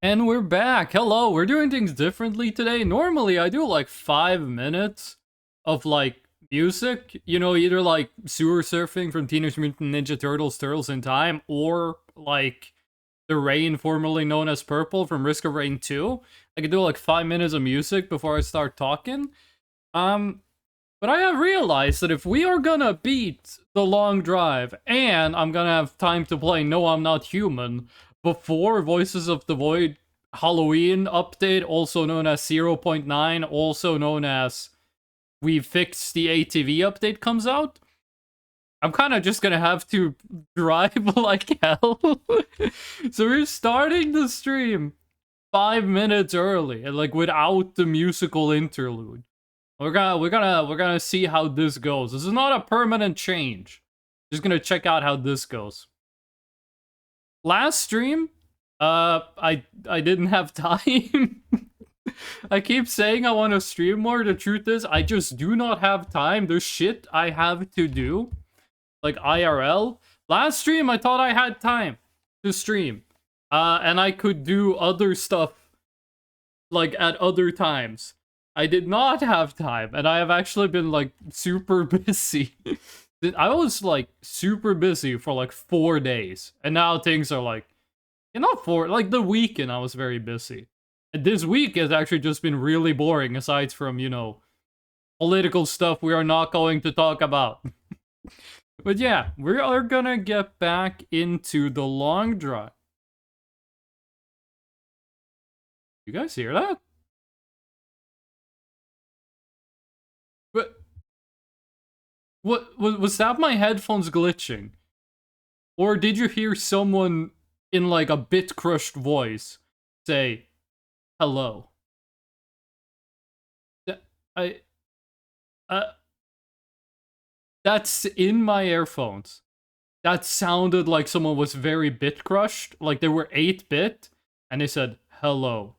And we're back. Hello, we're doing things differently today. Normally, I do like 5 minutes of like music, either like Sewer Surfing from Teenage Mutant Ninja Turtles, Turtles in Time, or like The Rain, formerly known as Purple from Risk of Rain 2. I could do like 5 minutes of music before I start talking. Um, but I have realized that if we are gonna beat the long drive and I'm gonna have time to play No, I'm Not Human before Voices of the Void Halloween update, also known as 0.9, also known as We Fixed the ATV update, comes out, I'm kind of just gonna have to drive like hell. So we're starting the stream 5 minutes early and like without the musical interlude. We're gonna see how this goes. This is not a permanent change. Just gonna check out how this goes. Last stream, I didn't have time. I keep saying I want to stream more. The truth is, I just do not have time. There's shit I have to do, like IRL. Last stream, I thought I had time to stream, and I could do other stuff like at other times. I did not have time, and I have actually been like super busy. I was like super busy for like 4 days, and now things are like, not for like the weekend I was very busy. And this week has actually just been really boring, aside from, political stuff we are not going to talk about. But yeah, we are gonna get back into the long drive. You guys hear that? What was that? My headphones glitching, or did you hear someone in like a bit crushed voice say hello? I uh, that's in my earphones. That sounded like someone was very bit crushed, like they were 8-bit, and they said hello.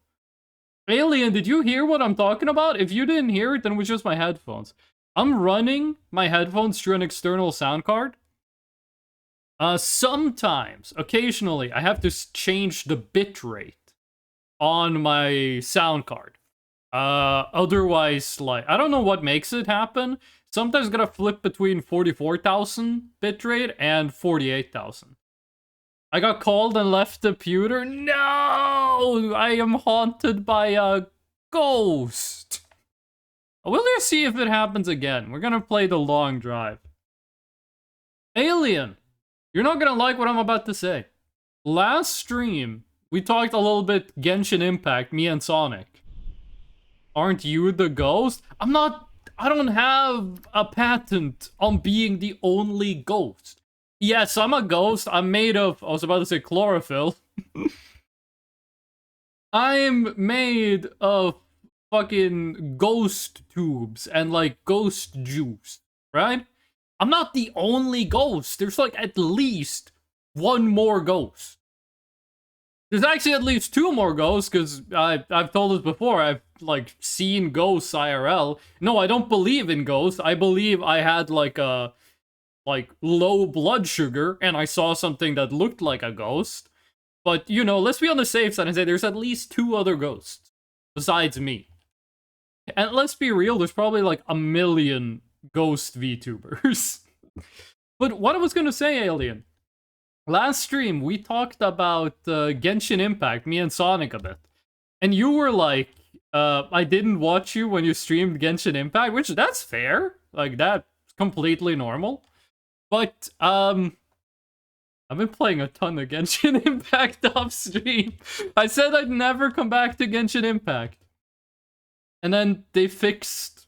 Alien, did you hear what I'm talking about? If you didn't hear it, then it was just my headphones. I'm running my headphones through an external sound card. Sometimes, occasionally, I have to change the bit rate on my sound card. Otherwise, like, I don't know what makes it happen. Sometimes it's gonna flip between 44,000 bitrate and 48,000. I got called and left the pewter. No! I am haunted by a ghost. We'll just see if it happens again. We're gonna play the long drive. Alien, you're not gonna like what I'm about to say. Last stream, we talked a little bit Genshin Impact, me and Sonic. Aren't you the ghost? I don't have a patent on being the only ghost. Yes, I'm a ghost. I'm made of, I was about to say chlorophyll. I'm made of fucking ghost tubes and like ghost juice, right? I'm not the only ghost. There's like at least one more ghost. There's actually at least two more ghosts, because I've told this before. I've like seen ghosts IRL. No, I don't believe in ghosts. I believe I had like a low blood sugar and I saw something that looked like a ghost. But let's be on the safe side and say there's at least two other ghosts besides me. And let's be real, there's probably like a million ghost VTubers. But what I was gonna say, Alien, last stream we talked about Genshin Impact, me and Sonic a bit. And you were like, I didn't watch you when you streamed Genshin Impact, which that's fair. Like, that's completely normal. But, I've been playing a ton of Genshin Impact off stream. I said I'd never come back to Genshin Impact. And then they fixed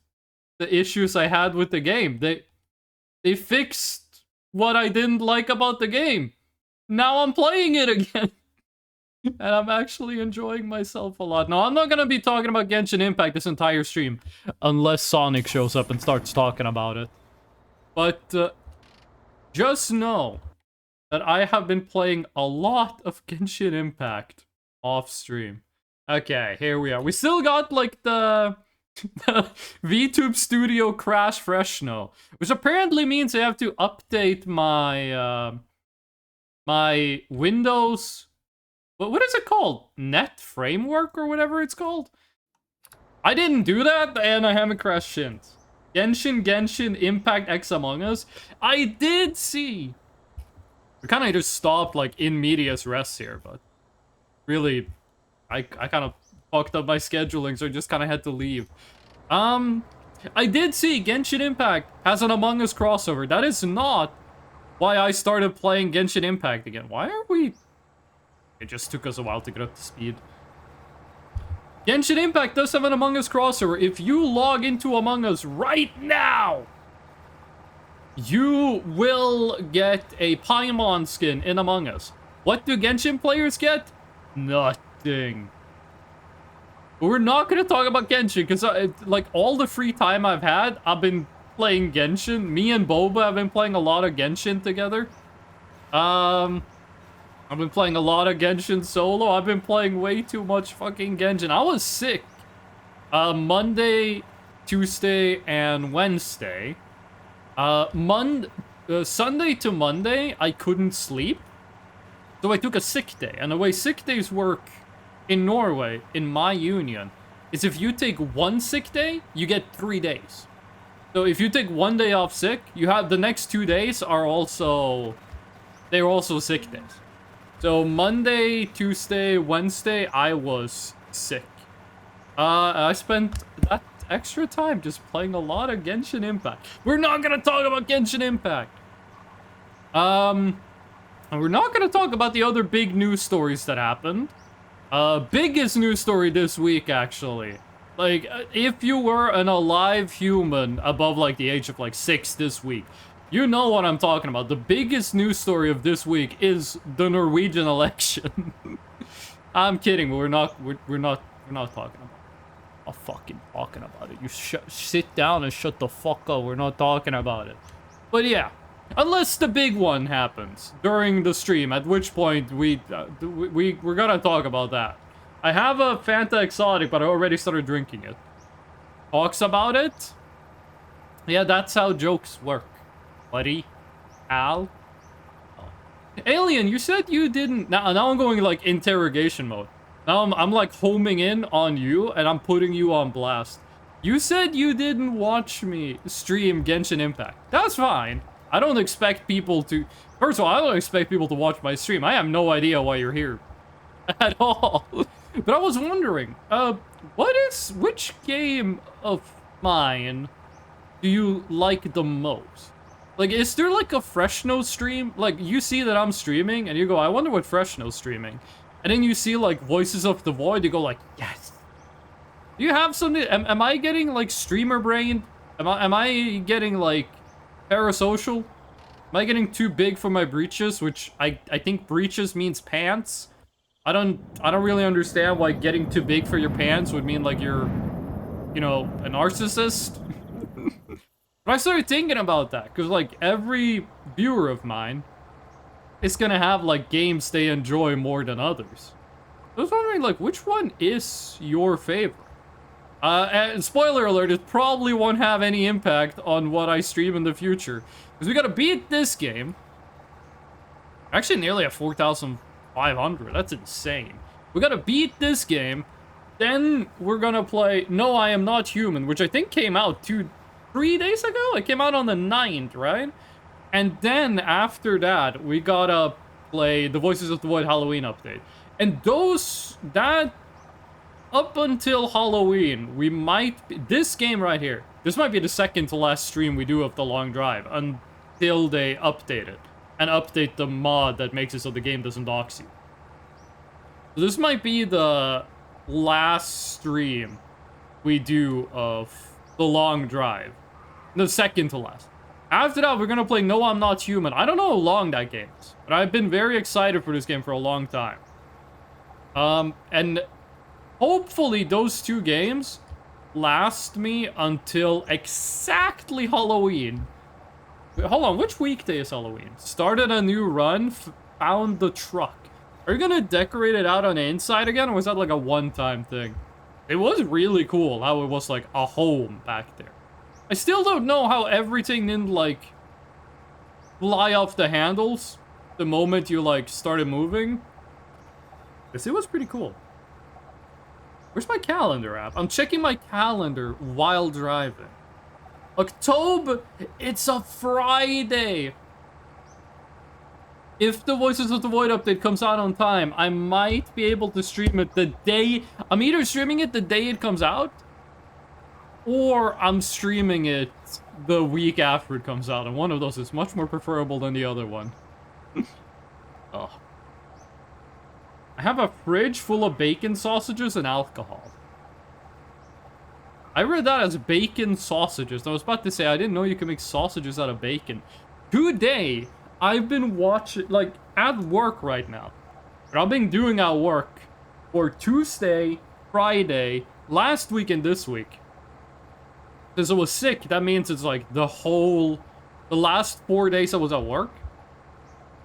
the issues I had with the game. They fixed what I didn't like about the game. Now I'm playing it again. And I'm actually enjoying myself a lot. No, I'm not gonna be talking about Genshin Impact this entire stream, unless Sonic shows up and starts talking about it. But, just know that I have been playing a lot of Genshin Impact off stream. Okay, here we are. We still got like the VTube Studio crash fresh now, which apparently means I have to update my my Windows What is it called? Net Framework or whatever it's called? I didn't do that, and I haven't crashed since. Genshin Impact X Among Us. I did see. We kind of just stopped like in medias res here, but really, I kind of fucked up my scheduling, so I just kind of had to leave. I did see Genshin Impact has an Among Us crossover. That is not why I started playing Genshin Impact again. Why are we... It just took us a while to get up to speed. Genshin Impact does have an Among Us crossover. If you log into Among Us right now, you will get a Paimon skin in Among Us. What do Genshin players get? Nothing. But we're not going to talk about Genshin, because like all the free time I've had, I've been playing Genshin. Me and Boba have been playing a lot of Genshin together. I've been playing a lot of Genshin solo. I've been playing way too much fucking Genshin. I was sick. Monday, Tuesday, and Wednesday. Sunday to Monday, I couldn't sleep. So I took a sick day. And the way sick days work in Norway, in my union, is if you take one sick day, you get 3 days. So if you take 1 day off sick, you have the next 2 days are also... They're also sick days. So Monday, Tuesday, Wednesday, I was sick. I spent that extra time just playing a lot of Genshin Impact. We're not gonna talk about Genshin Impact. And we're not gonna talk about the other big news stories that happened. Biggest news story this week, actually. Like, if you were an alive human above, like, the age of, like, 6 this week, you know what I'm talking about. The biggest news story of this week is the Norwegian election. I'm kidding, but we're not talking about it. I'm fucking talking about it. You sit down and shut the fuck up. We're not talking about it. But yeah, unless the big one happens during the stream, at which point we're gonna talk about that. I have a Fanta Exotic, but I already started drinking it. Talks about it? Yeah, that's how jokes work. Buddy? Al? Oh. Alien, you said you didn't... Now I'm going, like, interrogation mode. Now I'm, like, homing in on you, and I'm putting you on blast. You said you didn't watch me stream Genshin Impact. That's fine. I don't expect people to... First of all, I don't expect people to watch my stream. I have no idea why you're here. At all. But I was wondering, which game of mine do you like the most? Like, is there, like, a Freshno stream? Like, you see that I'm streaming, and you go, I wonder what Freshno's streaming. And then you see, like, Voices of the Void, you go, like, yes. Do you have something? Am I getting, like, streamer brain? Am I getting, like, parasocial? Am I getting too big for my breeches? Which, I think breeches means pants. I don't really understand why getting too big for your pants would mean, like, you're, you know, a narcissist. But I started thinking about that, because, like, every viewer of mine is gonna have, like, games they enjoy more than others. I was wondering, like, which one is your favorite? And spoiler alert, it probably won't have any impact on what I stream in the future. Because we gotta beat this game. Actually, nearly at 4,500. That's insane. We gotta beat this game. Then we're gonna play No, I Am Not Human, which I think came out 3 days ago? It came out on the 9th, right? And then after that, we gotta play the Voices of the Void Halloween update. And that up until Halloween, we might be, this game right here, this might be the second to last stream we do of the long drive until they update it and update the mod that makes it so the game doesn't dox you. So this might be the last stream we do of the long drive. The second to last. After that, we're gonna play No, I'm Not Human. I don't know how long that game is, but I've been very excited for this game for a long time. And hopefully those two games last me until exactly Halloween. Wait, hold on, which weekday is Halloween? Started a new run, found the truck. Are you gonna decorate it out on the inside again, or was that like a one-time thing? It was really cool how it was like a home back there. I still don't know how everything didn't, like, fly off the handles the moment you, like, started moving. This, it was pretty cool. Where's my calendar app? I'm checking my calendar while driving. October, it's a Friday. If the Voices of the Void update comes out on time, I might be able to stream it the day... I'm either streaming it the day it comes out, or I'm streaming it the week after it comes out, and one of those is much more preferable than the other one. Oh. I have a fridge full of bacon sausages and alcohol. I read that as bacon sausages. I was about to say, I didn't know you could make sausages out of bacon. Today, I've been watching, like, at work right now. What I've been doing at work for Tuesday, Friday, last week and this week. Since I was sick, that means it's like the last 4 days I was at work.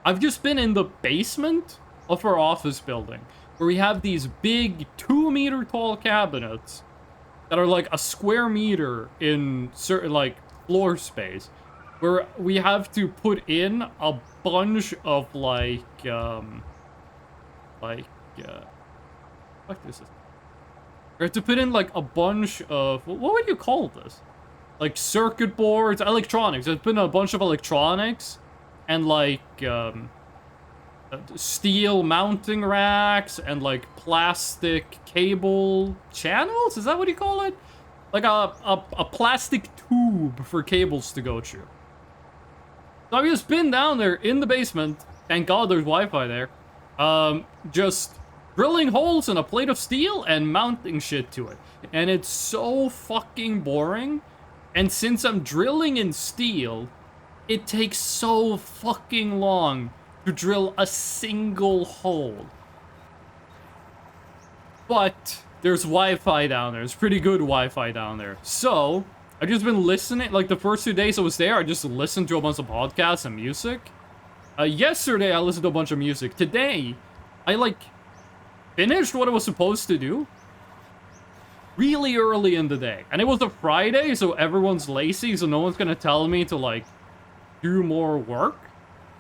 I've just been in the basement of our office building, where we have these big 2-meter tall cabinets that are like a square meter in certain, like, floor space, where we have to put in a bunch of, what is this? We have to put in, like, a bunch of, what would you call this? Like, circuit boards, electronics. There's been a bunch of electronics, and, like, steel mounting racks, and, like, plastic cable channels? Is that what you call it? Like, a plastic tube for cables to go through. So I've just been down there in the basement. Thank God there's Wi-Fi there. Just drilling holes in a plate of steel and mounting shit to it. And it's so fucking boring. And since I'm drilling in steel, it takes so fucking long to drill a single hole. But there's Wi-Fi down there. It's pretty good Wi-Fi down there. So I've just been listening, like the first 2 days I was there, I just listened to a bunch of podcasts and music. Yesterday, I listened to a bunch of music. Today, I, like, finished what I was supposed to do really early in the day. And it was a Friday, so everyone's lazy, so no one's gonna tell me to, like, do more work.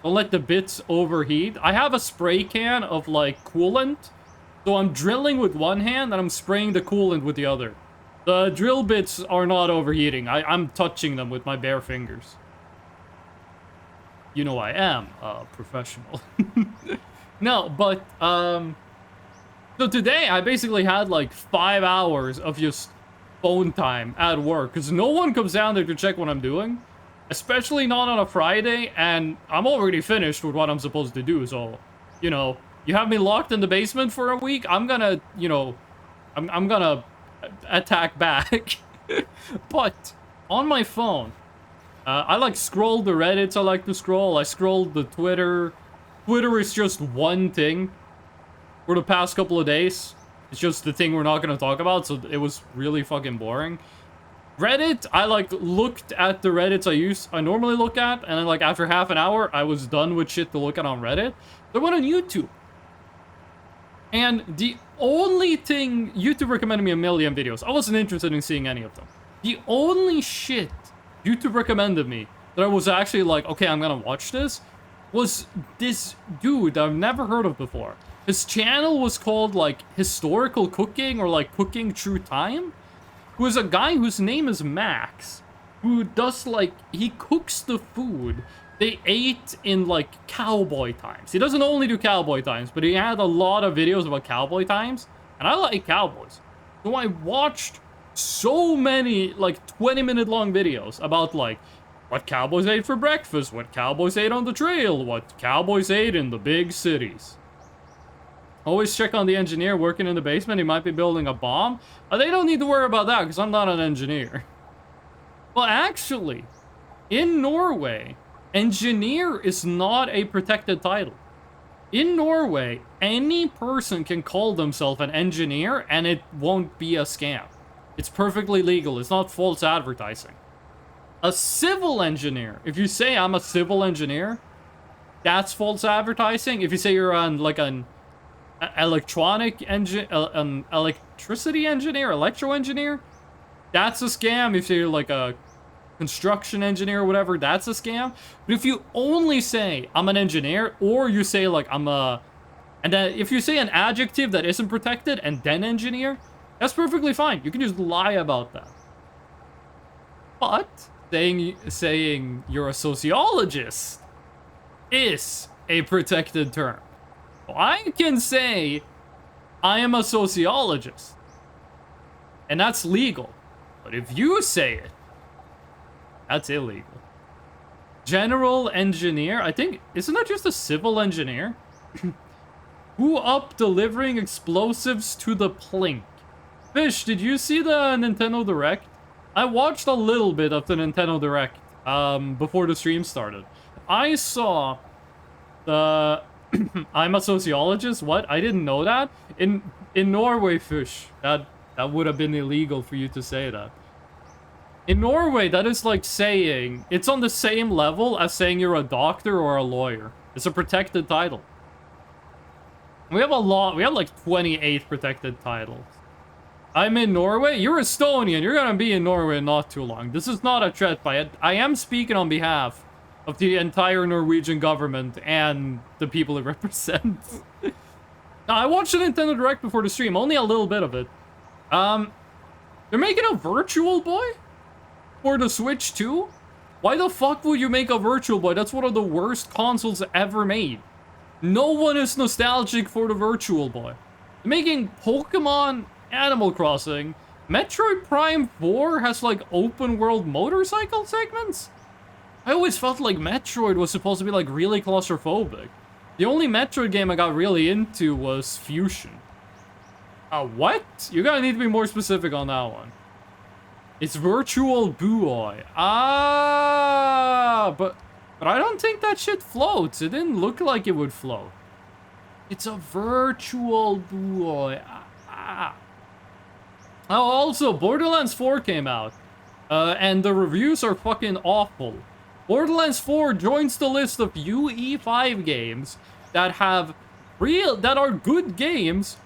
Don't let the bits overheat. I have a spray can of, like, coolant, so I'm drilling with one hand, and I'm spraying the coolant with the other. The drill bits are not overheating. I'm touching them with my bare fingers. You know I am a professional. No, but, so today I basically had like 5 hours of just phone time at work, because no one comes down there to check what I'm doing. Especially not on a Friday, and I'm already finished with what I'm supposed to do, so, you know, you have me locked in the basement for a week, I'm gonna, you know, I'm gonna attack back. But on my phone, I like scroll the Reddits. I like to scroll. I scrolled the Twitter. Twitter is just one thing for the past couple of days. It's just the thing we're not gonna talk about, so it was really fucking boring. Reddit, I like looked at the Reddits I normally look at, and then like after half an hour, I was done with shit to look at on Reddit. So I went on YouTube. And the only thing, YouTube recommended me a million videos. I wasn't interested in seeing any of them. The only shit YouTube recommended me that I was actually like, okay, I'm gonna watch this, was this dude I've never heard of before. His channel was called like Historical Cooking or like Cooking Through Time. Who is a guy whose name is Max, who does like, he cooks the food they ate in like cowboy times. He doesn't only do cowboy times, but he had a lot of videos about cowboy times, and I like cowboys. So I watched so many like 20-minute long videos about like what cowboys ate for breakfast, what cowboys ate on the trail, what cowboys ate in the big cities. Always check on the engineer working in the basement. He might be building a bomb. They don't need to worry about that because I'm not an engineer. Well, actually, in Norway, engineer is not a protected title. In Norway, any person can call themselves an engineer and it won't be a scam. It's perfectly legal. It's not false advertising. A civil engineer, if you say I'm a civil engineer, that's false advertising. If you say you're on like an electronic engine, an electricity engineer, electro engineer, that's a scam. If you're like a construction engineer or whatever, that's a scam. But if you only say I'm an engineer, or you say like I'm a And then if you say an adjective that isn't protected and then engineer, that's perfectly fine. You can just lie about that. But saying you're a sociologist is a protected term. So I can say I am a sociologist, and that's legal. But if you say it, that's illegal. General engineer, I think, isn't that just a civil engineer? Who up delivering explosives to the plink? Fish, did you see the Nintendo Direct? I watched a little bit of the Nintendo Direct before the stream started. I saw the... I'm a sociologist? What? I didn't know that? In Norway, Fish, that would have been illegal for you to say that. In Norway, that is like saying... It's on the same level as saying you're a doctor or a lawyer. It's a protected title. We have a lot... We have like 28 protected titles. I'm in Norway? You're Estonian. You're gonna be in Norway in not too long. This is not a threat by it. I am speaking on behalf of the entire Norwegian government and the people it represents. Now, I watched the Nintendo Direct before the stream. Only a little bit of it. They're making a Virtual Boy for the Switch 2? Why the fuck would you make a Virtual Boy? That's one of the worst consoles ever made. No one is nostalgic for the Virtual Boy. They're making Pokemon Animal Crossing. Metroid Prime 4 has like open world motorcycle segments? I always felt like Metroid was supposed to be like really claustrophobic. The only Metroid game I got really into was Fusion. What? You're gonna need to be more specific on that one. It's Virtual Boy. But I don't think that shit floats. It didn't look like it would float. It's a Virtual Boy. Oh, also, Borderlands 4 came out. And the reviews are fucking awful. Borderlands 4 joins the list of UE5 games that are good games,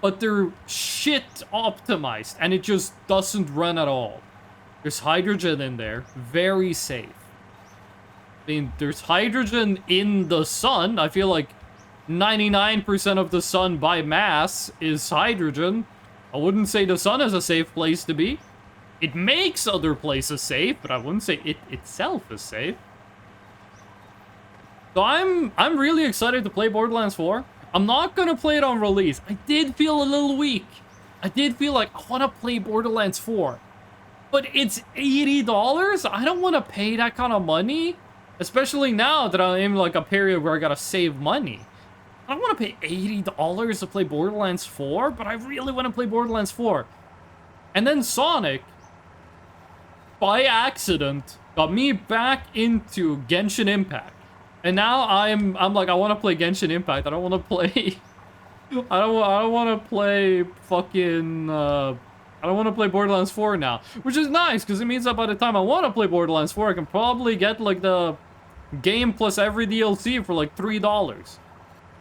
but they're shit optimized, and it just doesn't run at all. There's hydrogen in there, very safe. I mean, there's hydrogen in the sun. I feel like 99% of the sun by mass is hydrogen. I wouldn't say the sun is a safe place to be. It makes other places safe, but I wouldn't say it itself is safe. So I'm really excited to play Borderlands 4. I'm not gonna play it on release. I did feel a little weak. I did feel like I want to play Borderlands 4. But it's $80? I don't want to pay that kind of money. Especially now that I'm in like a period where I gotta save money. I don't want to pay $80 to play Borderlands 4, but I really want to play Borderlands 4. And then Sonic, by accident, got me back into Genshin Impact. And now I'm like, I want to play Genshin Impact. I don't want to play... I don't want to play fucking... I don't want to play Borderlands 4 now. Which is nice, because it means that by the time I want to play Borderlands 4, I can probably get like the game plus every DLC for like $3.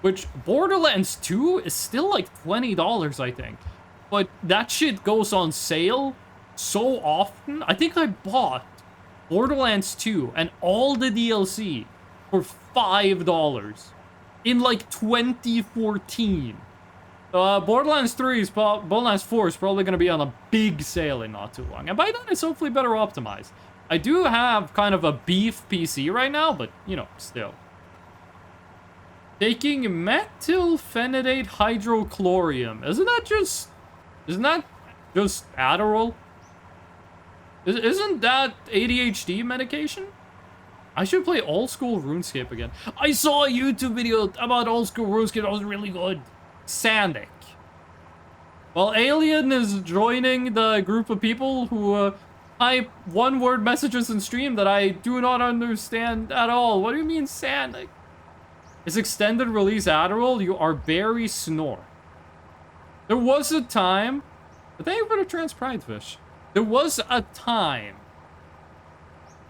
Which, Borderlands 2 is still like $20, I think. But that shit goes on sale so often. I think I bought Borderlands 2 and all the DLC for $5 in like 2014. Borderlands 4 is probably going to be on a big sale in not too long. And by then, it's hopefully better optimized. I do have kind of a beef PC right now, but, you know, still. Taking methylphenidate hydrochlorium. Isn't that just Adderall? Isn't that ADHD medication? I should play old school RuneScape again. I saw a YouTube video about old school RuneScape that was really good. Sandic. Well, Alien is joining the group of people who type one-word messages in stream that I do not understand at all. What do you mean, Sandic? Is extended release Adderall? You are very snore. There was a time... Thank you for the trans pride fish. There was a time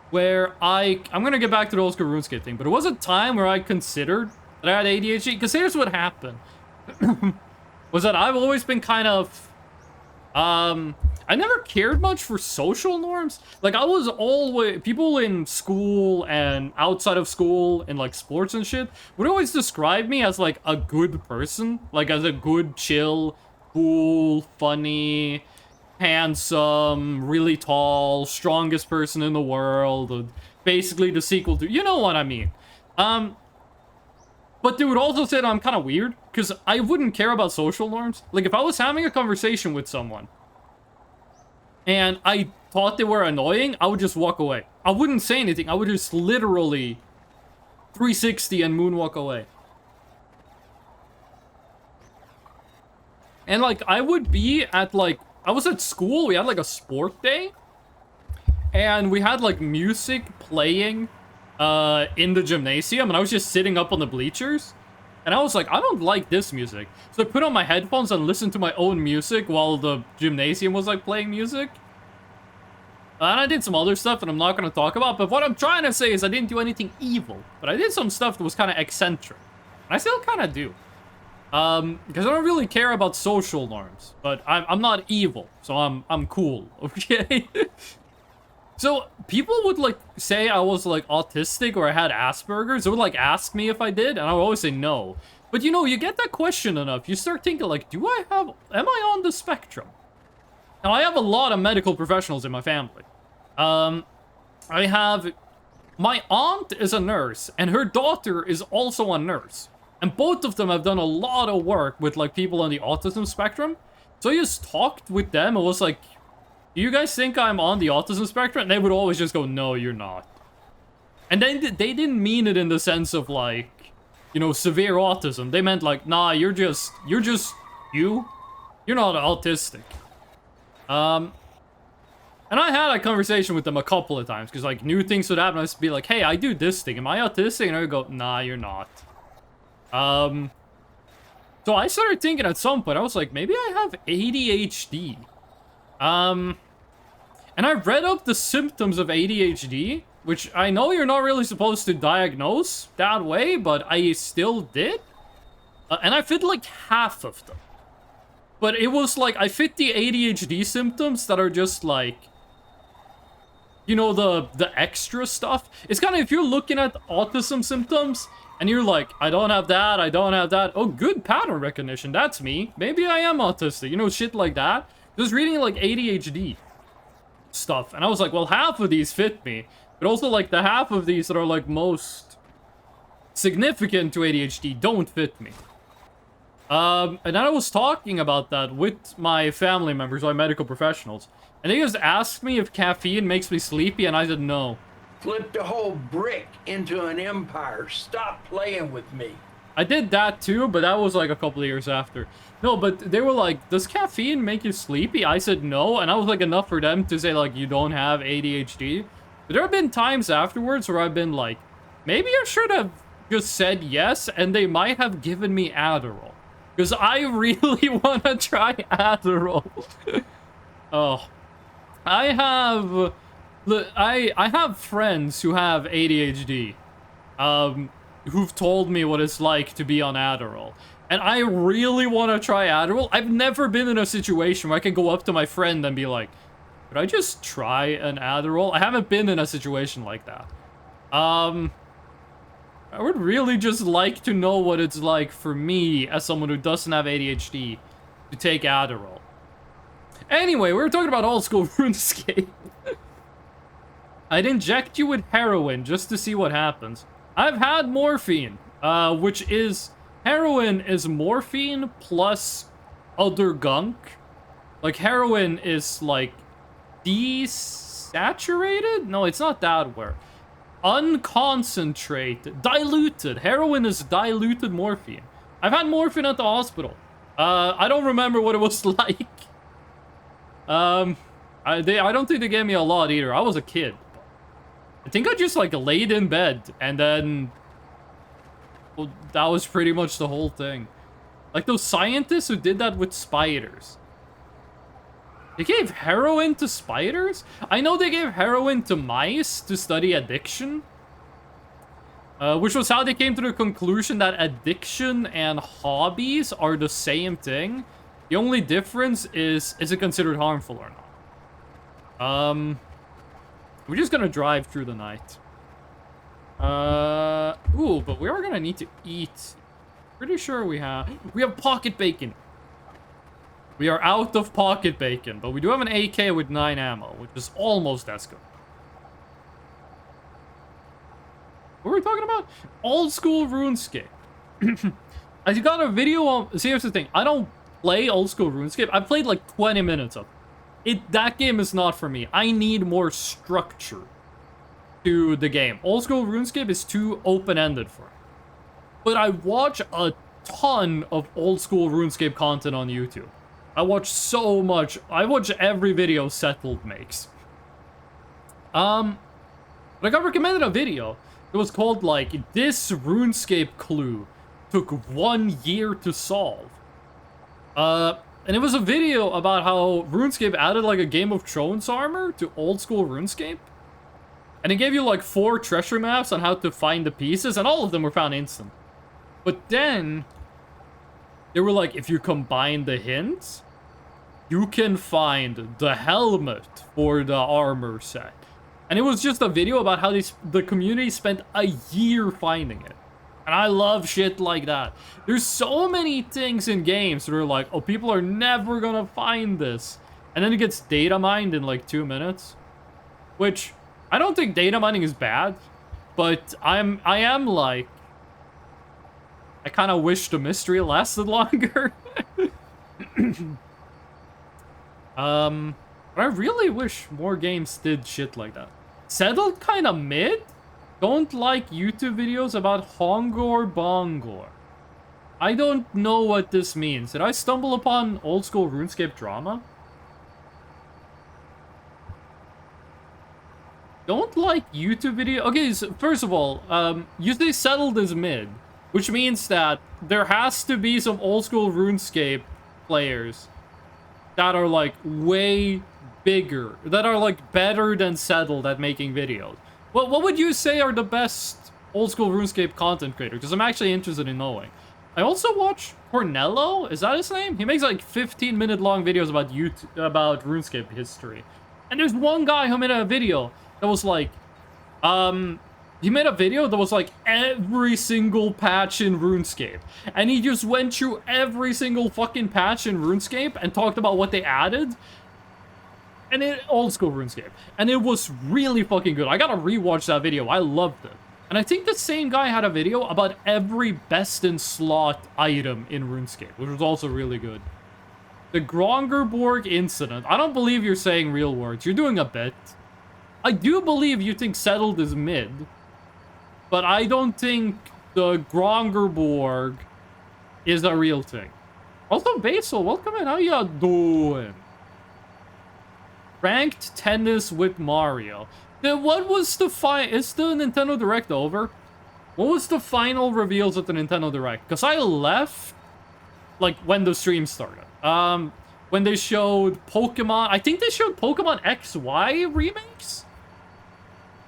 where I'm gonna get back to the old school RuneScape thing, but there was a time where I considered that I had ADHD, because here's what happened. Was that I've always been kind of, I I never cared much for social norms. Like, I was always... People in school and outside of school and, like, sports and shit would always describe me as, like, a good person. Like, as a good, chill, cool, funny, handsome, really tall, strongest person in the world. Basically the sequel to... You know what I mean. But they would also say that I'm kind of weird, because I wouldn't care about social norms. Like, if I was having a conversation with someone, and I thought they were annoying, I would just walk away. I wouldn't say anything. I would just literally 360 and moonwalk away. And, like, I would be at, like... I was at school, we had, like, a sport day. And we had, like, music playing in the gymnasium. And I was just sitting up on the bleachers. And I was like, I don't like this music. So I put on my headphones and listened to my own music while the gymnasium was, like, playing music. And I did some other stuff that I'm not going to talk about. But what I'm trying to say is I didn't do anything evil. But I did some stuff that was kind of eccentric. And I still kind of do. Because I don't really care about social norms. But I'm not evil. So I'm cool, okay? So, people would, like, say I was, like, autistic or I had Asperger's. They would, like, ask me if I did, and I would always say no. But, you know, you get that question enough, you start thinking, like, am I on the spectrum? Now, I have a lot of medical professionals in my family. My aunt is a nurse, and her daughter is also a nurse. And both of them have done a lot of work with, like, people on the autism spectrum. So I just talked with them and was like... Do you guys think I'm on the autism spectrum? And they would always just go, no, you're not. And then they didn't mean it in the sense of, like, you know, severe autism. They meant, like, nah, you're just you. You're not autistic. And I had a conversation with them a couple of times, because, like, new things would happen. I'd be like, hey, I do this thing. Am I autistic? And I would go, nah, you're not. So I started thinking at some point, I was like, maybe I have ADHD. And I read up the symptoms of ADHD, which I know you're not really supposed to diagnose that way, but I still did. And I fit like half of them. But it was like, I fit the ADHD symptoms that are just like, you know, the extra stuff. It's kind of, if you're looking at autism symptoms, and you're like, I don't have that, I don't have that. Oh, good pattern recognition, that's me. Maybe I am autistic, you know, shit like that. Just reading like ADHD stuff, and I was like, well, half of these fit me, but also like the half of these that are like most significant to ADHD don't fit me. And then I was talking about that with my family members, my medical professionals, and they just asked me if caffeine makes me sleepy, and I said no. Flip the whole brick into an empire. Stop playing with me. I did that too, but that was like a couple of years after. No, but they were like, does caffeine make you sleepy? I said no, and I was like, enough for them to say like, you don't have ADHD. But there have been times afterwards where I've been like, maybe I should have just said yes, and they might have given me Adderall. Because I really want to try Adderall. Oh. I have friends who have ADHD. Who've told me what it's like to be on Adderall. And I really want to try Adderall. I've never been in a situation where I can go up to my friend and be like, could I just try an Adderall? I haven't been in a situation like that. I would really just like to know what it's like for me, as someone who doesn't have ADHD, to take Adderall. Anyway, we were talking about old school RuneScape. I'd inject you with heroin just to see what happens. I've had morphine, which is... Heroin is morphine plus other gunk. Like, heroin is, like, desaturated? No, it's not that word. Unconcentrated. Diluted. Heroin is diluted morphine. I've had morphine at the hospital. I don't remember what it was like. I don't think they gave me a lot either. I was a kid. I think I just, like, laid in bed, and then... Well, that was pretty much the whole thing. Like those scientists who did that with spiders. They gave heroin to spiders? I know they gave heroin to mice to study addiction. Which was how they came to the conclusion that addiction and hobbies are the same thing. The only difference is it considered harmful or not? We're just gonna drive through the night. Ooh, but we are gonna need to eat. Pretty sure we have pocket bacon. We are out of pocket bacon, but we do have an AK with 9 ammo, which is almost as good. What were we talking about? Old school RuneScape. I got a video on... See, here's the thing. I don't play old school RuneScape. I played like 20 minutes of it. That game is not for me. I need more structure to the game. Old school RuneScape is too open-ended for me. But I watch a ton of old school RuneScape content on YouTube. I watch so much. I watch every video Settled makes. But I got recommended a video. It was called, like, this RuneScape clue took 1 year to solve. And it was a video about how RuneScape added, like, a Game of Thrones armor to old school RuneScape. And it gave you, like, 4 treasure maps on how to find the pieces, and all of them were found instant. But then, they were like, if you combine the hints, you can find the helmet for the armor set. And it was just a video about how the community spent a year finding it. And I love shit like that. There's so many things in games that are like, oh, people are never gonna find this. And then it gets data mined in like 2 minutes. Which, I don't think data mining is bad. But I am like, I kind of wish the mystery lasted longer. But I really wish more games did shit like that. Settled kind of mid? Don't like YouTube videos about Hongor Bongor. I don't know what this means. Did I stumble upon old school RuneScape drama? Don't like YouTube video. Okay, so first of all, you say Settled is mid, which means that there has to be some old school RuneScape players that are like way bigger, that are like better than Settled at making videos. What would you say are the best old school RuneScape content creators? Because I'm actually interested in knowing. I also watch Cornello. Is that his name? He makes like 15-minute long videos about about RuneScape history. And there's one guy who made a video that was like, he made a video that was like every single patch in RuneScape. And he just went through every single fucking patch in RuneScape and talked about what they added. And old school RuneScape. And it was really fucking good. I gotta rewatch that video. I loved it. And I think the same guy had a video about every best in slot item in RuneScape, which was also really good. The Grongerborg incident. I don't believe you're saying real words. You're doing a bit. I do believe you think Settled is mid. But I don't think the Grongerborg is a real thing. Also, Basil, welcome in. How you doing? Ranked tennis with Mario. Then what was the is the Nintendo Direct over? What was the final reveals at the Nintendo Direct? Because I left, like, when the stream started. When they showed Pokemon... I think they showed Pokemon XY remakes?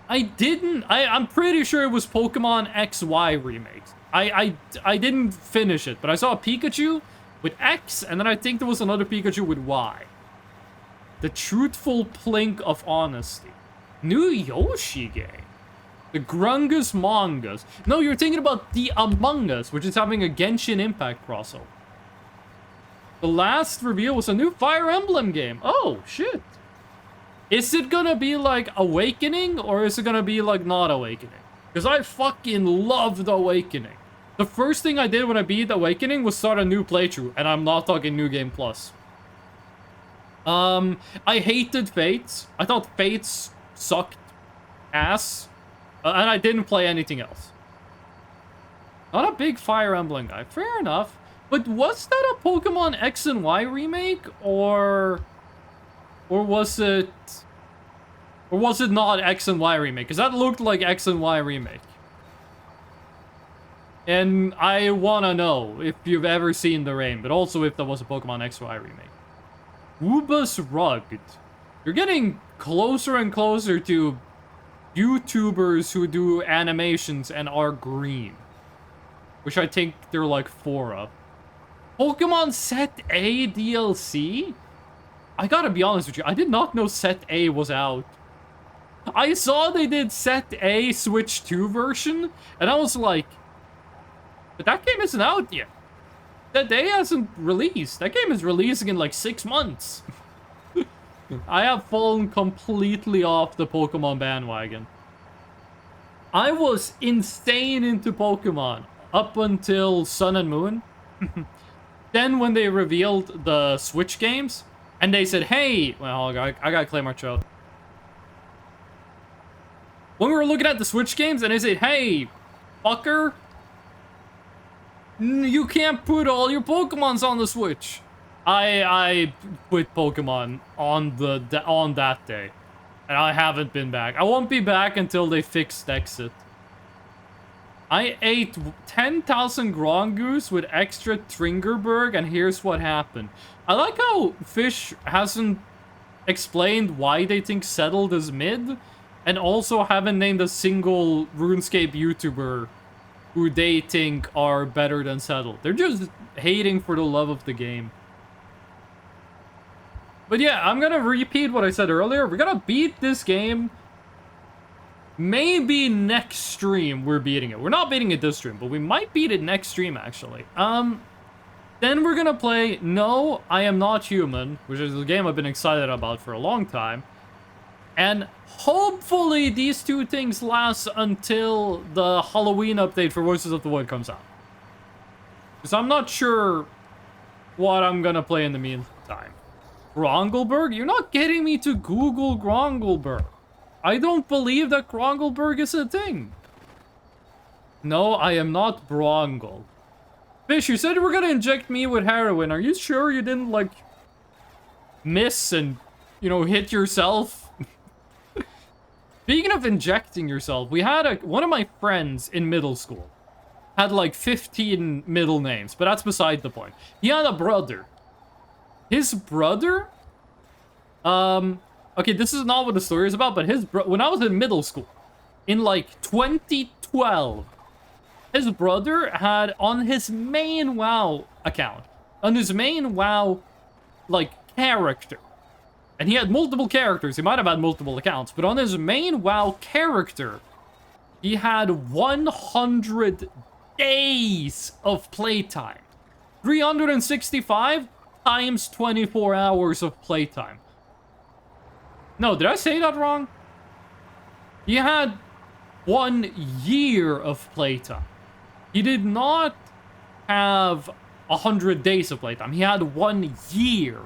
I'm pretty sure it was Pokemon XY remakes. I didn't finish it, but I saw a Pikachu with X, and then I think there was another Pikachu with Y. The truthful plink of honesty. New Yoshi game. The Grungus Mangas. No, you're thinking about the Among Us, which is having a Genshin Impact crossover. The last reveal was a new Fire Emblem game. Oh, shit. Is it gonna be like Awakening, or is it gonna be like not Awakening? Because I fucking loved Awakening. The first thing I did when I beat Awakening was start a new playthrough, and I'm not talking New Game Plus. I hated Fates. I thought Fates sucked ass. And I didn't play anything else. Not a big Fire Emblem guy. Fair enough. But was that a Pokemon X and Y remake? Or was it... Or was it not X and Y remake? Because that looked like X and Y remake. And I want to know if you've ever seen the rain, but also if there was a Pokemon XY remake. Ubus Rugged. You're getting closer and closer to YouTubers who do animations and are green. Which I think there are like 4 of. Pokemon Set A DLC? I gotta be honest with you, I did not know Set A was out. I saw they did Set A Switch 2 version, and I was like, but that game isn't out yet. Set A hasn't released. That game is releasing in like 6 months. I have fallen completely off the Pokemon bandwagon. I was insane into Pokemon up until Sun and Moon. Then when they revealed the Switch games, and they said, hey, well, I gotta claim our show. When we were looking at the Switch games, and they said, hey, fucker, you can't put all your Pokemons on the Switch. I quit Pokemon on that day, and I haven't been back. I won't be back until they fix Exit. I ate 10,000 Grongoose with extra Tringerberg, and here's what happened. I like how Fish hasn't explained why they think Settled is mid, and also haven't named a single RuneScape YouTuber who they think are better than Settled. They're just hating for the love of the game. But yeah, I'm gonna repeat what I said earlier. We're gonna beat this game. Maybe next stream we're beating it. We're not beating it this stream, but we might beat it next stream, actually. Then we're gonna play No, I Am Not Human, which is a game I've been excited about for a long time. And hopefully these two things last until the Halloween update for Voices of the Void comes out. Because I'm not sure what I'm gonna play in the meantime. Grongelberg? You're not getting me to Google Grongelberg. I don't believe that Grongelberg is a thing. No, I am not Brongel. Fish, you said you were gonna inject me with heroin. Are you sure you didn't, like, miss and, you know, hit yourself? Speaking of injecting yourself, we had one of my friends in middle school had like 15 middle names, but that's beside the point. He had a brother. His brother, okay, this is not what the story is about, but when I was in middle school, in like 2012, his brother had on his main WoW account, on his main WoW, like, character, and he had multiple characters, he might have had multiple accounts, but on his main WoW character, he had 100 days of playtime. 365 times 24 hours of playtime. No, did I say that wrong? He had 1 year of playtime. He did not have 100 days of playtime. He had 1 year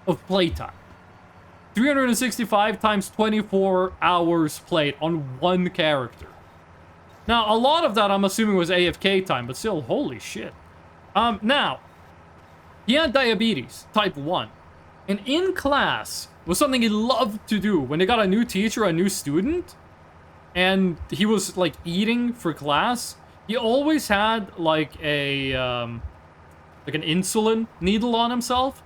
of playtime. 365 times 24 hours played on one character. Now, a lot of that I'm assuming was AFK time, but still, holy shit. Now, he had diabetes, type 1. And in class was something he loved to do when they got a new teacher, a new student, and he was, like, eating for class. He always had, like, an insulin needle on himself.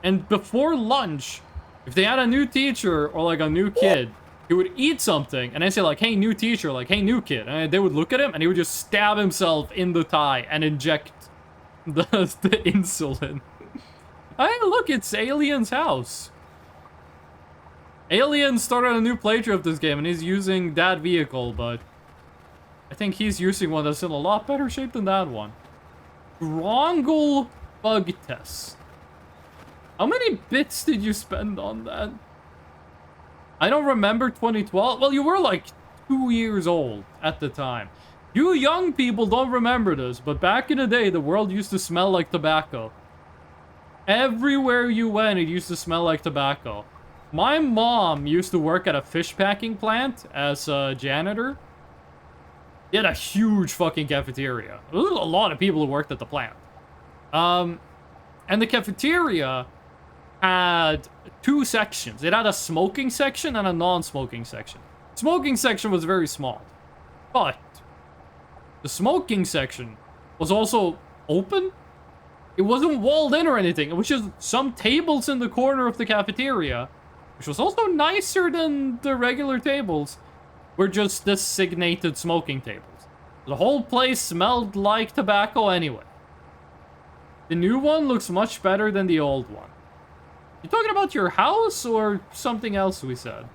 And before lunch, if they had a new teacher or, like, a new kid, he would eat something and then say, like, hey, new teacher, like, hey, new kid. And they would look at him and he would just stab himself in the thigh and inject the insulin. Hey, look, it's Alien's house. Alien started a new playthrough of this game and he's using that vehicle, but I think he's using one that's in a lot better shape than that one. Grongel bug test. How many bits did you spend on that? I don't remember 2012. Well, you were like 2 years old at the time. You young people don't remember this, but back in the day, the world used to smell like tobacco. Everywhere you went, it used to smell like tobacco. My mom used to work at a fish packing plant as a janitor. He had a huge fucking cafeteria. There was a lot of people who worked at the plant. And the cafeteria had 2 sections. It had a smoking section and a non-smoking section. Smoking section was very small. But the smoking section was also open. It wasn't walled in or anything. It was just some tables in the corner of the cafeteria, which was also nicer than the regular tables, were just designated smoking tables. The whole place smelled like tobacco anyway. The new one looks much better than the old one. You talking about your house or something else we said?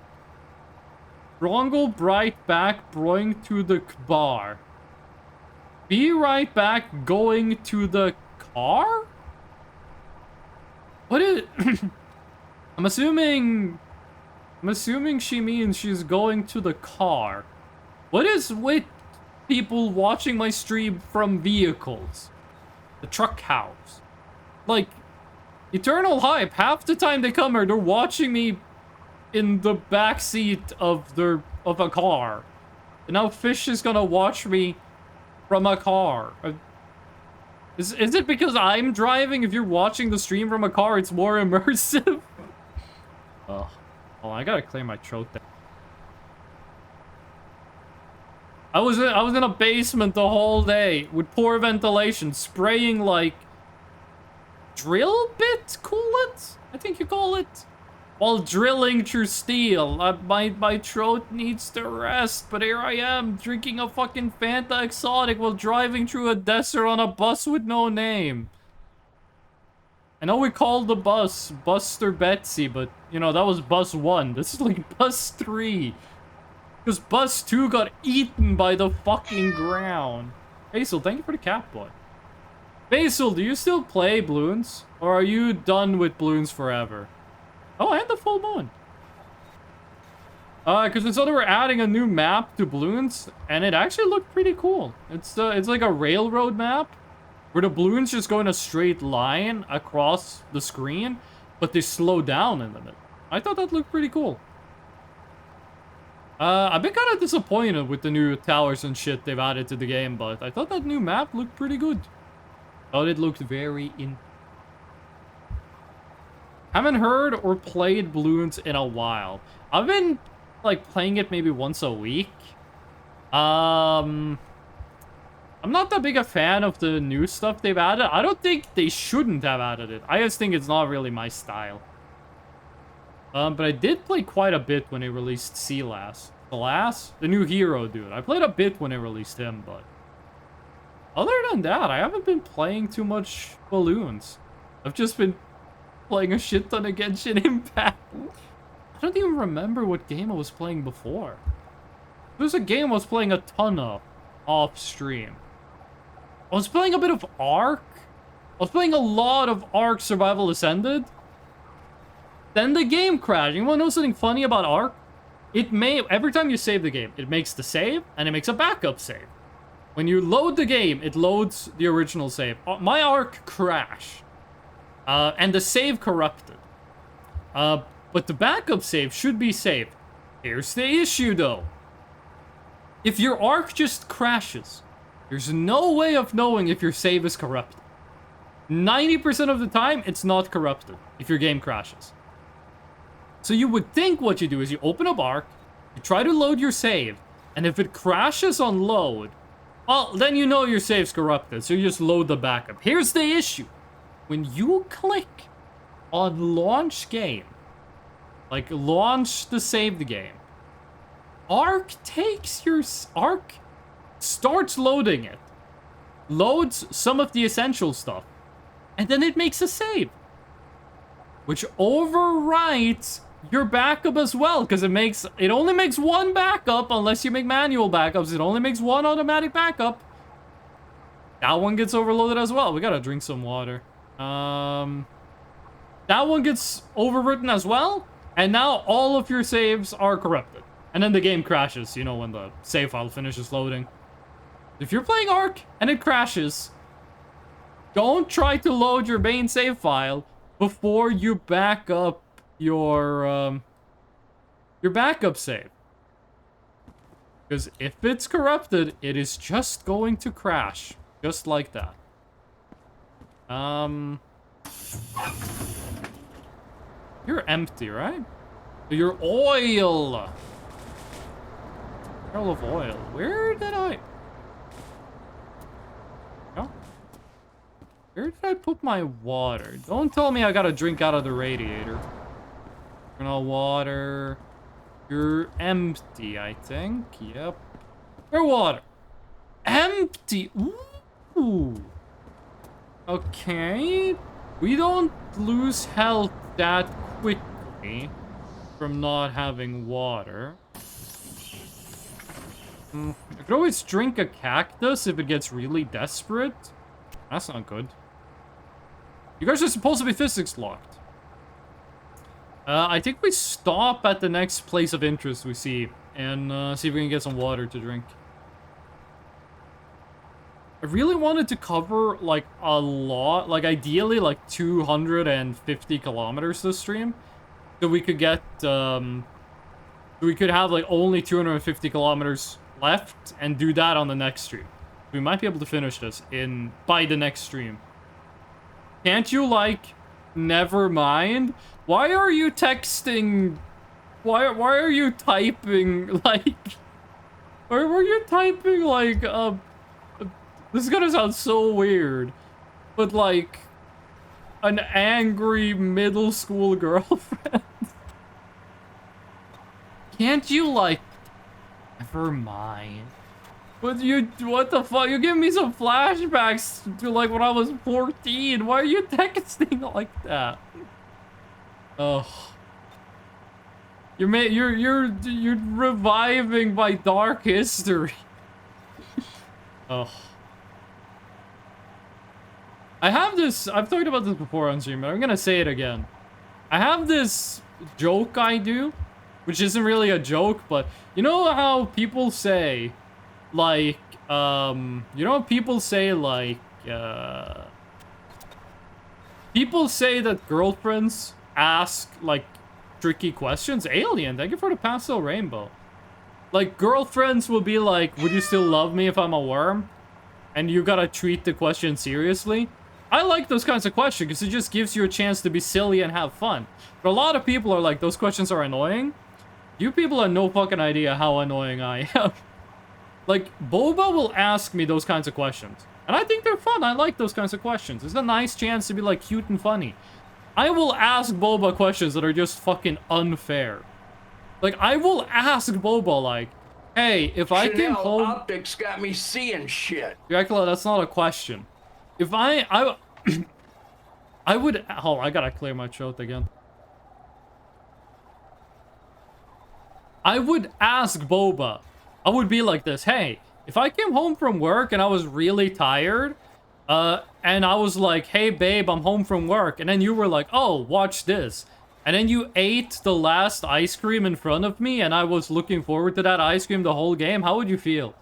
Brongle bright back going to the bar. Be right back going to the car? What is... I'm assuming she means she's going to the car. What is with people watching my stream from vehicles? The truck house. Like, Eternal Hype, half the time they come here, they're watching me in the backseat of a car. And now Fish is gonna watch me from a car. Is it because I'm driving? If you're watching the stream from a car, it's more immersive? Oh, I gotta clear my throat there. I was in a basement the whole day with poor ventilation, spraying like drill bit coolant, I think you call it, while drilling through steel. My throat needs to rest, but here I am drinking a fucking Fanta Exotic while driving through a desert on a bus with no name. I know we called the bus Buster Betsy, but you know, that was bus 1. This is like bus 3. Because bus 2 got eaten by the fucking ground. Basil, thank you for the cat boy. Basil, do you still play Bloons? Or are you done with Bloons forever? Oh, and the full moon. Because I saw they were adding a new map to Bloons, and it actually looked pretty cool. It's like a railroad map, where the balloons just go in a straight line across the screen, but they slow down in the middle. I thought that looked pretty cool. I've been kind of disappointed with the new towers and shit they've added to the game, but I thought that new map looked pretty good. Thought it looked very in... Haven't heard or played Bloons in a while. I've been, like, playing it maybe once a week. I'm not that big a fan of the new stuff they've added. I don't think they shouldn't have added it. I just think it's not really my style. But I did play quite a bit when they released Sealass. The new hero dude. I played a bit when they released him, but... Other than that, I haven't been playing too much Balloons. I've just been playing a shit ton of Genshin Impact. I don't even remember what game I was playing before. There's a game I was playing a ton of off stream. I was playing a bit of Ark. I was playing a lot of Ark Survival Ascended. Then the game crashed. You want to know something funny about Ark? Every time you save the game, it makes the save, and it makes a backup save. When you load the game, it loads the original save. My Ark crashed. And the save corrupted. But the backup save should be saved. Here's the issue, though. If your Ark just crashes, there's no way of knowing if your save is corrupted. 90% of the time, it's not corrupted if your game crashes. So you would think what you do is you open up Ark, you try to load your save, and if it crashes on load, well, then you know your save's corrupted, so you just load the backup. Here's the issue. When you click on launch game, like launch the save the game, Ark starts loading it, loads some of the essential stuff, and then it makes a save, which overwrites your backup as well, because it only makes one backup unless you make manual backups. It only makes one automatic backup. That one gets overloaded as well. We gotta drink some water. That one gets overwritten as well, and now all of your saves are corrupted. And then the game crashes, you know, when the save file finishes loading. If you're playing Ark and it crashes, don't try to load your main save file before you back up your backup save. Because if it's corrupted, it is just going to crash. Just like that. You're empty, right? Your oil! Barrel of oil. Where did I... Oh. Where did I put my water? Don't tell me I gotta drink out of the radiator. No water. You're empty, I think. Yep. Where water? Empty! Ooh! Okay. We don't lose health that quickly from not having water. I could always drink a cactus if it gets really desperate. That's not good. You guys are supposed to be physics locked. I think we stop at the next place of interest we see and see if we can get some water to drink. I really wanted to cover like a lot, like ideally like 250 kilometers this stream, so we could get we could have like only 250 kilometers left and do that on the next stream. We might be able to finish this by the next stream. Can't you like never mind? Why are you texting? Why are you typing like why were you typing like this is gonna sound so weird, but like an angry middle school girlfriend? Can't you like never mind? What the fuck? You give me some flashbacks to like when I was 14. Why are you texting like that? Ugh. You're reviving my dark history. Ugh. I have this, I've talked about this before on stream, but I'm gonna say it again. I have this joke I do, which isn't really a joke, but you know how people say, like, people say that girlfriends ask, like, tricky questions? Alien, thank you for the pastel rainbow. Like, girlfriends will be like, would you still love me if I'm a worm? And you gotta treat the question seriously. I like those kinds of questions because it just gives you a chance to be silly and have fun. But a lot of people are like, those questions are annoying. You people have no fucking idea how annoying I am. Like, Boba will ask me those kinds of questions. And I think they're fun. I like those kinds of questions. It's a nice chance to be, like, cute and funny. I will ask Boba questions that are just fucking unfair. Like, I will ask Boba, like, hey, if I came home... Optics got me seeing shit. Dracula, that's not a question. If I would... Oh, I gotta clear my throat again. I would ask Boba. I would be like this. Hey, if I came home from work and I was really tired, and I was like, hey, babe, I'm home from work. And then you were like, oh, watch this. And then you ate the last ice cream in front of me and I was looking forward to that ice cream the whole game. How would you feel?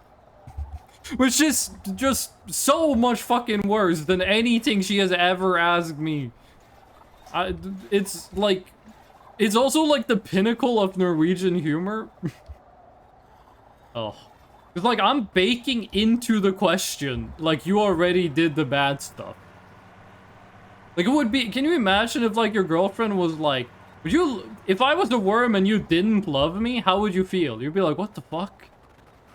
Which is just so much fucking worse than anything she has ever asked me. It's like... It's also like the pinnacle of Norwegian humor. Oh. It's like I'm baking into the question. Like you already did the bad stuff. Like it would be... Can you imagine if like your girlfriend was like... Would you... If I was the worm and you didn't love me, how would you feel? You'd be like, what the fuck?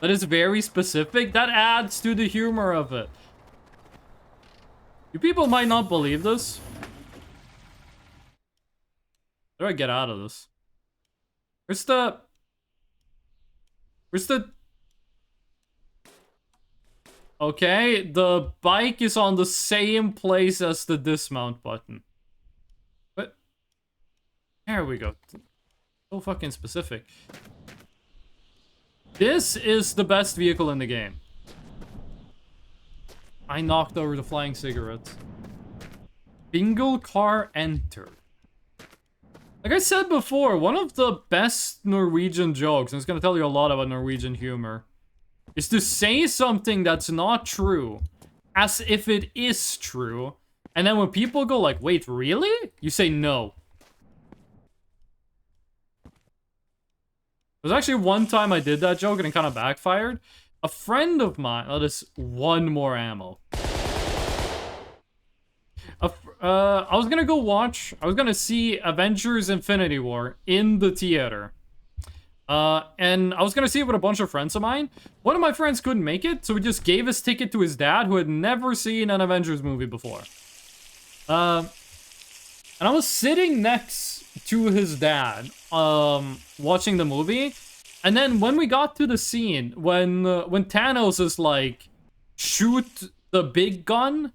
That is very specific. That adds to the humor of it. You people might not believe this. How do I get out of this? Where's the... Okay, the bike is on the same place as the dismount button. But... There we go. So fucking specific. This is the best vehicle in the game. I knocked over the flying cigarettes. Bingo car entered. Like I said before, one of the best Norwegian jokes, and it's gonna tell you a lot about Norwegian humor, is to say something that's not true, as if it is true, and then when people go like, wait, really? You say no. There's actually one time I did that joke and it kind of backfired. A friend of mine... Oh, there's one more ammo. I was gonna go watch... I was gonna see Avengers Infinity War in the theater. And I was gonna see it with a bunch of friends of mine. One of my friends couldn't make it, so he just gave his ticket to his dad, who had never seen an Avengers movie before. And I was sitting next to his dad, watching the movie, and then when we got to the scene when Thanos is like, shoot the big gun,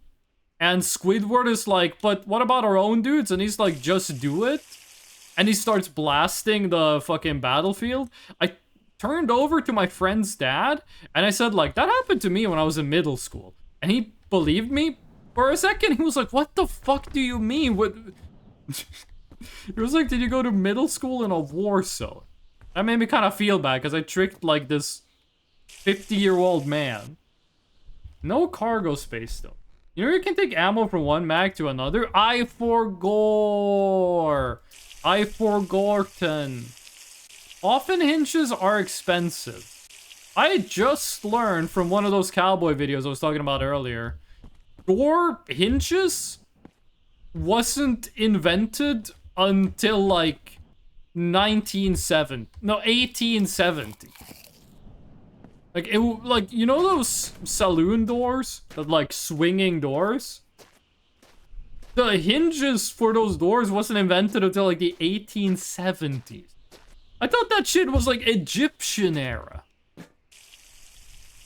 And Squidward is like, but what about our own dudes? And he's like, just do it. And he starts blasting the fucking battlefield. I turned over to my friend's dad, and I said, like, that happened to me when I was in middle school. And he believed me for a second. He was like, what the fuck do you mean? What? He was like, did you go to middle school in a war zone? That made me kind of feel bad, because I tricked, like, this 50-year-old man. No cargo space, though. You know, you can take ammo from one mag to another. I forgot. Often hinges are expensive. I just learned from one of those cowboy videos I was talking about earlier. Door hinges wasn't invented until like 1870. Like, you know those saloon doors? That, like, swinging doors? The hinges for those doors wasn't invented until, like, the 1870s. I thought that shit was, like, Egyptian era.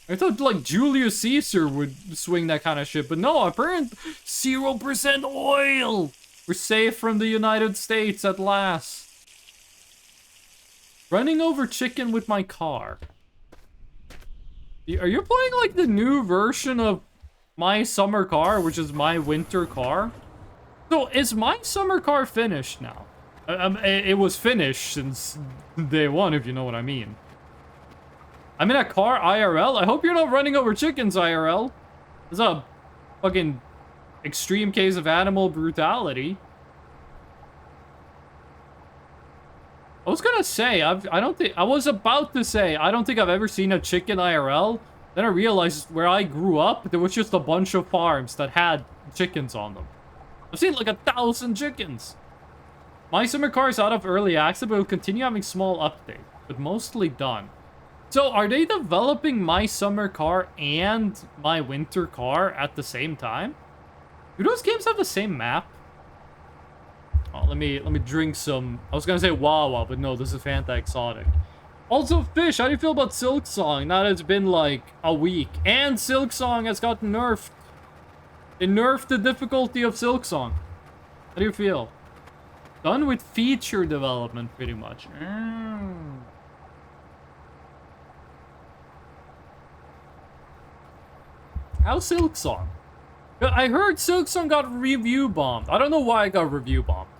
I thought, like, Julius Caesar would swing that kind of shit. But no, apparently 0% oil! We're safe from the United States at last. Running over chicken with my car. Are you playing, like, the new version of My Summer Car, which is My Winter Car? So, is My Summer Car finished now? It was finished since day one, if you know what I mean. I'm in a car IRL? I hope you're not running over chickens IRL. This is a fucking extreme case of animal brutality. I was gonna say, I was about to say, I don't think I've ever seen a chicken IRL. Then I realized where I grew up, there was just a bunch of farms that had chickens on them. I've seen like 1,000 chickens. My Summer Car is out of early access, but will continue having small updates, but mostly done. So are they developing My Summer Car and My Winter Car at the same time? Do those games have the same map? Oh, let me drink some. I was gonna say Wawa, but no, this is Fanta Exotic. Also, Fish, how do you feel about Silksong now that it's been like a week? And Silksong has gotten nerfed. They nerfed the difficulty of Silksong. How do you feel? Done with feature development, pretty much. How's Silksong? I heard Silksong got review bombed. I don't know why it got review bombed.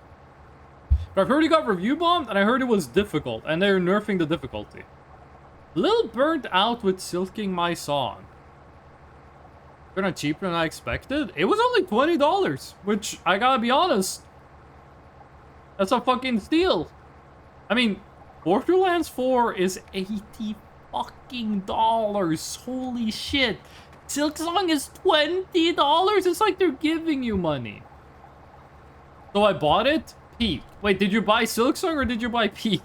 But I've heard it got review bombed, and I heard it was difficult, and they're nerfing the difficulty. A little burnt out with silking my song. Kinda cheaper than I expected. It was only $20, which, I gotta be honest, that's a fucking steal. I mean, Borderlands 4 is $80 fucking dollars. Holy shit. Silksong is $20. It's like they're giving you money. So I bought it. Pete. Wait, did you buy Silksong or did you buy Pete?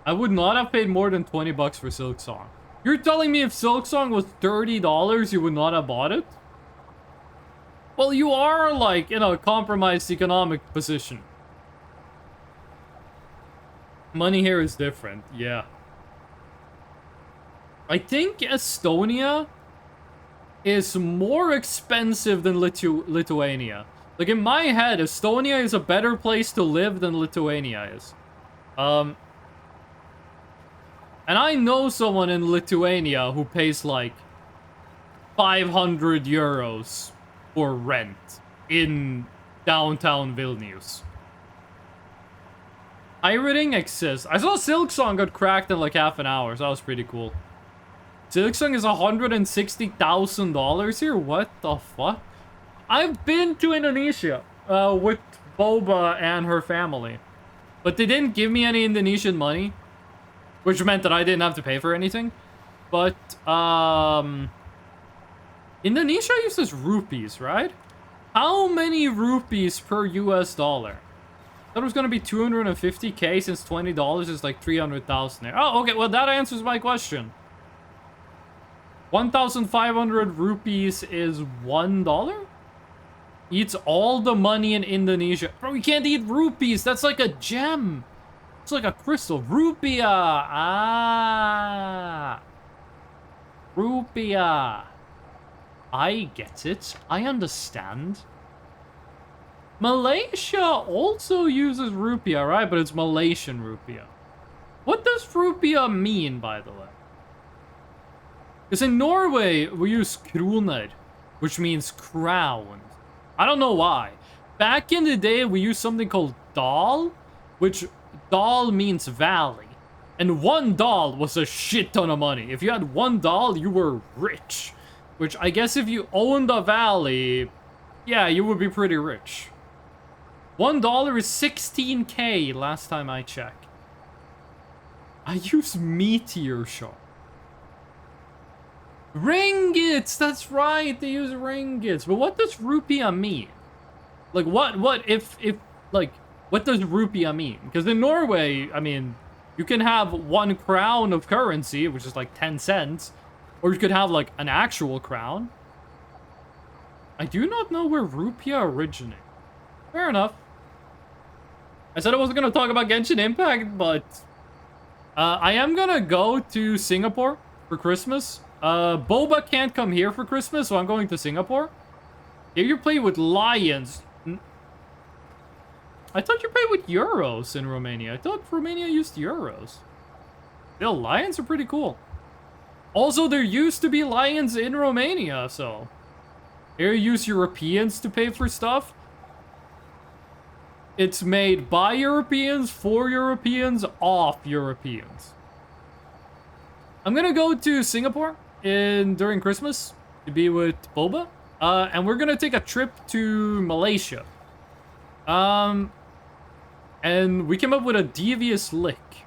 I would not have paid more than 20 bucks for Silksong. You're telling me if Silksong was $30, you would not have bought it? Well, you are, like, in a compromised economic position. Money here is different, yeah. I think Estonia is more expensive than Lithuania. Like, in my head, Estonia is a better place to live than Lithuania is. And I know someone in Lithuania who pays, like, 500 euros for rent in downtown Vilnius. Pirating exists. I saw Silksong got cracked in, like, half an hour, so that was pretty cool. Silksong is $160,000 here? What the fuck? I've been to Indonesia with Boba and her family. But they didn't give me any Indonesian money. Which meant that I didn't have to pay for anything. But, Indonesia uses rupees, right? How many rupees per US dollar? I thought it was going to be 250k since $20 is like 300,000 there. Oh, okay, well that answers my question. 1,500 rupees is $1? Eats all the money in Indonesia. Bro, you can't eat rupees. That's like a gem. It's like a crystal. Rupiah. Ah. Rupiah. I get it. I understand. Malaysia also uses rupiah, right? But it's Malaysian rupiah. What does rupiah mean, by the way? Because in Norway, we use kroner, which means crowns. I don't know why. Back in the day, we used something called dal, which dal means valley. And one dal was a shit ton of money. If you had one dal, you were rich. Which I guess if you owned a valley, yeah, you would be pretty rich. $1 is 16k last time I checked. I use meteor shock. Ringgits, that's right, they use ringgits. But what does rupiah mean? Like what does rupiah mean? Because in Norway, I mean, you can have 1 crown of currency, which is like 10 cents, or you could have like an actual crown. I do not know where rupiah originated. Fair enough. I said I wasn't gonna talk about Genshin Impact, but I am gonna go to Singapore for Christmas. Boba can't come here for Christmas, so I'm going to Singapore. Here you play with lions. I thought you played with euros in Romania. I thought Romania used euros. Still, lions are pretty cool. Also, there used to be lions in Romania, so... Here you use Europeans to pay for stuff. It's made by Europeans, for Europeans, off Europeans. I'm gonna go to Singapore during Christmas to be with Boba. And we're gonna take a trip to Malaysia. And we came up with a devious lick.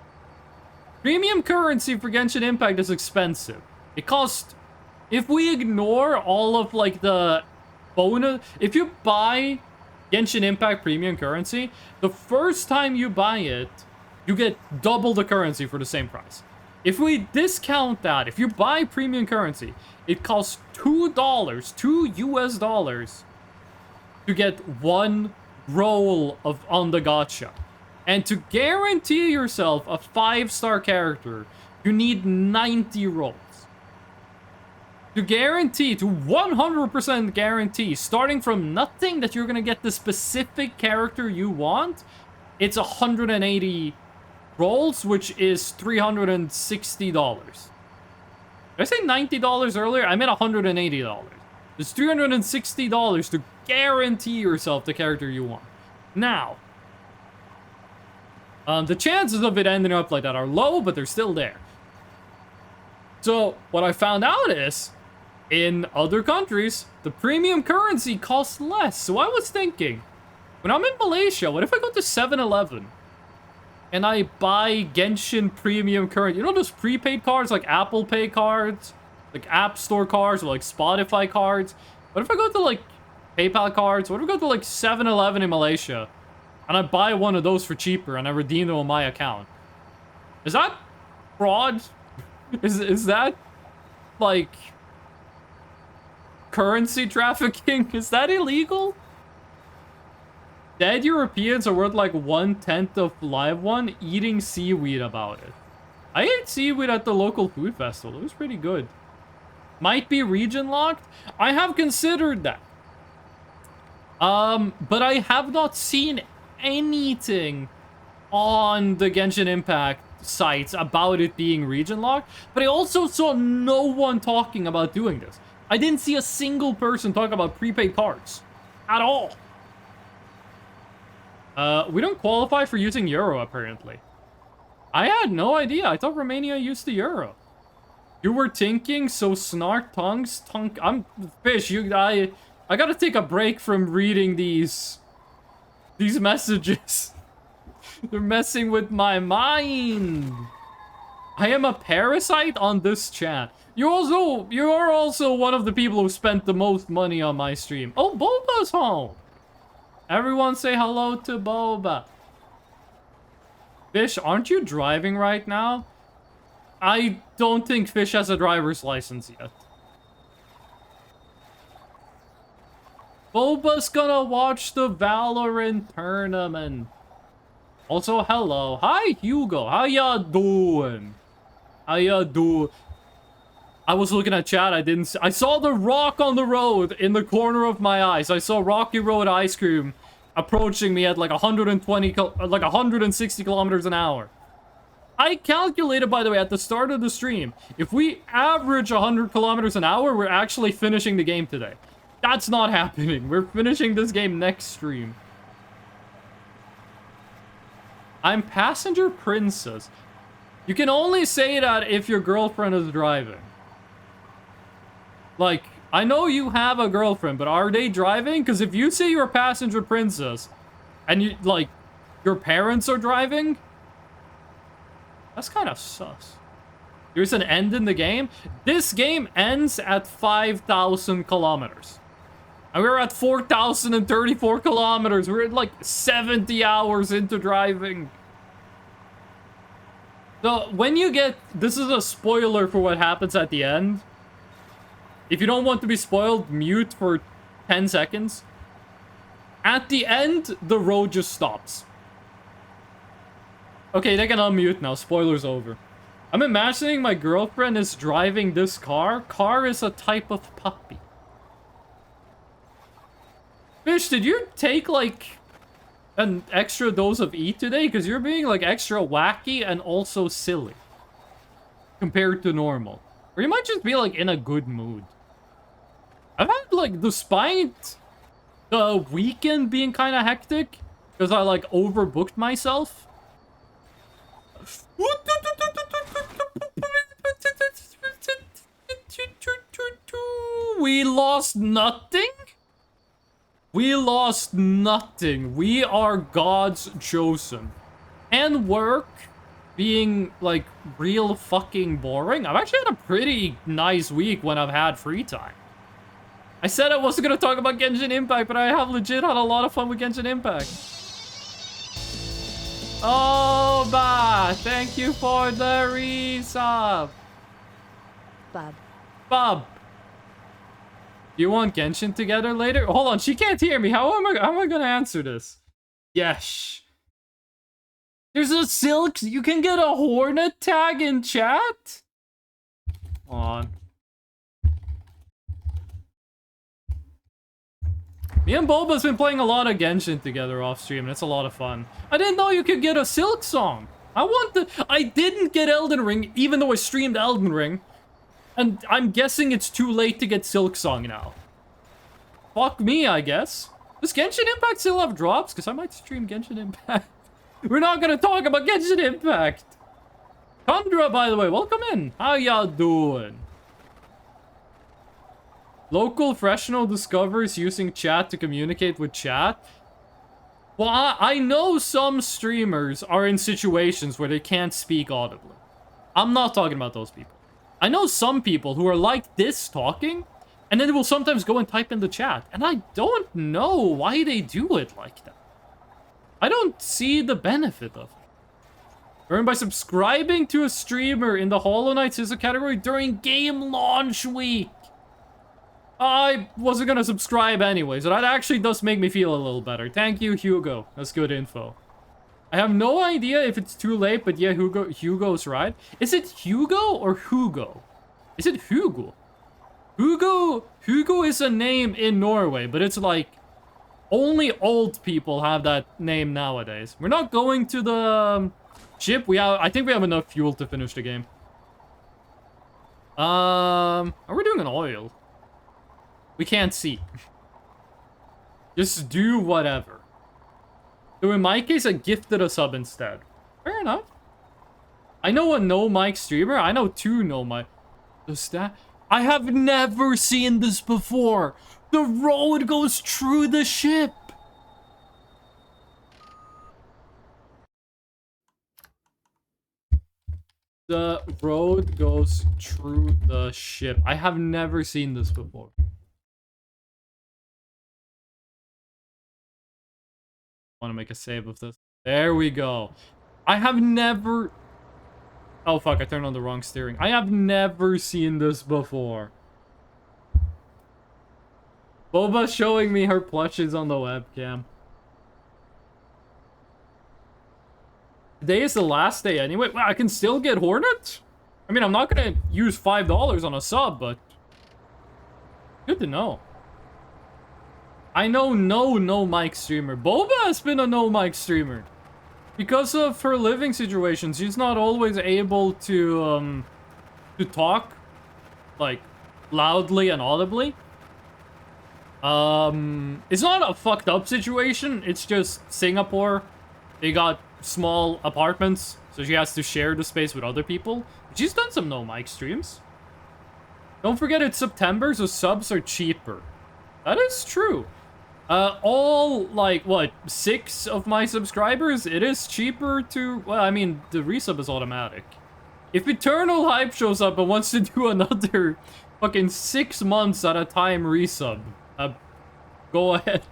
Premium currency for Genshin Impact is expensive. It costs... If we ignore all of, like, the bonus... If you buy Genshin Impact premium currency, the first time you buy it, you get double the currency for the same price. If we discount that, if you buy premium currency, it costs $2, $2 US, to get 1 roll on the gacha. And to guarantee yourself a 5-star character, you need 90 rolls. To 100% guarantee, starting from nothing that you're gonna get the specific character you want, it's 180 rolls, which is $360. Did I say $90 earlier? I meant $180. It's $360 to guarantee yourself the character you want. Now, the chances of it ending up like that are low, but they're still there. So, what I found out is, in other countries, the premium currency costs less. So I was thinking, when I'm in Malaysia, what if I go to 7-Eleven and I buy Genshin premium currency? You know those prepaid cards, like Apple Pay cards, like App Store cards, or like Spotify cards? What if I go to like PayPal cards? What if I go to like 7-Eleven in Malaysia and I buy one of those for cheaper and I redeem them on my account? Is that fraud? Is that like currency trafficking? Is that illegal? Dead Europeans are worth like 1/10 of live one, eating seaweed about it. I ate seaweed at the local food festival. It was pretty good. Might be region locked. I have considered that. But I have not seen anything on the Genshin Impact sites about it being region locked. But I also saw no one talking about doing this. I didn't see a single person talk about prepaid cards at all. We don't qualify for using euro, apparently. I had no idea. I thought Romania used the euro. You were thinking, so snark tongues, I'm fish. I gotta take a break from reading these messages. They're messing with my mind. I am a parasite on this chat. You are also one of the people who spent the most money on my stream. Oh, Boba's home. Everyone say hello to Boba. Fish, aren't you driving right now? I don't think Fish has a driver's license yet. Boba's gonna watch the Valorant tournament. Also, hello. Hi, Hugo. How ya doing? How ya do? I was looking at chat, I saw the rock on the road in the corner of my eyes. I saw Rocky Road Ice Cream approaching me at like 160 kilometers an hour. I calculated, by the way, at the start of the stream, if we average 100 kilometers an hour, we're actually finishing the game today. That's not happening. We're finishing this game next stream. I'm passenger princess. You can only say that if your girlfriend is driving. Like, I know you have a girlfriend, but are they driving? Because if you say you're a passenger princess, and you, like, your parents are driving, that's kind of sus. There's an end in the game. This game ends at 5,000 kilometers. And we're at 4,034 kilometers. We're at like 70 hours into driving. So when you get... This is a spoiler for what happens at the end. If you don't want to be spoiled, mute for 10 seconds. At the end, the road just stops. Okay, they can unmute now. Spoiler's over. I'm imagining my girlfriend is driving this car. Car is a type of puppy. Fish, did you take, like, an extra dose of E today? Because you're being, like, extra wacky and also silly. Compared to normal. Or you might just be, like, in a good mood. I've had, like, despite the weekend being kind of hectic, because I, like, overbooked myself. We lost nothing? We lost nothing. We are God's chosen. And work being, like, real fucking boring. I've actually had a pretty nice week when I've had free time. I said I wasn't gonna talk about Genshin Impact, but I have legit had a lot of fun with Genshin Impact. Oh, bah! Thank you for the resub. Bob. You want Genshin together later? Hold on, she can't hear me. How am I gonna answer this? Yes. There's a Silk. You can get a Hornet tag in chat? Hold on. Me and Boba's been playing a lot of Genshin together off stream, and it's a lot of fun. I didn't know you could get a Silk song. I didn't get Elden Ring, even though I streamed Elden Ring. And I'm guessing it's too late to get Silk Song now. Fuck me, I guess. Does Genshin Impact still have drops? Because I might stream Genshin Impact. We're not gonna talk about Genshin Impact. Tundra, by the way, welcome in. How y'all doing? Local Freshnel discovers using chat to communicate with chat. Well, I know some streamers are in situations where they can't speak audibly. I'm not talking about those people. I know some people who are like this talking, and then they will sometimes go and type in the chat. And I don't know why they do it like that. I don't see the benefit of it. Earn by subscribing to a streamer in the Hollow Knight Scissor category during game launch week. I wasn't gonna subscribe anyway, so that actually does make me feel a little better. Thank you, Hugo. That's good info. I have no idea if it's too late, but yeah, Hugo's right. Is it Hugo or Hugo? Is it Hugo? Hugo is a name in Norway, but it's like only old people have that name nowadays. We're not going to the ship. I think we have enough fuel to finish the game. Are we doing an oil? We can't see. Just do whatever. So in my case, I gifted a sub instead. Fair enough. I know a no mic streamer. I know two no mic. Does that? I have never seen this before. The road goes through the ship. The road goes through the ship. I have never seen this before. Want to make a save of this. There we go. I have never... Oh fuck, I turned on the wrong steering. I have never seen this before. Boba showing me her plushes on the webcam. Today is the last day anyway. Well, I can still get Hornet? I mean, I'm not gonna use $5 on a sub, but good to know. I know no mic streamer. Boba has been a no mic streamer. Because of her living situation, she's not always able to talk, like, loudly and audibly. It's not a fucked up situation, it's just Singapore. They got small apartments, so she has to share the space with other people. She's done some no mic streams. Don't forget it's September, so subs are cheaper. That is true. All, like, what, 6 of my subscribers, it is cheaper to... Well, I mean, the resub is automatic. If Eternal Hype shows up and wants to do another fucking 6 months at a time resub, go ahead.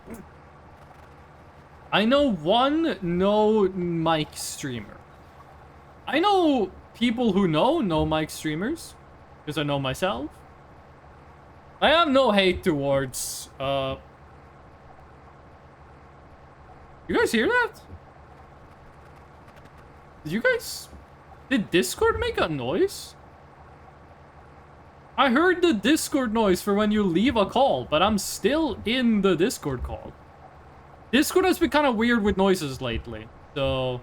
I know one no mic streamer. I know people who know no mic streamers, because I know myself. I have no hate towards, You guys hear that? Did Discord make a noise? I heard the Discord noise for when you leave a call, but I'm still in the Discord call. Discord has been kind of weird with noises lately, so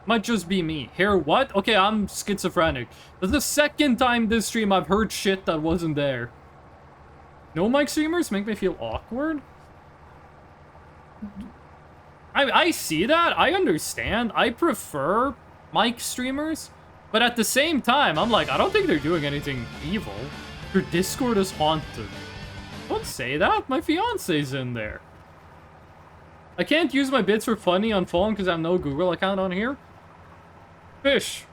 might just be me. Hear what? Okay, I'm schizophrenic. That's the second time this stream I've heard shit that wasn't there. No mic streamers make me feel awkward? I see that. I understand. I prefer mic streamers. But at the same time, I'm like, I don't think they're doing anything evil. Your Discord is haunted. Don't say that. My fiance's in there. I can't use my bits for funny on phone because I have no Google account on here. Fish.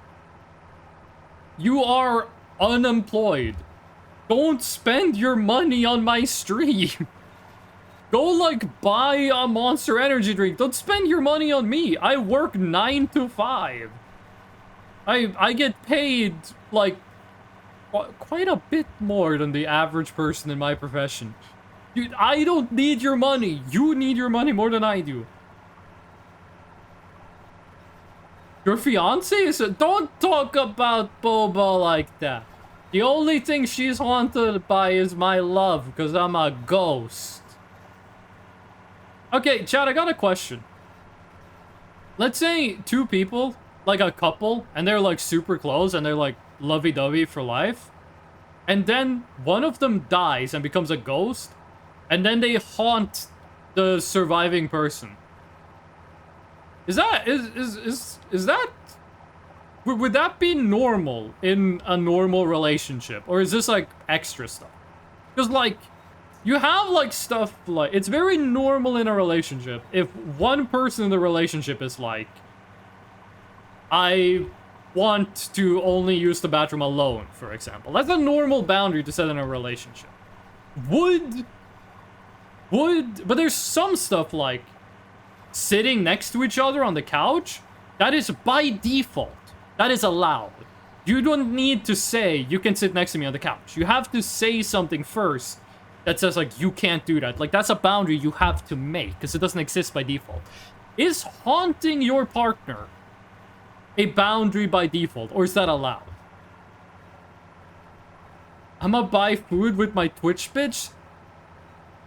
You are unemployed. Don't spend your money on my stream. Go, like, buy a Monster Energy drink. Don't spend your money on me. I work 9 to 5. I get paid, like, quite a bit more than the average person in my profession. Dude, I don't need your money. You need your money more than I do. Your fiance is a... Don't talk about Boba like that. The only thing she's haunted by is my love, because I'm a ghost. Okay, Chad, I got a question. Let's say 2 people, like a couple, and they're like super close and they're like lovey-dovey for life. And then one of them dies and becomes a ghost, and then they haunt the surviving person. Is that would that be normal in a normal relationship, or is this like extra stuff? Because like you have like stuff like it's very normal in a relationship if one person in the relationship is like, I want to only use the bathroom alone, for example. That's a normal boundary to set in a relationship. But there's some stuff like sitting next to each other on the couch. That is by default. That is allowed. You don't need to say, you can sit next to me on the couch. You have to say something first that says, like, you can't do that. Like, that's a boundary you have to make, because it doesn't exist by default. Is haunting your partner a boundary by default, or is that allowed? I'ma buy food with my Twitch bitch?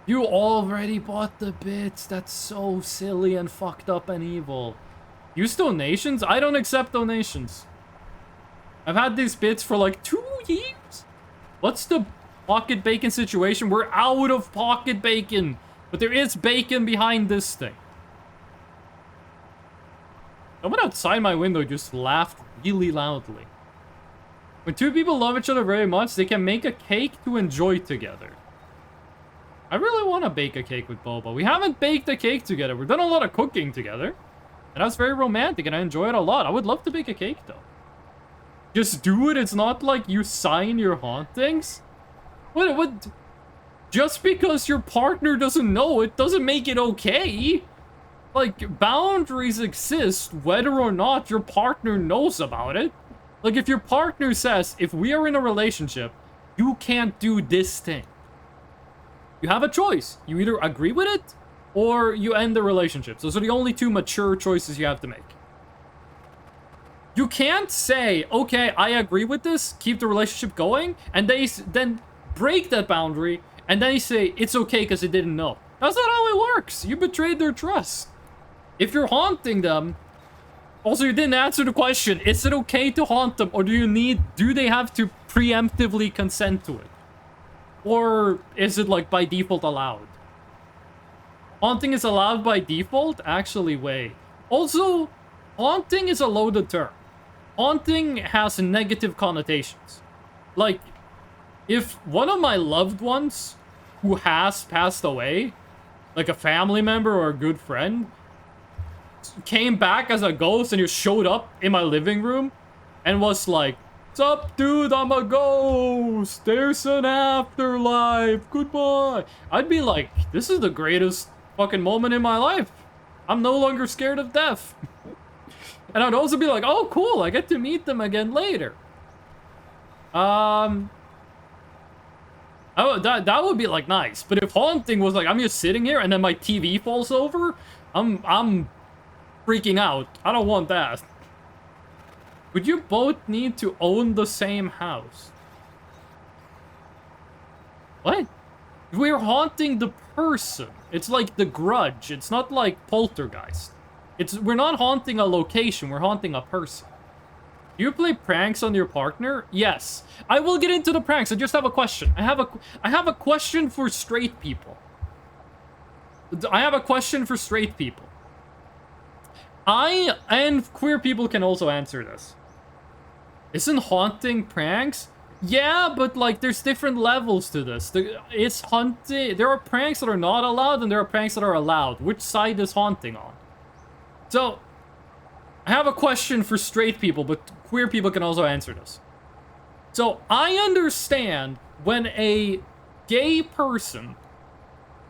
You already bought the bits. That's so silly and fucked up and evil. Use donations? I don't accept donations. I've had these bits for like 2 years. What's the pocket bacon situation? We're out of pocket bacon, but there is bacon behind this thing. Someone outside my window just laughed really loudly. When 2 people love each other very much, they can make a cake to enjoy together. I really want to bake a cake with Boba. We haven't baked a cake together. We've done a lot of cooking together. And that's very romantic, and I enjoy it a lot. I would love to bake a cake, though. Just do it. It's not like you sign your hauntings. What? Just because your partner doesn't know it doesn't make it okay. Like, boundaries exist whether or not your partner knows about it. Like, if your partner says, if we are in a relationship, you can't do this thing. You have a choice. You either agree with it, or you end the relationship. Those are the only 2 mature choices you have to make. You can't say, okay, I agree with this, keep the relationship going, and they then break that boundary, and then you say, it's okay because they didn't know. That's not how it works. You betrayed their trust. If you're haunting them, also you didn't answer the question, is it okay to haunt them, or do they have to preemptively consent to it? Or is it like by default allowed? Haunting is allowed by default? Actually, wait. Also, haunting is a loaded term. Haunting has negative connotations. Like, if one of my loved ones who has passed away, like a family member or a good friend, came back as a ghost and you showed up in my living room and was like, "Sup, dude, I'm a ghost. There's an afterlife. Goodbye." I'd be like, this is the greatest fucking moment in my life. I'm no longer scared of death. And I'd also be like, oh, cool, I get to meet them again later. That would be, like, nice. But if haunting was like, I'm just sitting here and then my TV falls over, I'm freaking out. I don't want that. Would you both need to own the same house? What? We're haunting the person. It's like The Grudge. It's not like Poltergeist. We're not haunting a location, we're haunting a person. Do you play pranks on your partner? Yes. I will get into the pranks. I just have a question. I have a question for straight people. And queer people can also answer this. Isn't haunting pranks? Yeah, but like there's different levels to this. It's haunting. There are pranks that are not allowed and there are pranks that are allowed. Which side is haunting on? So, I have a question for straight people, but queer people can also answer this. So, I understand when a gay person,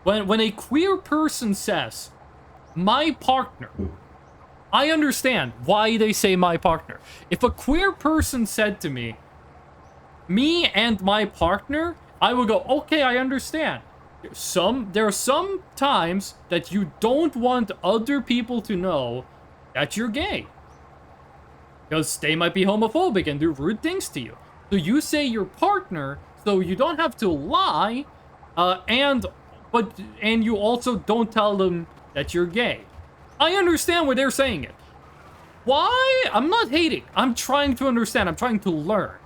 when a queer person says, my partner, I understand why they say my partner. If a queer person said to me and my partner, I would go, okay, I understand. There are some times that you don't want other people to know that you're gay. Because they might be homophobic and do rude things to you. So you say your partner, so you don't have to lie, and you also don't tell them that you're gay. I understand why they're saying it. Why? I'm not hating. I'm trying to understand. I'm trying to learn.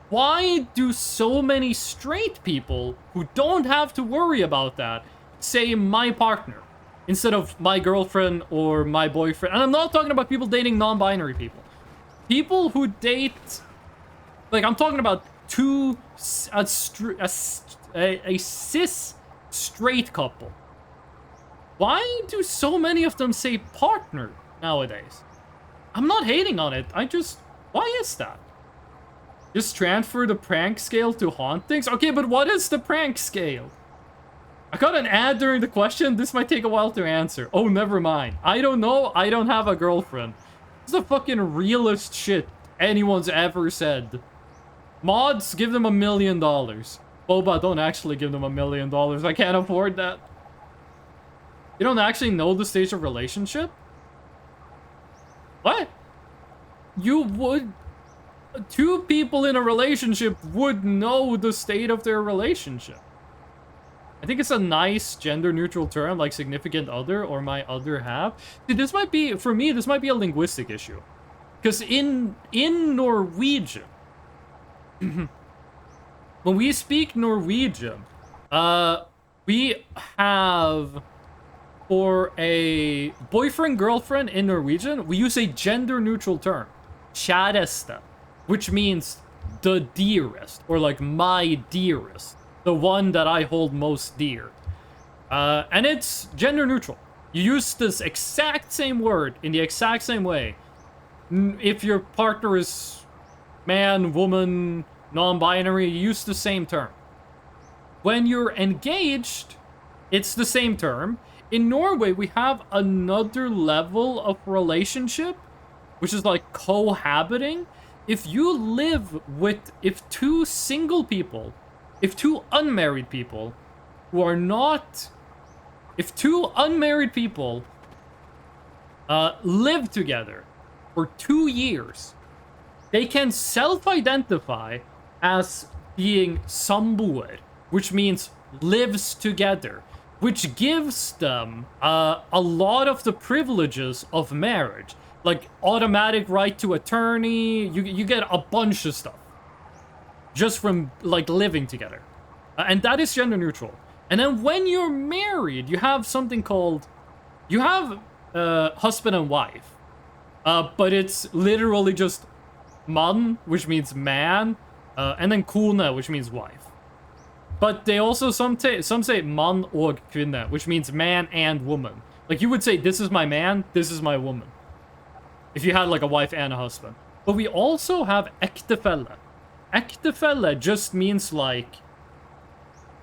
Why do so many straight people who don't have to worry about that say my partner instead of my girlfriend or my boyfriend? And I'm not talking about people dating non-binary people. People who date, like I'm talking about a cis straight couple. Why do so many of them say partner nowadays? I'm not hating on it. Why is that? Just transfer the prank scale to hauntings? Okay, but what is the prank scale? I got an ad during the question. This might take a while to answer. Oh, never mind. I don't know. I don't have a girlfriend. This is the fucking realest shit anyone's ever said. Mods, give them $1 million. Boba, don't actually give them $1 million. I can't afford that. You don't actually know the stage of relationship? What? You would... Two people in a relationship would know the state of their relationship. I think it's a nice gender-neutral term, like significant other or my other half. Dude, this might be, for me, this might be a linguistic issue. Because in Norwegian, when we speak Norwegian, we have, for a boyfriend-girlfriend in Norwegian, we use a gender-neutral term, kjæreste, which means the dearest, or like my dearest, the one that I hold most dear. And it's gender neutral. You use this exact same word in the exact same way. If your partner is man, woman, non-binary, you use the same term. When you're engaged, it's the same term. In Norway, we have another level of relationship, which is like cohabiting. If you live with, if two unmarried people who are not, if two unmarried people live together for 2 years, they can self-identify as being samboer, which means lives together, which gives them a lot of the privileges of marriage, like automatic right to attorney. You get a bunch of stuff just from like living together, and that is gender neutral. And then when you're married, you have something called, you have husband and wife, but it's literally just man, which means man, and then kone, which means wife. But they also, some say man og kvinne, which means man and woman. Like you would say, this is my man, this is my woman, if you had like a wife and a husband. But we also have ektefelle. Ektefelle just means like,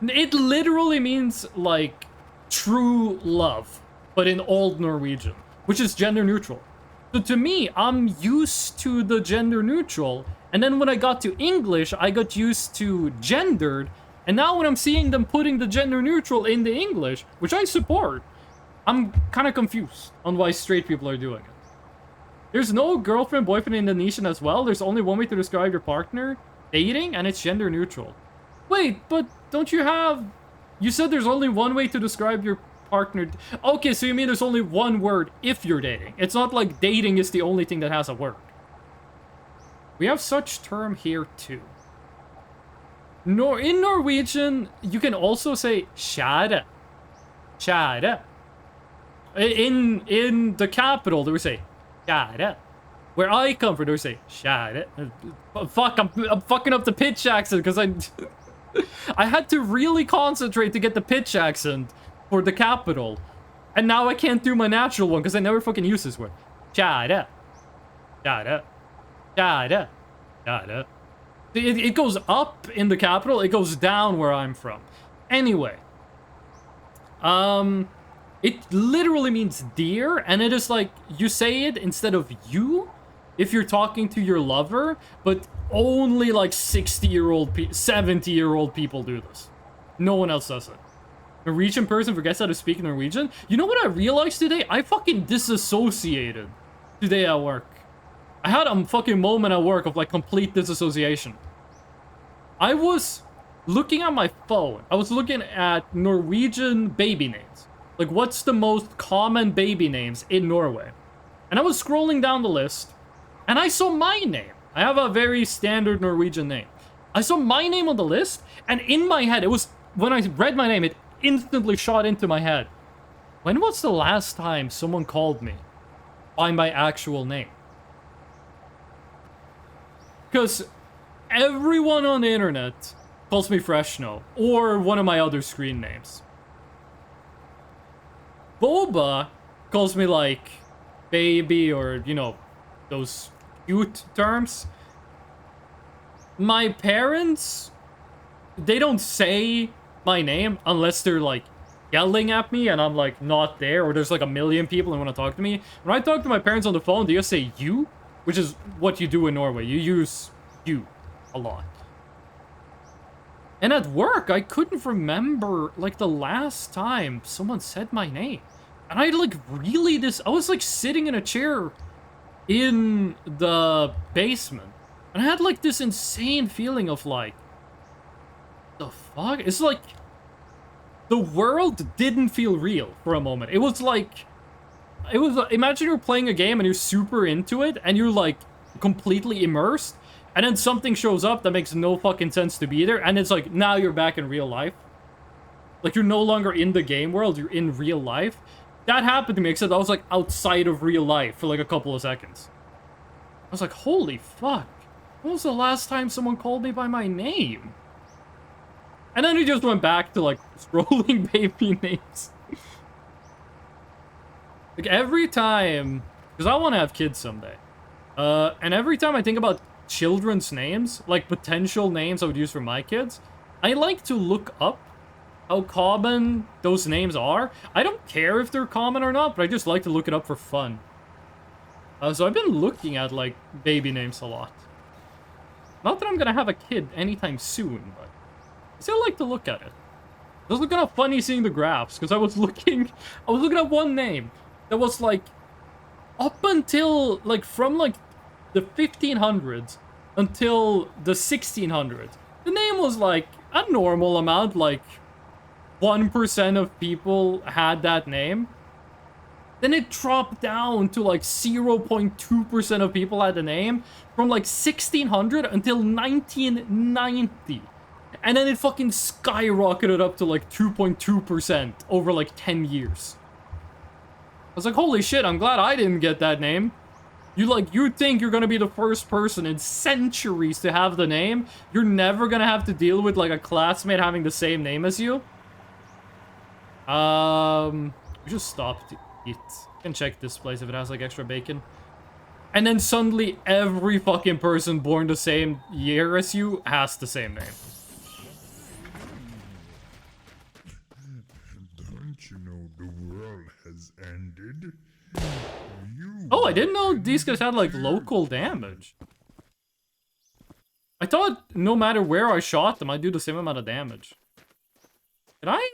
it literally means like true love, but in Old Norwegian, which is gender neutral. So to me, I'm used to the gender neutral, and then when I got to English, I got used to gendered, and now when I'm seeing them putting the gender neutral in the English, which I support, I'm kind of confused on why straight people are doing it. There's no girlfriend, boyfriend in Indonesian as well. There's only one way to describe your partner, dating, and it's gender neutral. Wait, but don't you have... You said there's only one way to describe your partner. Okay, so you mean there's only one word if you're dating. It's not like dating is the only thing that has a word. We have such term here too. In Norwegian, you can also say kjære. Kjære. In the capital, they would say kjære. Where I come from, they would say kjære. Fuck, I'm fucking up the pitch accent because I had to really concentrate to get the pitch accent for the capital. And now I can't do my natural one because I never fucking use this word. Kjære. Kjære. Kjære. Kjære. It goes up in the capital, it goes down where I'm from. Anyway. It literally means dear, and it is like, you say it instead of you if you're talking to your lover, but only like 60-year-old, 70-year-old people do this. No one else does it. Norwegian person forgets how to speak Norwegian. You know what I realized today? I fucking disassociated today at work. I had a fucking moment at work of like complete disassociation. I was looking at my phone. I was looking at Norwegian baby names. Like, what's the most common baby names in Norway? And I was scrolling down the list, and I saw my name. I have a very standard Norwegian name. I saw my name on the list, and in my head, it was, when I read my name, it instantly shot into my head. When was the last time someone called me by my actual name? Because everyone on the internet calls me Freshno, or one of my other screen names. Boba calls me like baby, or, you know, those cute terms. My parents, they don't say my name unless they're like yelling at me and I'm like not there, or there's like a million people who want to talk to me. When I talk to my parents on the phone, they just say you, which is what you do in Norway. You use you a lot. And at work, I couldn't remember like the last time someone said my name. And I like really I was like sitting in a chair in the basement. And I had like this insane feeling of like, the fuck? It's like the world didn't feel real for a moment. It was like, imagine you're playing a game and you're super into it and you're like completely immersed, and then something shows up that makes no fucking sense to be there, and it's like, now you're back in real life. Like, you're no longer in the game world, you're in real life. That happened to me, except I was like outside of real life for like a couple of seconds. I was like, holy fuck. When was the last time someone called me by my name? And then we just went back to like scrolling baby names. Like every time, because I want to have kids someday. And every time I think about children's names, like potential names I would use for my kids, I like to look up how common those names are. I don't care if they're common or not, but I just like to look it up for fun. So I've been looking at like baby names a lot. Not that I'm gonna have a kid anytime soon, but I still like to look at it. It was kind of funny seeing the graphs, because I was looking at one name that was like up until, like, from, like, the 1500s until the 1600s, the name was, like, a normal amount, like, 1% of people had that name. Then it dropped down to, like, 0.2% of people had the name from, like, 1600 until 1990. And then it fucking skyrocketed up to, like, 2.2% over, like, 10 years. I was like, holy shit, I'm glad I didn't get that name. You think you're gonna be the first person in centuries to have the name? You're never gonna have to deal with, like, a classmate having the same name as you? We just stopped to eat. You can check this place if it has, like, extra bacon. And then suddenly every fucking person born the same year as you has the same name. Don't you know the world has ended? Oh, I didn't know these guys had, like, local damage. I thought no matter where I shot them, I'd do the same amount of damage. Can I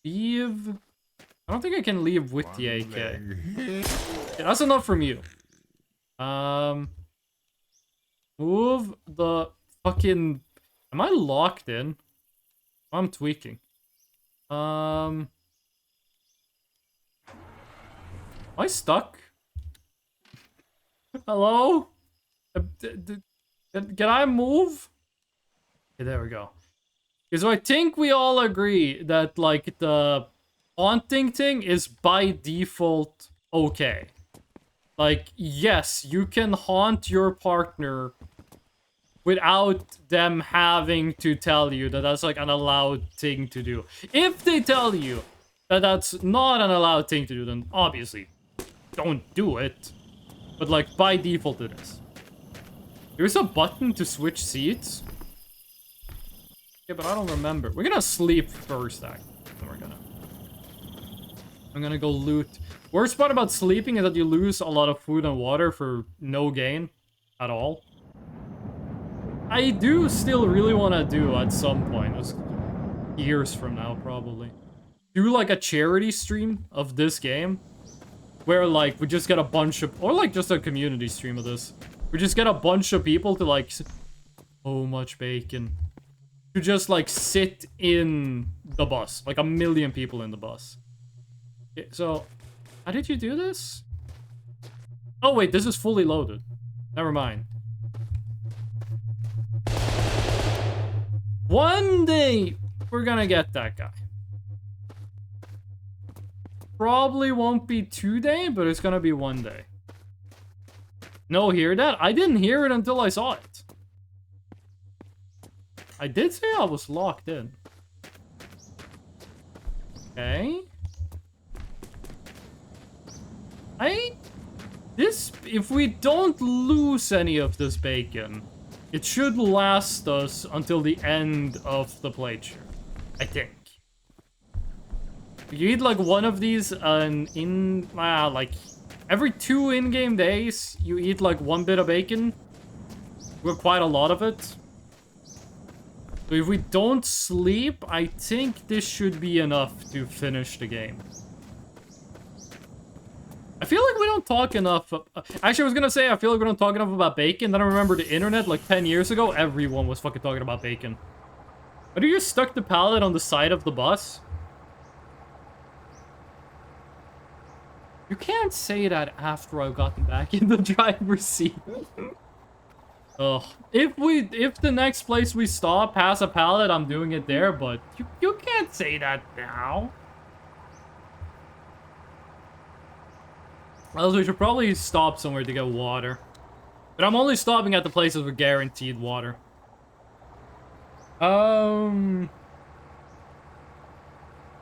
leave? I don't think I can leave with the AK. Yeah, that's enough from you. Move the fucking... Am I locked in? I'm tweaking. Am I stuck? Hello? Can I move? Okay, there we go. Because I think we all agree that, like, the haunting thing is by default okay. Like, yes, you can haunt your partner without them having to tell you that that's, like, an allowed thing to do. If they tell you that that's not an allowed thing to do, then obviously don't do it. But, like, by default it is. There's a button to switch seats. Yeah, but I don't remember. We're gonna sleep first, actually. I'm gonna go loot. Worst part about sleeping is that you lose a lot of food and water for no gain at all. I do still really want to do at some point, it's years from now probably, do like a charity stream of this game where like we just get a bunch of, or like just a community stream of this. We just get a bunch of people to like, so much bacon, to just like sit in the bus, like 1 million people in the bus. Okay, so how did you do this? Oh wait, this is fully loaded. Never mind. One day we're gonna get that guy. Probably won't be today, but it's gonna be one day. No, hear that? I didn't hear it until I saw it. I did say I was locked in. Okay. If we don't lose any of this bacon, it should last us until the end of the playthrough, I think. You eat like one of these like every 2 in-game days, you eat like 1 bit of bacon. With quite a lot of it. So if we don't sleep, I think this should be enough to finish the game. I feel like we don't talk enough. Actually, I was gonna say I feel like we don't talk enough about bacon. Then I remember the internet like 10 years ago. Everyone was fucking talking about bacon. But you just stuck the pallet on the side of the bus? You can't say that after I've gotten back in the driver's seat. Ugh. If the next place we stop has a pallet, I'm doing it there. But you can't say that now. Else we should probably stop somewhere to get water. But I'm only stopping at the places with guaranteed water. What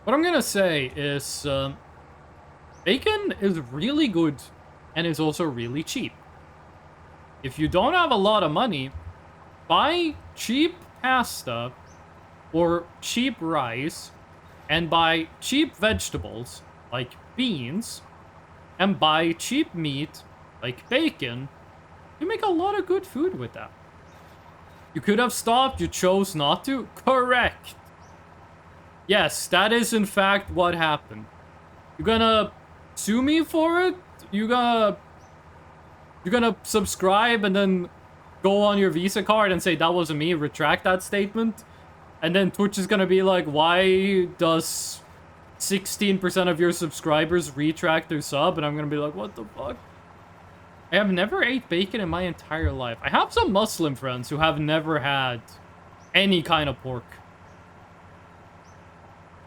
I'm gonna say is, bacon is really good and is also really cheap. If you don't have a lot of money, buy cheap pasta or cheap rice and buy cheap vegetables like beans and buy cheap meat, like bacon. You make a lot of good food with that. You could have stopped, you chose not to? Correct! Yes, that is in fact what happened. You gonna sue me for it? you're gonna subscribe and then go on your Visa card and say that wasn't me, retract that statement, and then Twitch is gonna be like, why does 16% of your subscribers retract their sub? And I'm gonna be like, what the fuck? I have never ate bacon in my entire life. I have some Muslim friends who have never had any kind of pork.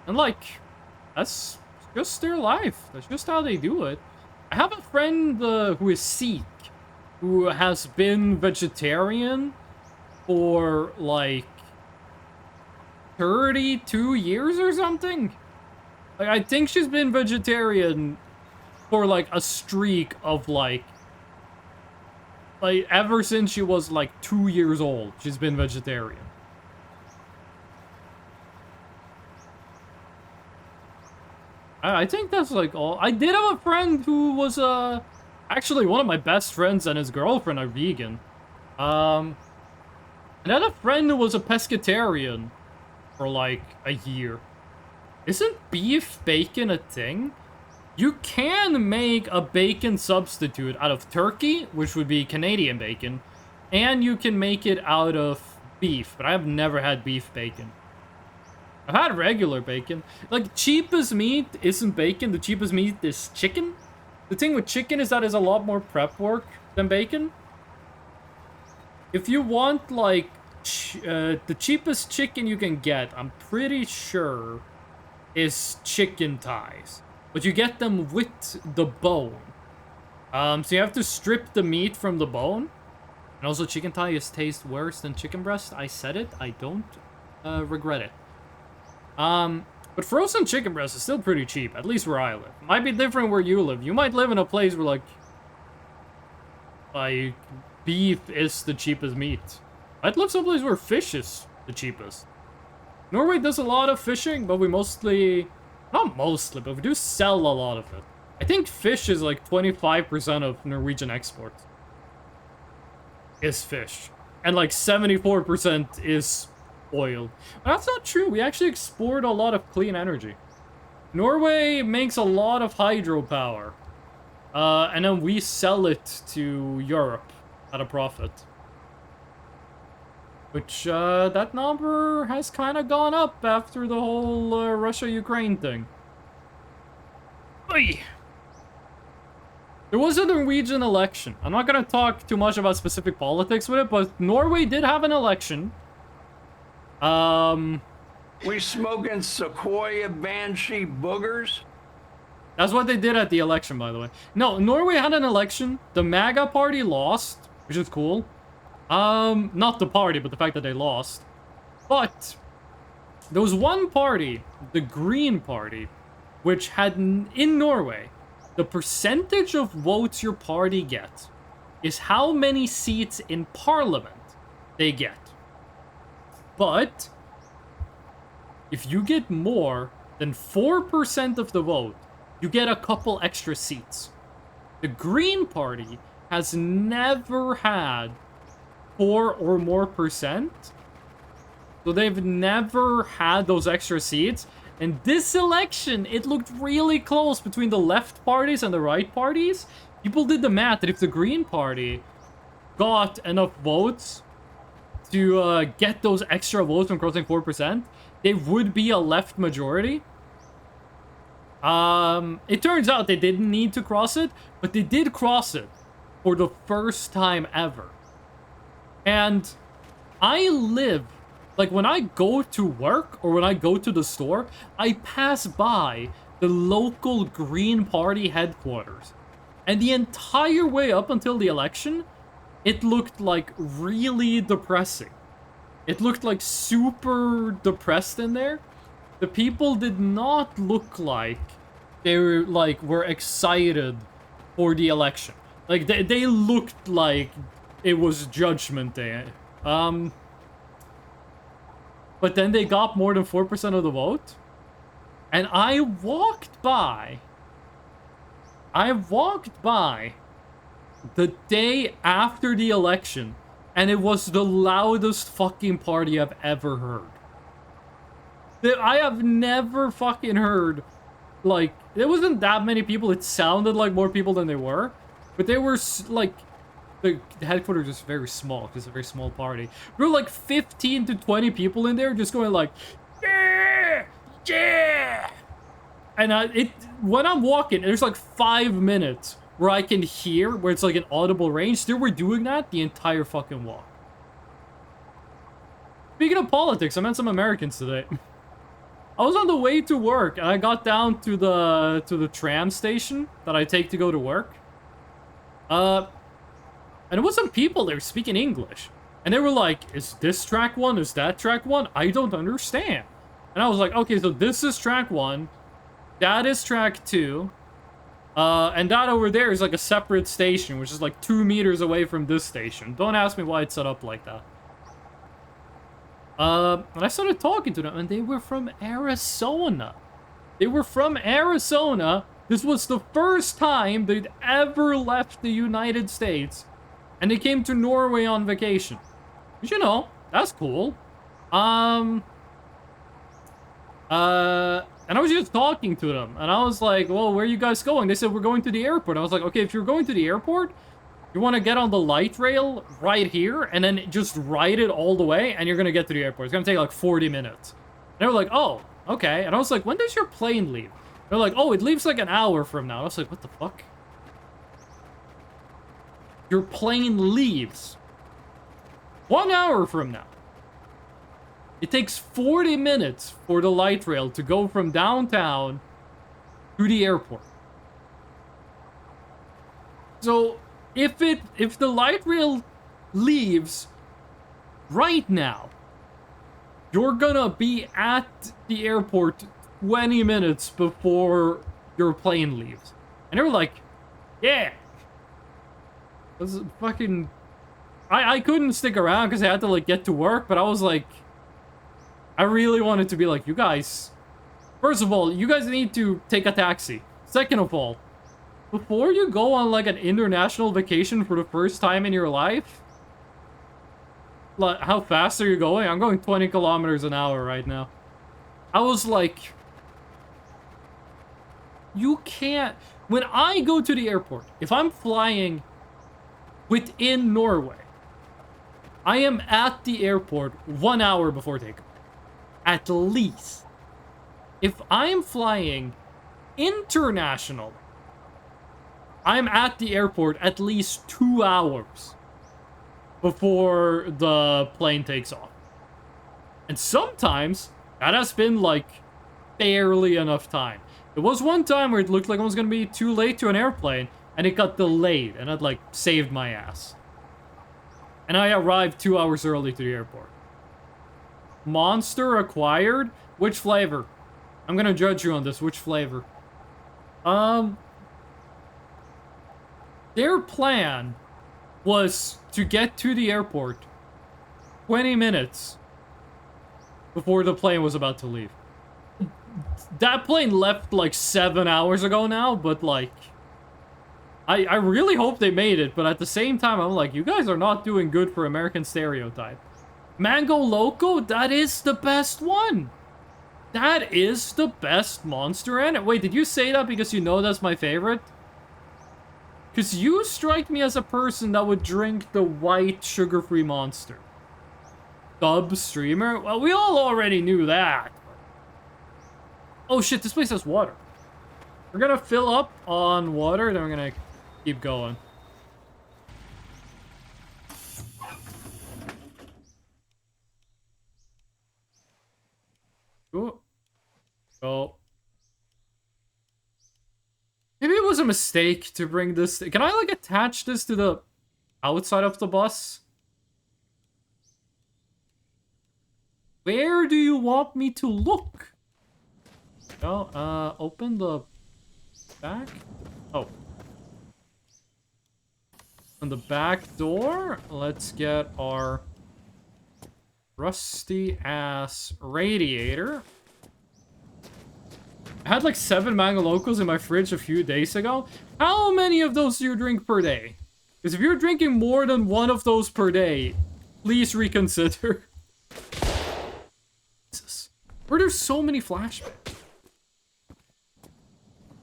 And like, that's just their life. That's just how they do it. I have a friend who is Sikh, who has been vegetarian for like 32 years or something. Like, I think she's been vegetarian for like a streak of like ever since she was like 2 years old. She's been vegetarian. I think that's like all. I did have a friend who was actually one of my best friends and his girlfriend are vegan. And I had a friend who was a pescatarian for like a year. Isn't beef bacon a thing? You can make a bacon substitute out of turkey, which would be Canadian bacon, and you can make it out of beef, but I've never had beef bacon. I've had regular bacon. Like, cheapest meat isn't bacon. The cheapest meat is chicken. The thing with chicken is that it's a lot more prep work than bacon. If you want, like, the cheapest chicken you can get, I'm pretty sure, is chicken thighs. But you get them with the bone. So you have to strip the meat from the bone. And also, chicken thighs taste worse than chicken breast. I said it. I don't regret it. But frozen chicken breast is still pretty cheap, at least where I live. Might be different where you live. You might live in a place where, like beef is the cheapest meat. I'd live someplace where fish is the cheapest. Norway does a lot of fishing, but we not mostly, but we do sell a lot of it. I think fish is like 25% of Norwegian exports. Is fish. And like 74% is oil. But that's not true. We actually export a lot of clean energy. Norway makes a lot of hydropower. And then we sell it to Europe at a profit. Which, that number has kind of gone up after the whole Russia-Ukraine thing. Oy! There was a Norwegian election. I'm not gonna talk too much about specific politics with it, but Norway did have an election. We smoking Sequoia Banshee boogers? That's what they did at the election, by the way. No, Norway had an election. The MAGA party lost, which is cool. Not the party, but the fact that they lost. But there was one party, the Green Party, which had, in Norway, the percentage of votes your party gets is how many seats in parliament they get. But if you get more than 4% of the vote, you get a couple extra seats. The Green Party has never had 4 or more percent. So they've never had those extra seats. And this election, it looked really close between the left parties and the right parties. People did the math that if the Green Party got enough votes to get those extra votes from crossing 4%, they would be a left majority. It turns out they didn't need to cross it, but they did cross it for the first time ever. And I live, like when I go to work or when I go to the store, I pass by the local Green Party headquarters. And the entire way up until the election, it looked like really depressing. It looked like super depressed in there. The people did not look like they were excited for the election. Like they looked like it was Judgment Day. But then they got more than 4% of the vote. And I walked by the day after the election, and it was the loudest fucking party I've ever heard. I have never fucking heard, like, there wasn't that many people. It sounded like more people than there were, but they were like, the headquarters is very small because it's a very small party. There were like 15 to 20 people in there just going like, yeah, yeah. And when I'm walking, there's like 5 minutes where I can hear, where it's like an audible range. They were doing that the entire fucking walk. Speaking of politics, I met some Americans today. I was on the way to work, and I got down to the tram station that I take to go to work. And there was some people there speaking English. And they were like, is this track 1? Is that track 1? I don't understand. And I was like, okay, so this is track 1. That is track 2. And that over there is like a separate station, which is like 2 meters away from this station. Don't ask me why it's set up like that. And I started talking to them, and they were from Arizona. They were from Arizona. This was the first time they'd ever left the United States, and they came to Norway on vacation. But, you know, that's cool. And I was just talking to them, and I was like, well, where are you guys going? They said, we're going to the airport. I was like, okay, if you're going to the airport, you want to get on the light rail right here, and then just ride it all the way, and you're going to get to the airport. It's going to take like 40 minutes. And they were like, oh, okay. And I was like, when does your plane leave? They're like, oh, it leaves like an hour from now. I was like, what the fuck? Your plane leaves 1 hour from now. It takes 40 minutes for the light rail to go from downtown to the airport. So if the light rail leaves right now, you're gonna be at the airport 20 minutes before your plane leaves. And they were like, yeah. This is fucking... I couldn't stick around because I had to like get to work, but I was like, I really wanted to be like, you guys, first of all, you guys need to take a taxi. Second of all, before you go on like an international vacation for the first time in your life, like, how fast are you going? I'm going 20 kilometers an hour right now. I was like, you can't, when I go to the airport, if I'm flying within Norway, I am at the airport 1 hour before takeoff. At least. If I'm flying international, I'm at the airport at least 2 hours before the plane takes off. And sometimes that has been like barely enough time. There was one time where it looked like I was going to be too late to an airplane, and it got delayed, and it like saved my ass. And I arrived 2 hours early to the airport. Monster acquired? Which flavor? I'm gonna judge you on this. Which flavor? Their plan was to get to the airport 20 minutes before the plane was about to leave. That plane left like 7 hours ago now, but like, I really hope they made it, but at the same time, I'm like, you guys are not doing good for American stereotype. Mango Loco, that is the best one. That is the best Monster in it. Wait, did you say that because you know that's my favorite? Because you strike me as a person that would drink the white sugar-free Monster. Dub streamer? Well, we all already knew that. Oh shit, this place has water. We're gonna fill up on water, then we're gonna keep going. Ooh. Oh. Maybe it was a mistake to bring this. Can I, like, attach this to the outside of the bus? Where do you want me to look? Oh, open the back? Oh. On the back door, let's get our rusty ass radiator. I had like 7 Mango Locos in my fridge a few days ago. How many of those do you drink per day? Because if you're drinking more than 1 of those per day, please reconsider. Jesus. Where there's so many flashbacks.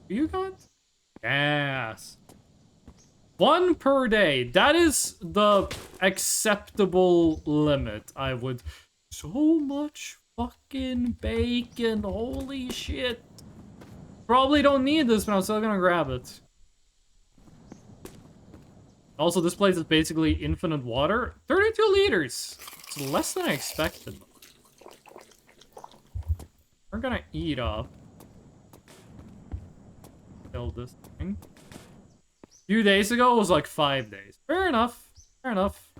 You got? Yes. 1 per day. That is the acceptable limit, I would. So much fucking bacon. Holy shit. Probably don't need this, but I'm still gonna grab it. Also, this place is basically infinite water. 32 liters. It's less than I expected. We're gonna eat up. Kill this thing. A few days ago, it was like 5 days. Fair enough. Fair enough.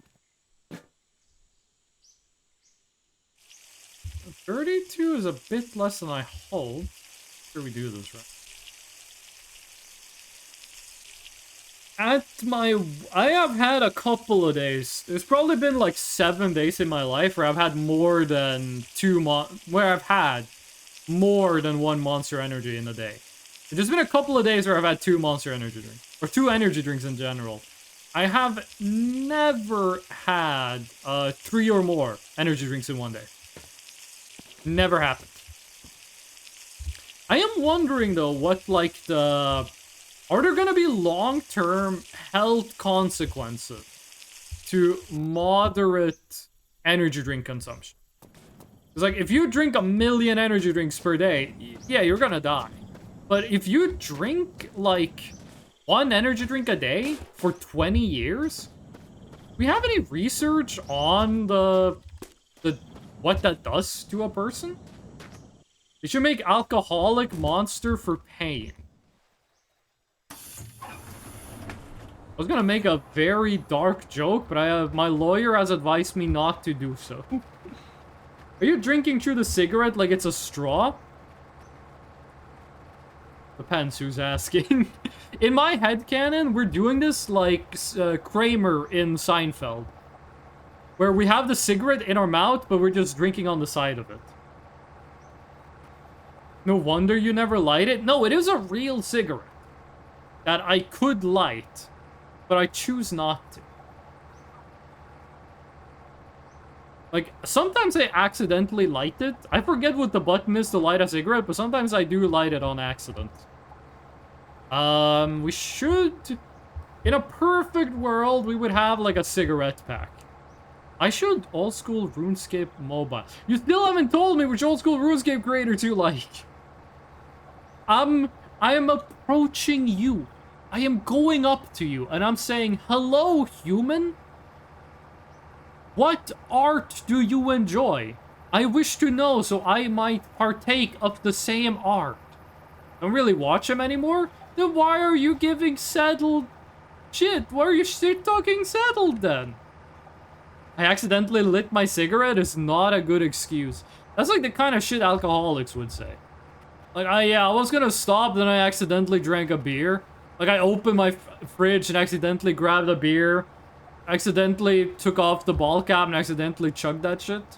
32 is a bit less than I hoped. Sure we do this right. I have had a couple of days. There's probably been like 7 days in my life where I've had more than where I've had more than 1 Monster Energy in a day. There's been a couple of days where I've had 2 Monster Energy drinks. Or 2 energy drinks in general. I have never had 3 or more energy drinks in one day. Never happened. I am wondering though what like the... Are there gonna be long-term health consequences to moderate energy drink consumption? It's like, if you drink 1 million energy drinks per day, yeah, you're gonna die. But if you drink, like, 1 energy drink a day for 20 years? Do we have any research on what that does to a person? They should make alcoholic Monster for pain. I was gonna make a very dark joke, but my lawyer has advised me not to do so. Are you drinking through the cigarette like it's a straw? Depends who's asking. In my headcanon, we're doing this like Kramer in Seinfeld. Where we have the cigarette in our mouth, but we're just drinking on the side of it. No wonder you never light it. No, it is a real cigarette. That I could light. But I choose not to. Like, sometimes I accidentally light it. I forget what the button is to light a cigarette, but sometimes I do light it on accident. We should... In a perfect world, we would have, like, a cigarette pack. I should old school RuneScape mobile. You still haven't told me which old school RuneScape creators you like. I am approaching you. I am going up to you, and I'm saying, hello, human? What art do you enjoy? I wish to know so I might partake of the same art. Don't really watch him anymore? Then why are you giving settled... Shit, why are you shit talking settled then? I accidentally lit my cigarette is not a good excuse. That's like the kind of shit alcoholics would say. Like, I was gonna stop, then I accidentally drank a beer. Like, I opened my fridge and accidentally grabbed a beer. Accidentally took off the ball cap and accidentally chugged that shit.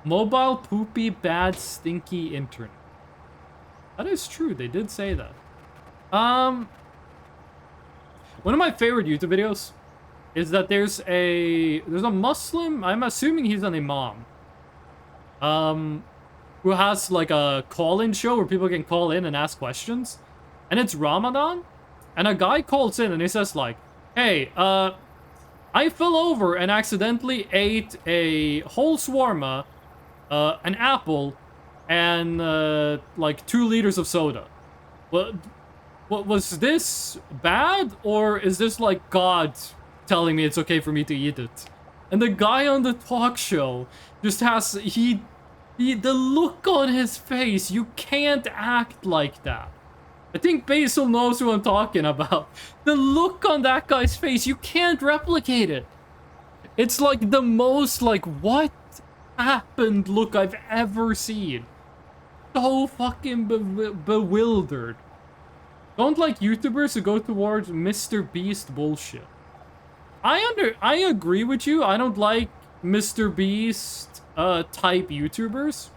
Mobile, poopy, bad, stinky internet. That is true, they did say that. One of my favorite YouTube videos is that there's a Muslim, I'm assuming he's an imam. Who has like a call-in show where people can call in and ask questions. And it's Ramadan, and a guy calls in and he says like, hey, I fell over and accidentally ate a whole shawarma, an apple, and like 2 liters of soda. What was this bad, or is this like God telling me it's okay for me to eat it? And the guy on the talk show just has, the look on his face, you can't act like that. I think Basil knows who I'm talking about. The look on that guy's face, you can't replicate it. It's like the most, like, what happened look I've ever seen. So fucking bewildered. Don't like YouTubers who go towards Mr. Beast bullshit. I agree with you. I don't like Mr. Beast type YouTubers.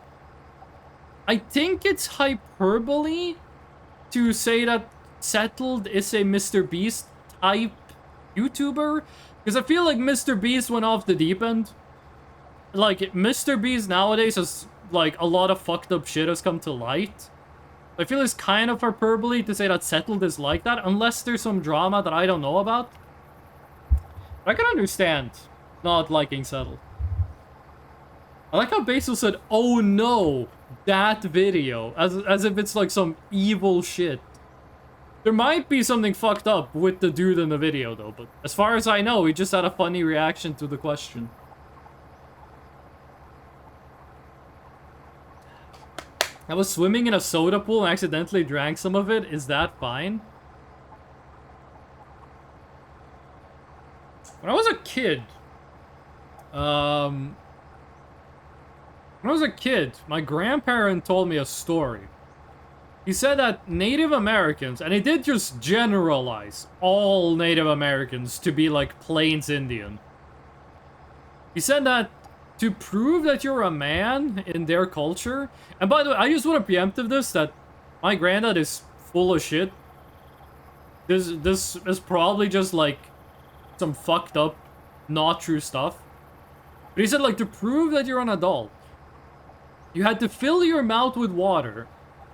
I think it's hyperbole to say that Settled is a Mr. Beast type YouTuber, because I feel like Mr. Beast went off the deep end. Like, Mr. Beast nowadays has, like, a lot of fucked up shit has come to light. I feel it's kind of hyperbole to say that Settled is like that, unless there's some drama that I don't know about. I can understand not liking Settled. I like how Basil said, "Oh no, that video," as if it's like some evil shit. There might be something fucked up with the dude in the video though, but as far as I know, he just had a funny reaction to the question. I was swimming in a soda pool and accidentally drank some of it. Is that fine? When I was a kid, my grandparent told me a story. He said that Native Americans, and he did just generalize all Native Americans to be like Plains Indian. He said that to prove that you're a man in their culture, and by the way, I just want to preemptive this, that my granddad is full of shit. This is probably just like some fucked up, not true stuff. But he said like to prove that you're an adult, you had to fill your mouth with water,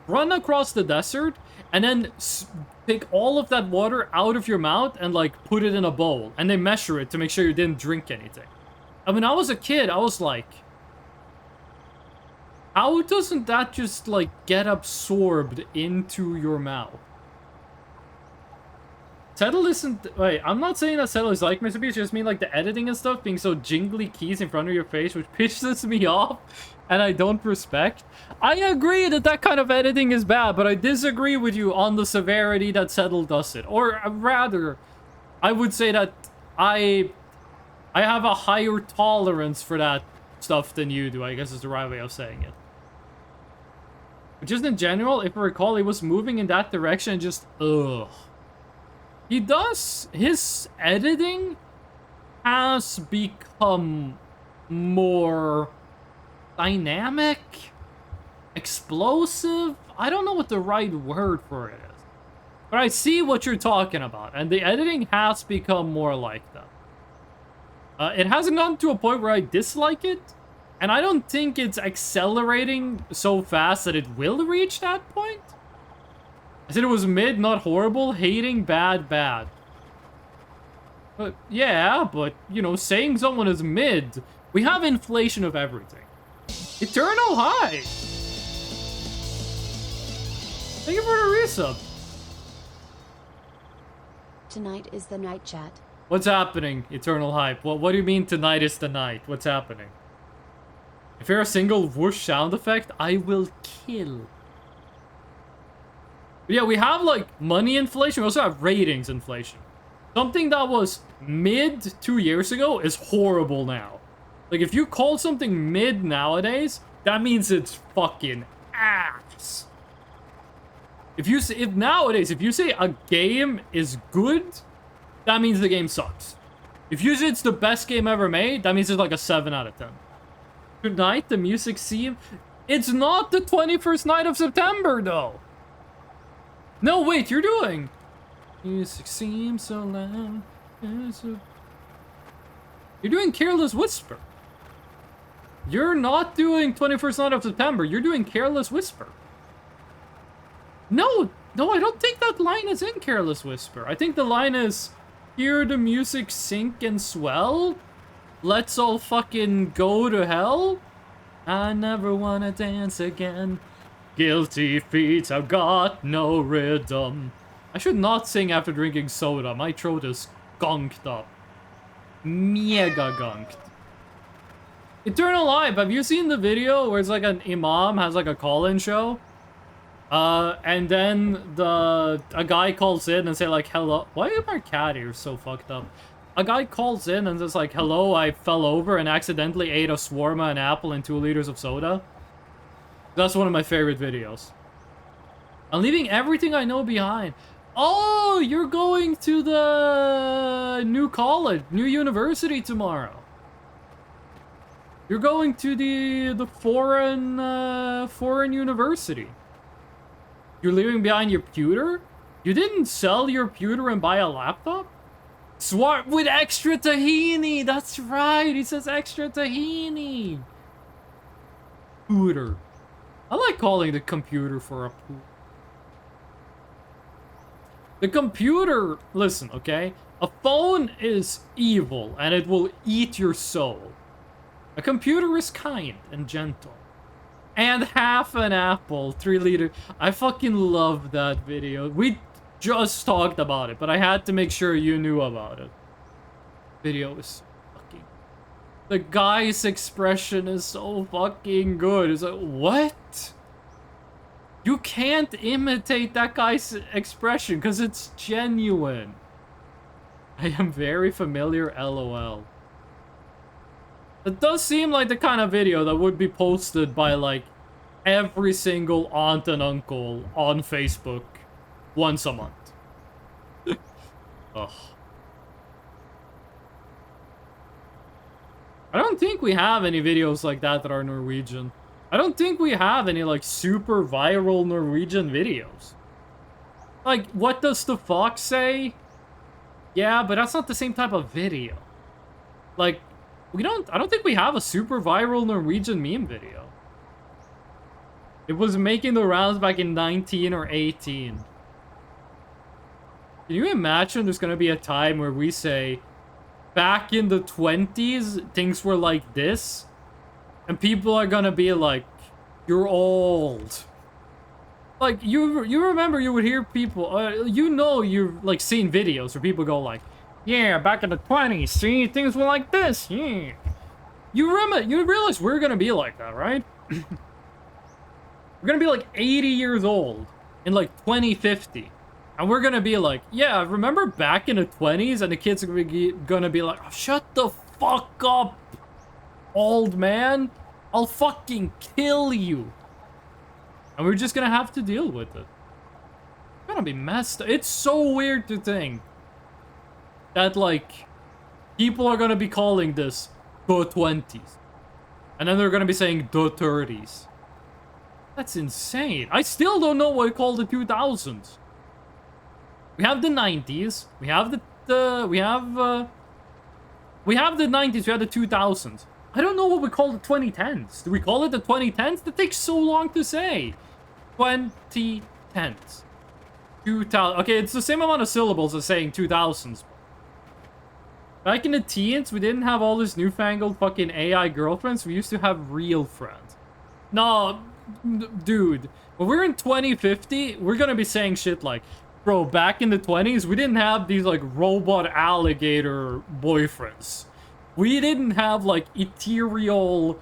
run across the desert, and then take all of that water out of your mouth and like put it in a bowl, and they measure it to make sure you didn't drink anything. And when I was a kid, I was like, how doesn't that just like get absorbed into your mouth? Settle isn't... Wait, I'm not saying that Settle is like Mr. Beast, just mean like the editing and stuff being so jingly keys in front of your face, which pisses me off and I don't respect. I agree that that kind of editing is bad, but I disagree with you on the severity that Settle does it. Or rather, I would say that I have a higher tolerance for that stuff than you do, I guess is the right way of saying it. But just in general, if I recall, he was moving in that direction and just, ugh. He does, his editing has become more dynamic, explosive. I don't know what the right word for it is. But I see what you're talking about, and the editing has become more like that. It hasn't gotten to a point where I dislike it, and I don't think it's accelerating so fast that it will reach that point. I said it was mid, not horrible, hating, bad. But yeah, but, you know, saying someone is mid, we have inflation of everything. Eternal High! Thank you for the resub. Tonight is the night, chat. What's happening, Eternal Hype? What do you mean tonight is the night? What's happening? If you're a single whoosh sound effect, I will kill. But yeah, we have like money inflation. We also have ratings inflation. Something that was mid 2 years ago is horrible now. Like if you call something mid nowadays, that means it's fucking ass. If nowadays you say a game is good, that means the game sucks. If you say it's the best game ever made, that means it's like a 7 out of 10. Tonight, the music scene... It's not the 21st night of September, though. No, wait, you're doing... Music seems so loud. You're doing Careless Whisper. You're not doing 21st night of September. You're doing Careless Whisper. No, I don't think that line is in Careless Whisper. I think the line is... Hear the music sink and swell. Let's all fucking go to hell. I never wanna dance again. Guilty feet have got no rhythm. I should not sing after drinking soda. My throat is gunked up. Mega gunked. Eternal Life, have you seen the video where it's like an imam has like a call-in show? And then a guy calls in and say like, hello. Why are my cat ears so fucked up? A guy calls in and says like, hello, I fell over and accidentally ate a shawarma, an apple, and 2 liters of soda. That's one of my favorite videos. I'm leaving everything I know behind. Oh, you're going to the new college, new university tomorrow. You're going to the foreign university. You're leaving behind your pewter? You didn't sell your pewter and buy a laptop? Swart with extra tahini! That's right, he says extra tahini! Pewter. I like calling the computer for a poo. The computer, listen, okay? A phone is evil and it will eat your soul. A computer is kind and gentle. And half an apple, 3 liter. I fucking love that video. We just talked about it, but I had to make sure you knew about it. Video is fucking... The guy's expression is so fucking good. It's like, what? You can't imitate that guy's expression because it's genuine. I am very familiar, lol. It does seem like the kind of video that would be posted by, like, every single aunt and uncle on Facebook once a month. Ugh. I don't think we have any videos like that that are Norwegian. I don't think we have any, like, super viral Norwegian videos. Like, what does the fox say? Yeah, but that's not the same type of video. Like, I don't think we have a super viral Norwegian meme video. It was making the rounds back in 19 or 18. Can you imagine there's gonna be a time where we say, back in the 20s, things were like this? And people are gonna be like, you're old. Like, you remember you would hear people, you've, like, seen videos where people go like, yeah, back in the 20s, see, things were like this, yeah. You realize we're gonna be like that, right? We're gonna be like 80 years old in like 2050. And we're gonna be like, yeah, remember back in the 20s? And the kids are gonna be like, oh, shut the fuck up, old man. I'll fucking kill you. And we're just gonna have to deal with it. It's gonna be messed up. It's so weird to think that, like, people are gonna be calling this the 20s. And then they're gonna be saying the 30s. That's insane. I still don't know what we call the 2000s. We have the 90s. We have the 90s. We have the 2000s. I don't know what we call the 2010s. Do we call it the 2010s? That takes so long to say. 2010s. 2000. Okay, it's the same amount of syllables as saying 2000s. Back in the teens, we didn't have all this newfangled fucking AI girlfriends. We used to have real friends. No, dude. When we're in 2050, we're gonna be saying shit like, bro, back in the 20s, we didn't have these, like, robot alligator boyfriends. We didn't have, like, ethereal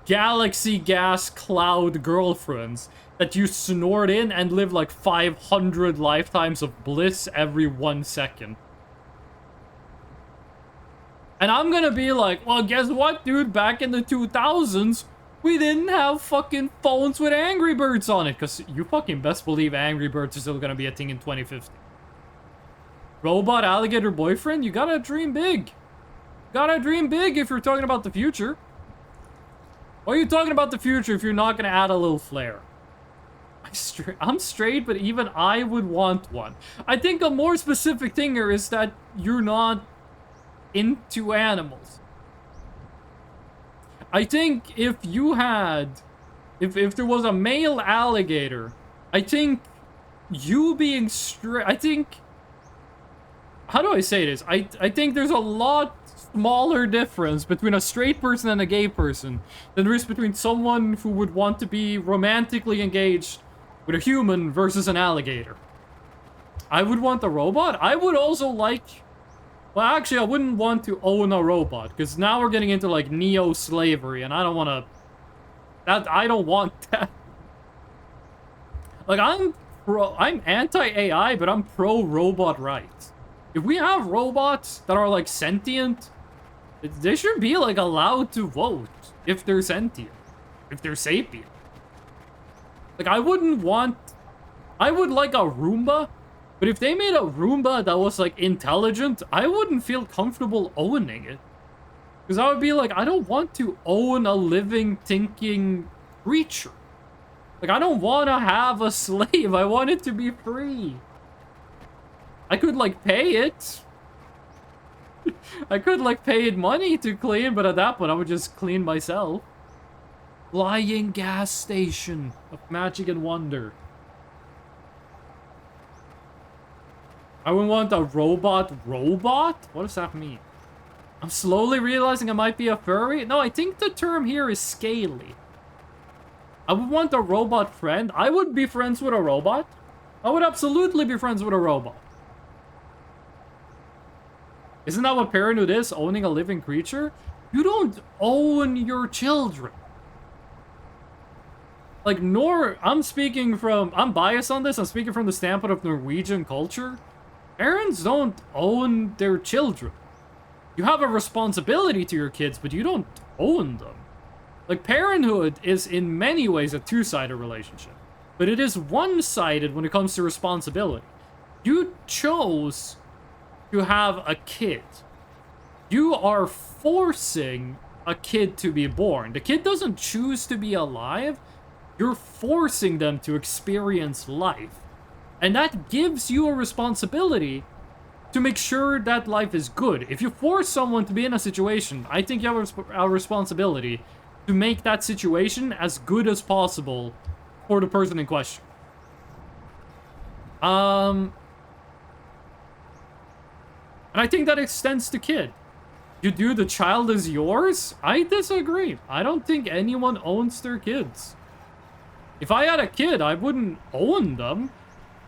galaxy gas cloud girlfriends that you snort in and live, like, 500 lifetimes of bliss every 1 second. And I'm gonna be like, well, guess what, dude? Back in the 2000s, we didn't have fucking phones with Angry Birds on it. Because you fucking best believe Angry Birds is still gonna be a thing in 2050. Robot alligator boyfriend? You gotta dream big. Gotta dream big if you're talking about the future. Why are you talking about the future if you're not gonna add a little flair? I'm straight, but even I would want one. I think a more specific thing here is that you're not into animals. I think if you had... If there was a male alligator, I think you being straight... I think... How do I say this? I think there's a lot smaller difference between a straight person and a gay person than there is between someone who would want to be romantically engaged with a human versus an alligator. I would want a robot. I would also like... Well, actually, I wouldn't want to own a robot, because now we're getting into, like, neo-slavery, and I don't want to... I don't want that. Like, I'm anti-AI, but I'm pro-robot rights. If we have robots that are, like, sentient, they should be, like, allowed to vote if they're sentient. If they're sapient. Like, I wouldn't want... I would like a Roomba. But if they made a Roomba that was, like, intelligent, I wouldn't feel comfortable owning it. Because I would be like, I don't want to own a living, thinking creature. Like, I don't want to have a slave. I want it to be free. I could, like, pay it. I could, like, pay it money to clean, but at that point, I would just clean myself. Flying gas station of magic and wonder. I would want a robot robot? What does that mean? I'm slowly realizing I might be a furry. No, I think the term here is scaly. I would want a robot friend. I would be friends with a robot. I would absolutely be friends with a robot. Isn't that what parenthood is? Owning a living creature? You don't own your children. Like, I'm biased on this. I'm speaking from the standpoint of Norwegian culture. Parents don't own their children. You have a responsibility to your kids, but you don't own them. Like, parenthood is in many ways a two-sided relationship, but it is one-sided when it comes to responsibility. You chose to have a kid. You are forcing a kid to be born. The kid doesn't choose to be alive. You're forcing them to experience life. And that gives you a responsibility to make sure that life is good. If you force someone to be in a situation, I think you have a responsibility to make that situation as good as possible for the person in question. And I think that extends to kid. The child is yours? I disagree. I don't think anyone owns their kids. If I had a kid, I wouldn't own them.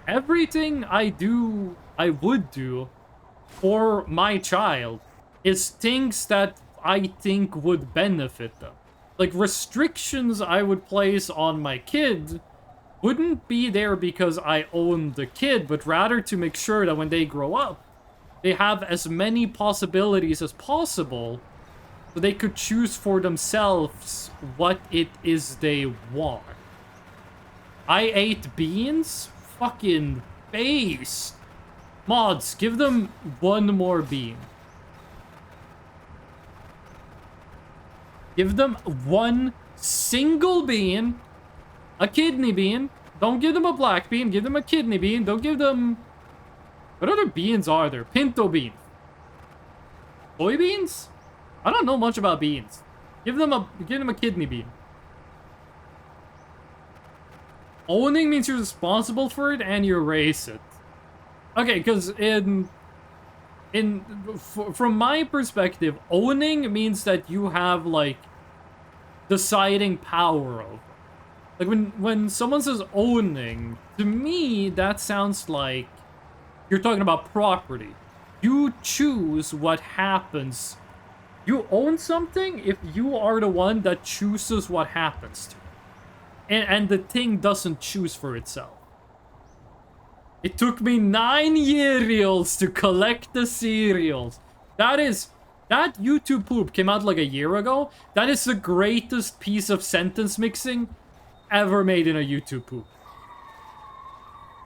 Everything I would do for my child is things that I think would benefit them. Like, restrictions I would place on my kid wouldn't be there because I own the kid, but rather to make sure that when they grow up, they have as many possibilities as possible so they could choose for themselves what it is they want. I ate beans? Fucking based. Mods, give them one more bean. Give them one single bean. A kidney bean. Don't give them a black bean. Give them a kidney bean. Don't give them... What other beans are there? Pinto bean. Soybeans? I don't know much about beans. Give them a kidney bean. Owning means you're responsible for it and you raise it. Okay, because from my perspective, owning means that you have, like, deciding power over. Like, when someone says owning, to me, that sounds like you're talking about property. You choose what happens. You own something if you are the one that chooses what happens to it. And the thing doesn't choose for itself. It took me 9 years to collect the cereals. That YouTube poop came out like a year ago. That is the greatest piece of sentence mixing ever made in a YouTube poop.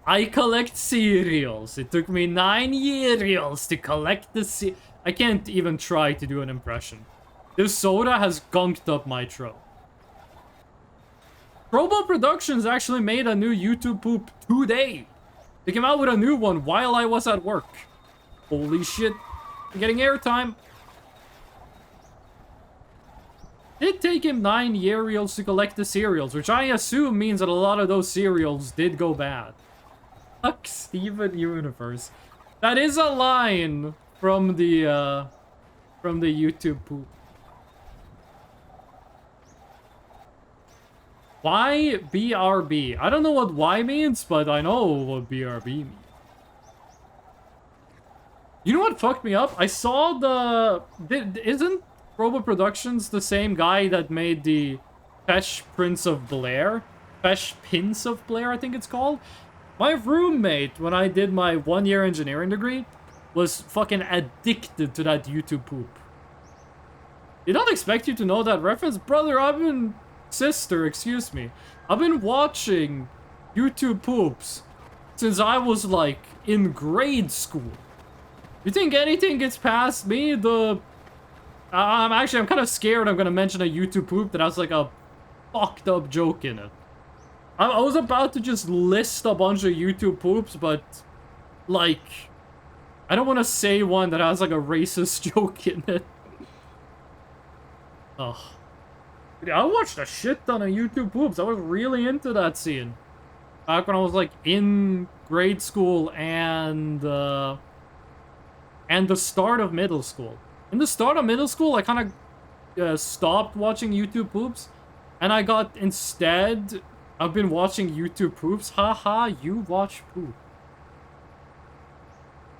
I collect cereals. It took me 9 years to collect the I can't even try to do an impression. This soda has gunked up my throat. Robo Productions actually made a new YouTube poop today. They came out with a new one while I was at work. Holy shit. I'm getting airtime. It did take him 9 years to collect the cereals, which I assume means that a lot of those cereals did go bad. Fuck Steven Universe. That is a line from the YouTube poop. Why BRB? I don't know what Y means, but I know what BRB means. You know what fucked me up? I saw isn't Robo Productions the same guy that made the Fresh Prince of Blair? Fresh Prince of Blair, I think it's called? My roommate, when I did my 1-year engineering degree, was fucking addicted to that YouTube poop. Did not expect you to know that reference. Brother, Sister, excuse me. I've been watching YouTube poops since I was, like, in grade school. You think anything gets past me? I'm kind of scared I'm gonna mention a YouTube poop that has, like, a fucked up joke in it. I was about to just list a bunch of YouTube poops, but, like, I don't want to say one that has, like, a racist joke in it. Ugh. I watched a shit ton of YouTube poops. I was really into that scene. Back when I was, like, in grade school and the start of middle school. In the start of middle school, I kind of stopped watching YouTube poops, and I got instead. I've been watching YouTube poops. Haha, you watch poop.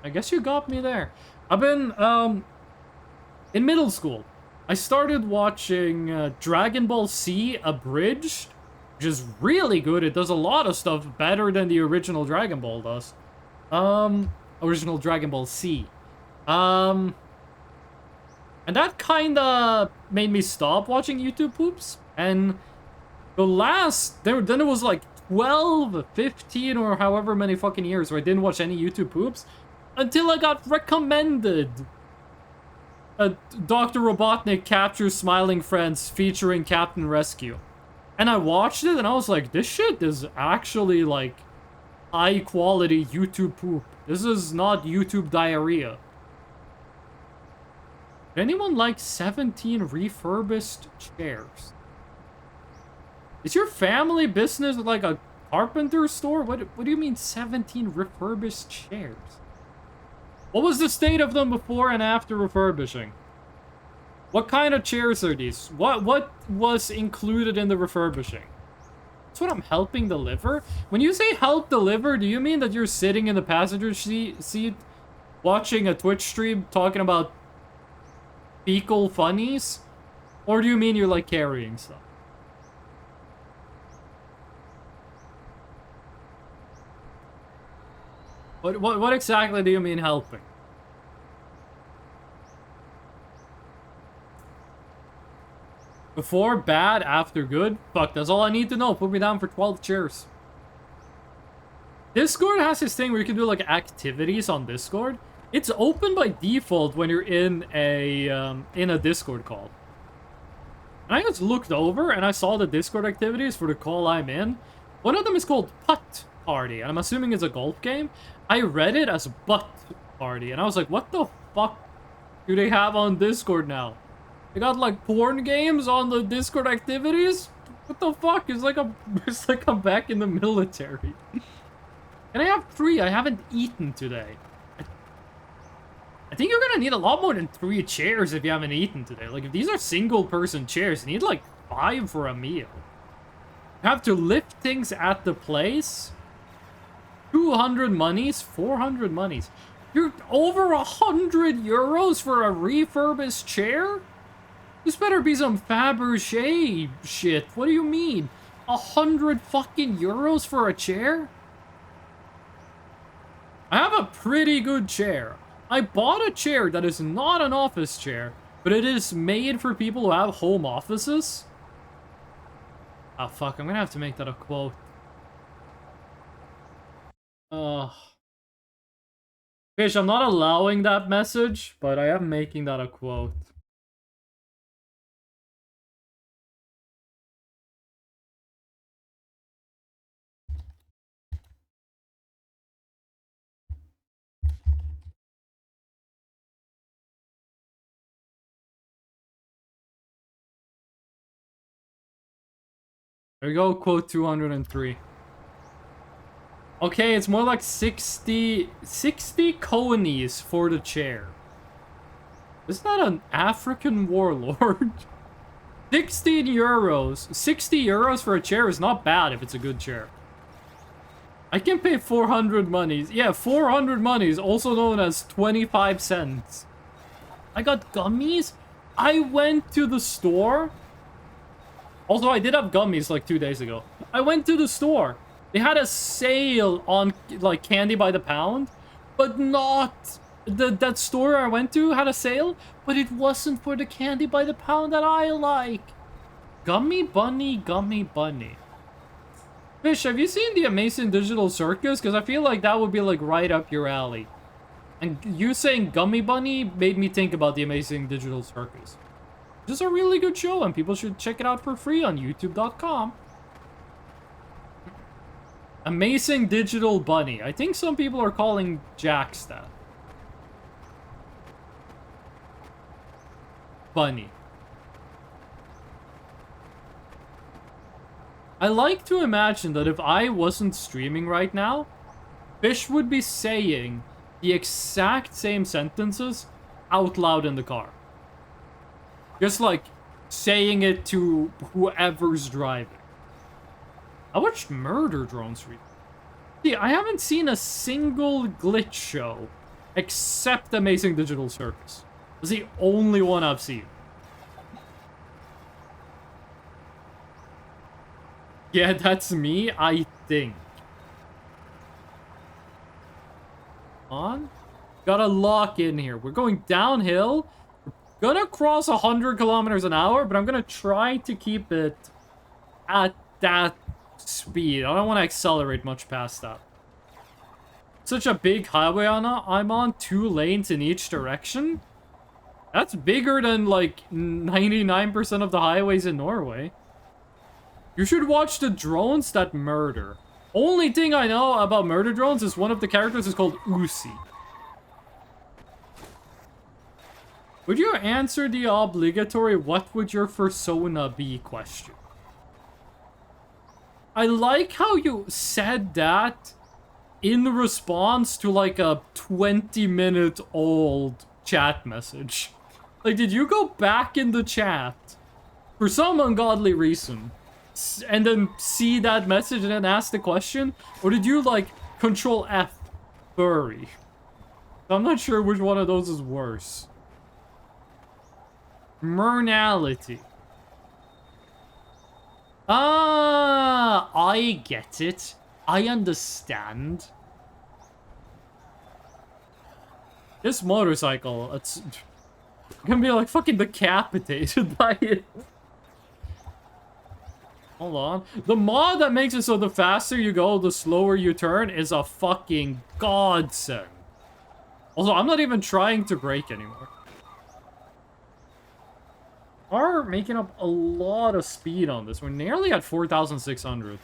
I guess you got me there. I've been in middle school. I started watching Dragon Ball Z Abridged, which is really good. It does a lot of stuff better than the original Dragon Ball does. Original Dragon Ball Z. And that kinda made me stop watching YouTube poops. And then it was like 12, 15, or however many fucking years where I didn't watch any YouTube poops until I got recommended Dr. Robotnik Captures Smiling Friends featuring Captain Rescue. And I watched it and I was like, this shit is actually like high quality YouTube poop. This is not YouTube diarrhea. Did anyone like 17 refurbished chairs? Is your family business like a carpenter store? What do you mean 17 refurbished chairs? What was the state of them before and after refurbishing? What kind of chairs are these? What was included in the refurbishing? That's what I'm helping deliver? When you say help deliver, do you mean that you're sitting in the passenger seat watching a Twitch stream talking about fecal funnies? Or do you mean you're like carrying stuff? What exactly do you mean helping? Before bad, after good? Fuck, that's all I need to know. Put me down for 12 chairs. Discord has this thing where you can do like activities on Discord. It's open by default when you're in a Discord call. And I just looked over and I saw the Discord activities for the call I'm in. One of them is called Putt Party, and I'm assuming it's a golf game. I read it as Butt Party, and I was like, what the fuck do they have on Discord now? They got like porn games on the Discord activities? What the fuck? It's like I'm back in the military. And I have 3. I haven't eaten today. I think you're gonna need a lot more than 3 chairs if you haven't eaten today. Like, if these are single-person chairs, you need like 5 for a meal. You have to lift things at the place. 200 monies, 400 monies. You're over 100 euros for a refurbished chair? This better be some Fabergé shit. What do you mean? 100 fucking euros for a chair? I have a pretty good chair. I bought a chair that is not an office chair, but it is made for people who have home offices. Ah, fuck, I'm gonna have to make that a quote. Fish, I'm not allowing that message, but I am making that a quote. There we go, quote 203. Okay, it's more like 60 conies for the chair. Isn't that an African warlord? 16 euros. 60 euros for a chair is not bad if it's a good chair. I can pay 400 monies. Yeah, 400 monies, also known as 25 cents. I got gummies? I went to the store. Also, I did have gummies like 2 days ago. I went to the store. They had a sale on like candy by the pound, but not that store I went to had a sale, but it wasn't for the candy by the pound that I like. Gummy bunny, gummy bunny. Fish, have you seen the Amazing Digital Circus? Because I feel like that would be like right up your alley. And you saying gummy bunny made me think about the Amazing Digital Circus. This is a really good show, and people should check it out for free on youtube.com. Amazing Digital Bunny. I think some people are calling Jax that. Bunny. I like to imagine that if I wasn't streaming right now, Fish would be saying the exact same sentences out loud in the car. Just like saying it to whoever's driving. I watched Murder Drones recently. See, I haven't seen a single glitch show except Amazing Digital Circus. It's the only one I've seen. Yeah, that's me, I think. On. Gotta lock in here. We're going downhill. We're gonna cross 100 kilometers an hour, but I'm gonna try to keep it at that speed. I don't want to accelerate much past that. Such a big highway I'm on 2 lanes in each direction. That's bigger than like 99% of the highways in Norway. You should watch the drones that murder. Only thing I know about murder drones is one of the characters is called Uzi. Would you answer the obligatory "what would your persona be" question? I like how you said that in response to like a 20-minute-old chat message. Like, did you go back in the chat for some ungodly reason and then see that message and then ask the question? Or did you like Control F furry? I'm not sure which one of those is worse. Murnality. Ah, I get it. I understand. This motorcycle, it's gonna be like fucking decapitated by it. Hold on. The mod that makes it so the faster you go, the slower you turn is a fucking godsend. Also, I'm not even trying to brake anymore. Are making up a lot of speed on this. We're nearly at 4,600.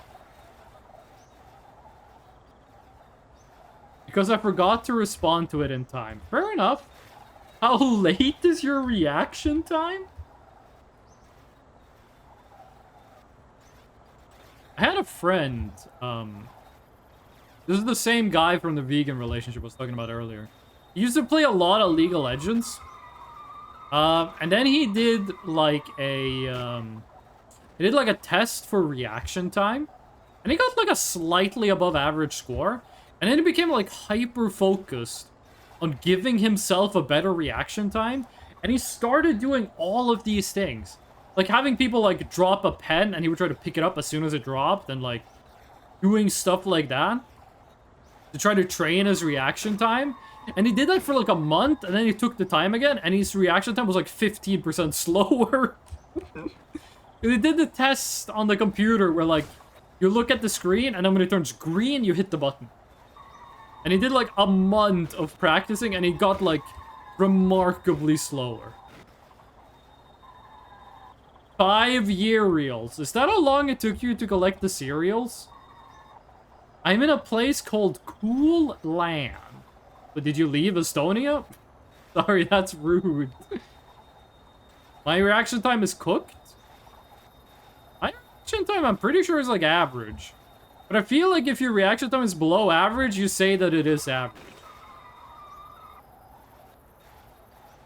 Because I forgot to respond to it in time. Fair enough. How late is your reaction time? I had a friend, this is the same guy from the vegan relationship I was talking about earlier. He used to play a lot of League of Legends. And then he did like a test for reaction time. And he got like a slightly above average score. And then he became like hyper focused on giving himself a better reaction time. And he started doing all of these things. Like having people like drop a pen and he would try to pick it up as soon as it dropped. And like doing stuff like that to try to train his reaction time. And he did that for like a month, and then he took the time again, and his reaction time was like 15% slower. He did the test on the computer where like, you look at the screen, and then when it turns green, you hit the button. And he did like a month of practicing, and he got like remarkably slower. 5-year reels. Is that how long it took you to collect the cereals? I'm in a place called Cool Land. But did you leave Estonia? Sorry, that's rude. My reaction time is cooked? My reaction time, I'm pretty sure, is like average. But I feel like if your reaction time is below average, you say that it is average.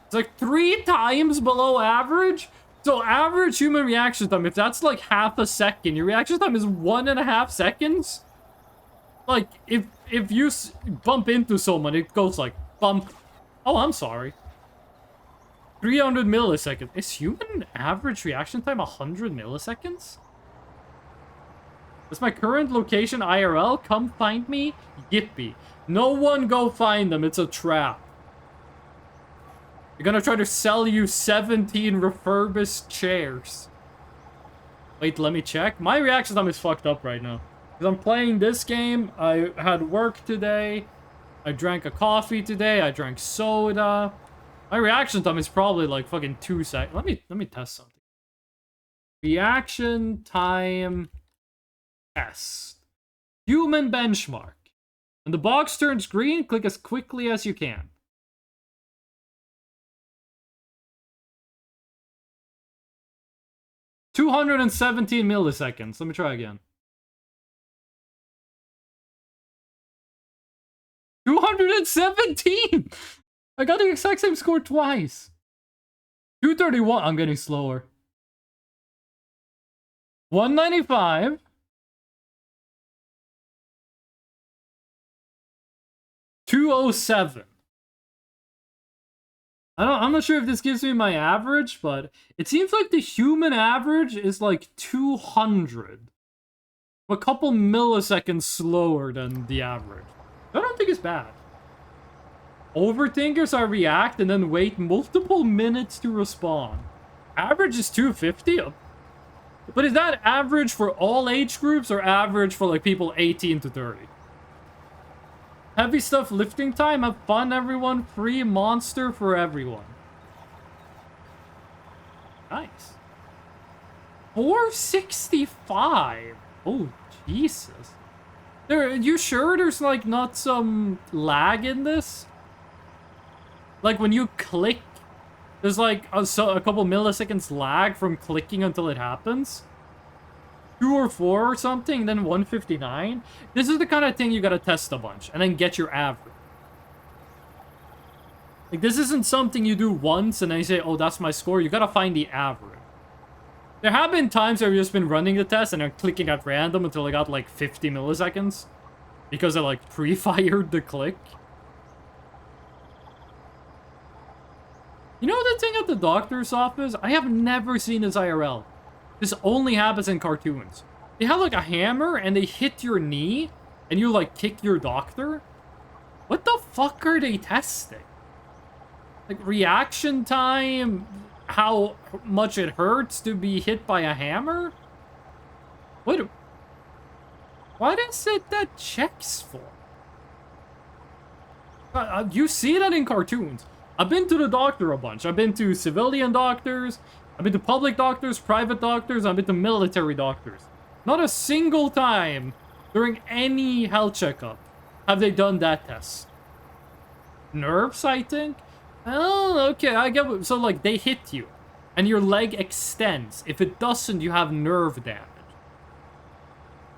It's like 3 times below average? So average human reaction time, if that's like half a second, your reaction time is 1.5 seconds? Like, if you bump into someone, it goes like, bump. Oh, I'm sorry. 300 milliseconds. Is human average reaction time 100 milliseconds? Is my current location IRL? Come find me? Yippee. No one go find them. It's a trap. They're gonna try to sell you 17 refurbished chairs. Wait, let me check. My reaction time is fucked up right now. Because I'm playing this game, I had work today, I drank a coffee today, I drank soda. My reaction time is probably like fucking 2 seconds. Let me test something. Reaction time test. Human benchmark. When the box turns green, click as quickly as you can. "217 milliseconds. Let me try again. 217! I got the exact same score twice. 231. I'm getting slower. 195. 207. I'm not sure if this gives me my average, but it seems like the human average is like 200. A couple milliseconds slower than the average. I don't think it's bad. Overthinkers are react and then wait multiple minutes to respond. Average is 250. But is that average for all age groups or average for like people 18 to 30? Heavy stuff lifting time. Have fun, everyone. Free monster for everyone. Nice. 465. Oh, Jesus. You sure there's like not some lag in this? Like when you click, there's like a couple milliseconds lag from clicking until it happens? 2 or 4 or something, then 159? This is the kind of thing you gotta test a bunch and then get your average. Like, this isn't something you do once and then you say, oh, that's my score. You gotta find the average. There have been times where I've just been running the test and I'm clicking at random until I got like 50 milliseconds. Because I like pre-fired the click. You know the thing at the doctor's office? I have never seen this IRL. This only happens in cartoons. They have like a hammer and they hit your knee and you like kick your doctor. What the fuck are they testing? Like reaction time, how much it hurts to be hit by a hammer? What is it that checks for? You see that in cartoons. I've been to the doctor a bunch. I've been to civilian doctors. I've been to public doctors, private doctors. I've been to military doctors. Not a single time during any health checkup have they done that test. Nerves, I think? Oh, okay, I get what... So, like, they hit you, and your leg extends. If it doesn't, you have nerve damage.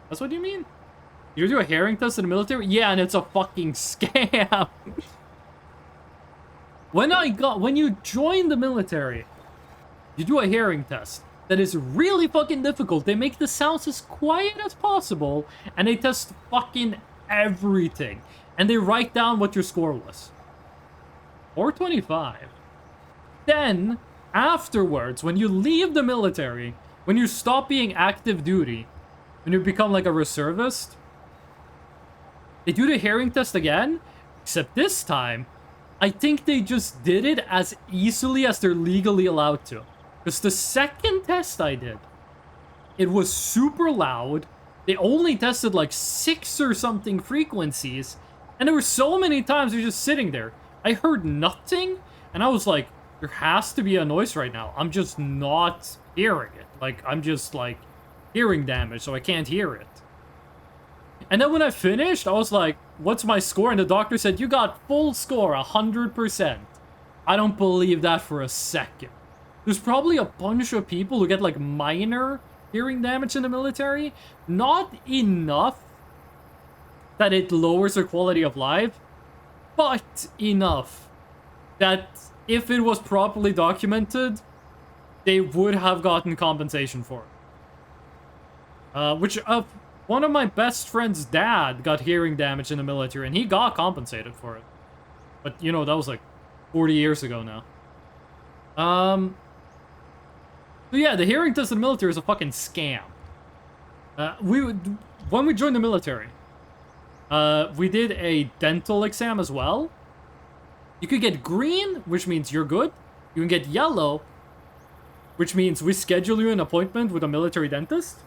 That's what you mean? You do a hearing test in the military? Yeah, and it's a fucking scam. When you join the military, you do a hearing test that is really fucking difficult. They make the sounds as quiet as possible, and they test fucking everything. And they write down what your score was. 425. Then, afterwards, when you leave the military, when you stop being active duty, when you become like a reservist, they do the hearing test again, except this time, I think they just did it as easily as they're legally allowed to. Because the second test I did, it was super loud. They only tested like 6 or something frequencies. And there were so many times you're just sitting there. I heard nothing. And I was like, there has to be a noise right now. I'm just not hearing it. Like, I'm just like hearing damage, so I can't hear it. And then when I finished, I was like, what's my score? And the doctor said, you got full score, 100%. I don't believe that for a second. There's probably a bunch of people who get like minor hearing damage in the military. Not enough that it lowers their quality of life, but enough that if it was properly documented, they would have gotten compensation for it. One of my best friend's dad got hearing damage in the military, and he got compensated for it. But, you know, that was like 40 years ago now. So yeah, the hearing test in the military is a fucking scam. When we joined the military, we did a dental exam as well. You could get green, which means you're good. You can get yellow, which means we schedule you an appointment with a military dentist.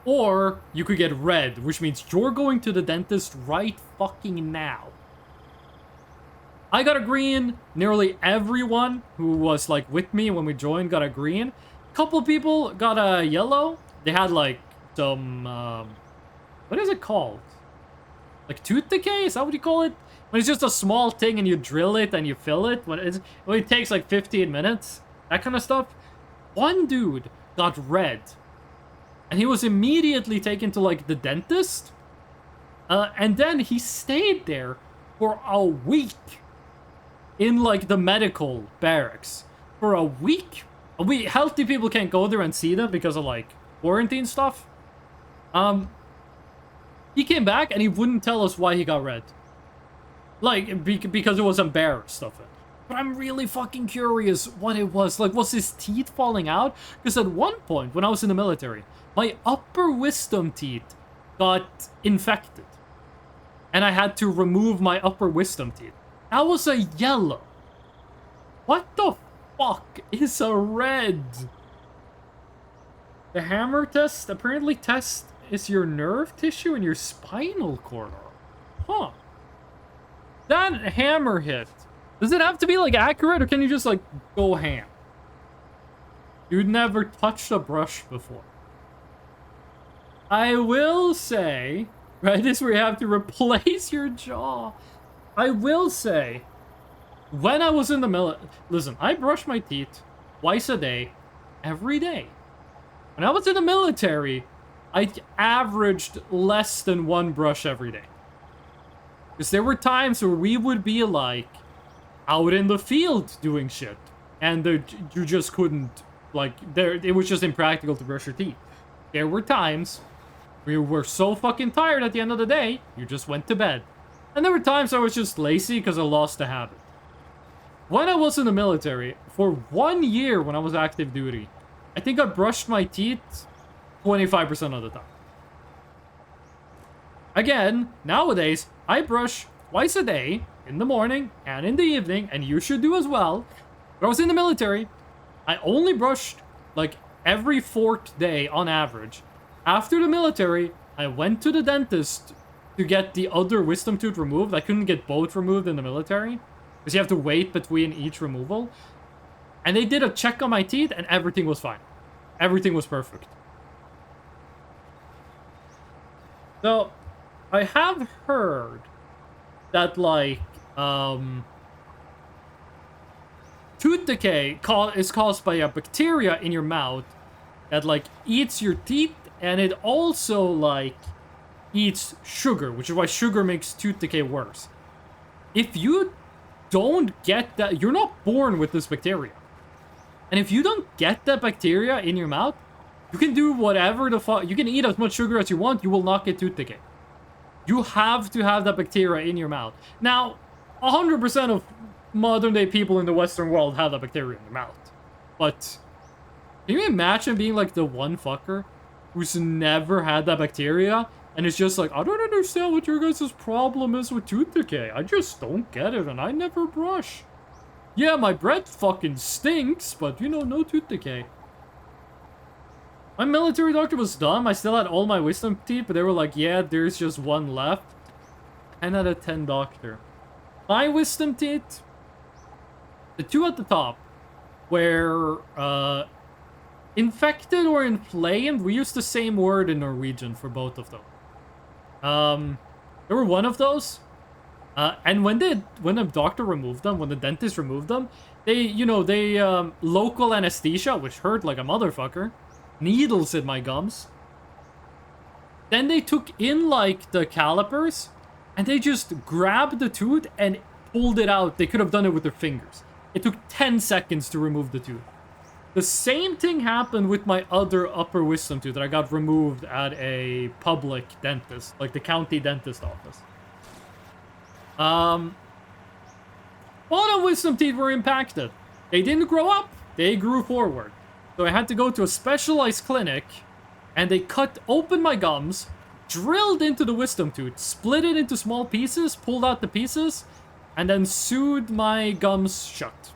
Or you could get red, which means you're going to the dentist right fucking now. I got a green. Nearly everyone who was like with me when we joined got a green. Couple people got a yellow. They had like some, what is it called? Like tooth decay? Is that what you call it? When it's just a small thing and you drill it and you fill it. When it takes like 15 minutes. That kind of stuff. One dude got red. And he was immediately taken to, like, the dentist. And then he stayed there for a week in like the medical barracks. For a week? Healthy people can't go there and see them because of like quarantine stuff. He came back and he wouldn't tell us why he got red. Like, because it was embarrassed of it. But I'm really fucking curious what it was. Like, was his teeth falling out? Because at one point, when I was in the military, my upper wisdom teeth got infected. And I had to remove my upper wisdom teeth. That was a yellow. What the fuck is a red? The hammer test apparently tests your nerve tissue and your spinal cord. Huh. That hammer hit. Does it have to be like accurate or can you just like go ham? You'd never touched a brush before. I will say, right, this is where you have to replace your jaw. I will say, when I was in the military, listen, I brush my teeth twice a day, every day. When I was in the military, I averaged less than one brush every day. Because there were times where we would be like out in the field doing shit. And you just couldn't, like, it was just impractical to brush your teeth. There were times where you were so fucking tired at the end of the day, you just went to bed. And there were times I was just lazy because I lost the habit. When I was in the military, for 1 year when I was active duty, I think I brushed my teeth 25% of the time. Again, nowadays, I brush twice a day, in the morning and in the evening, and you should do as well. But I was in the military, I only brushed like every 4th day on average. After the military, I went to the dentist to get the other wisdom tooth removed. I couldn't get both removed in the military, because you have to wait between each removal. And they did a check on my teeth, and everything was fine. Everything was perfect. So, I have heard that, like, tooth decay is caused by a bacteria in your mouth that, like, eats your teeth, and it also, like, eats sugar, which is why sugar makes tooth decay worse. If you don't get that, you're not born with this bacteria. And if you don't get that bacteria in your mouth, you can do whatever the fuck, you can eat as much sugar as you want, you will not get tooth decay. You have to have that bacteria in your mouth. Now, 100% of modern day people in the Western world have that bacteria in their mouth. But, can you imagine being like the one fucker who's never had that bacteria? And it's just like, I don't understand what your guys' problem is with tooth decay. I just don't get it, and I never brush. Yeah, my breath fucking stinks, but, you know, no tooth decay. My military doctor was dumb. I still had all my wisdom teeth, but they were like, yeah, there's just one left. 10 out of 10 doctor. My wisdom teeth, the two at the top, were infected or inflamed. We used the same word in Norwegian for both of them. There were one of those. And when the doctor removed them, when the dentist removed them, they local anesthesia, which hurt like a motherfucker, needles in my gums. Then they took in like the calipers, and they just grabbed the tooth and pulled it out. They could have done it with their fingers. It took 10 seconds to remove the tooth. The same thing happened with my other upper wisdom tooth that I got removed at a public dentist, like the county dentist office. Bottom wisdom teeth were impacted. They didn't grow up, they grew forward. So I had to go to a specialized clinic, and they cut open my gums, drilled into the wisdom tooth, split it into small pieces, pulled out the pieces, and then sewed my gums shut.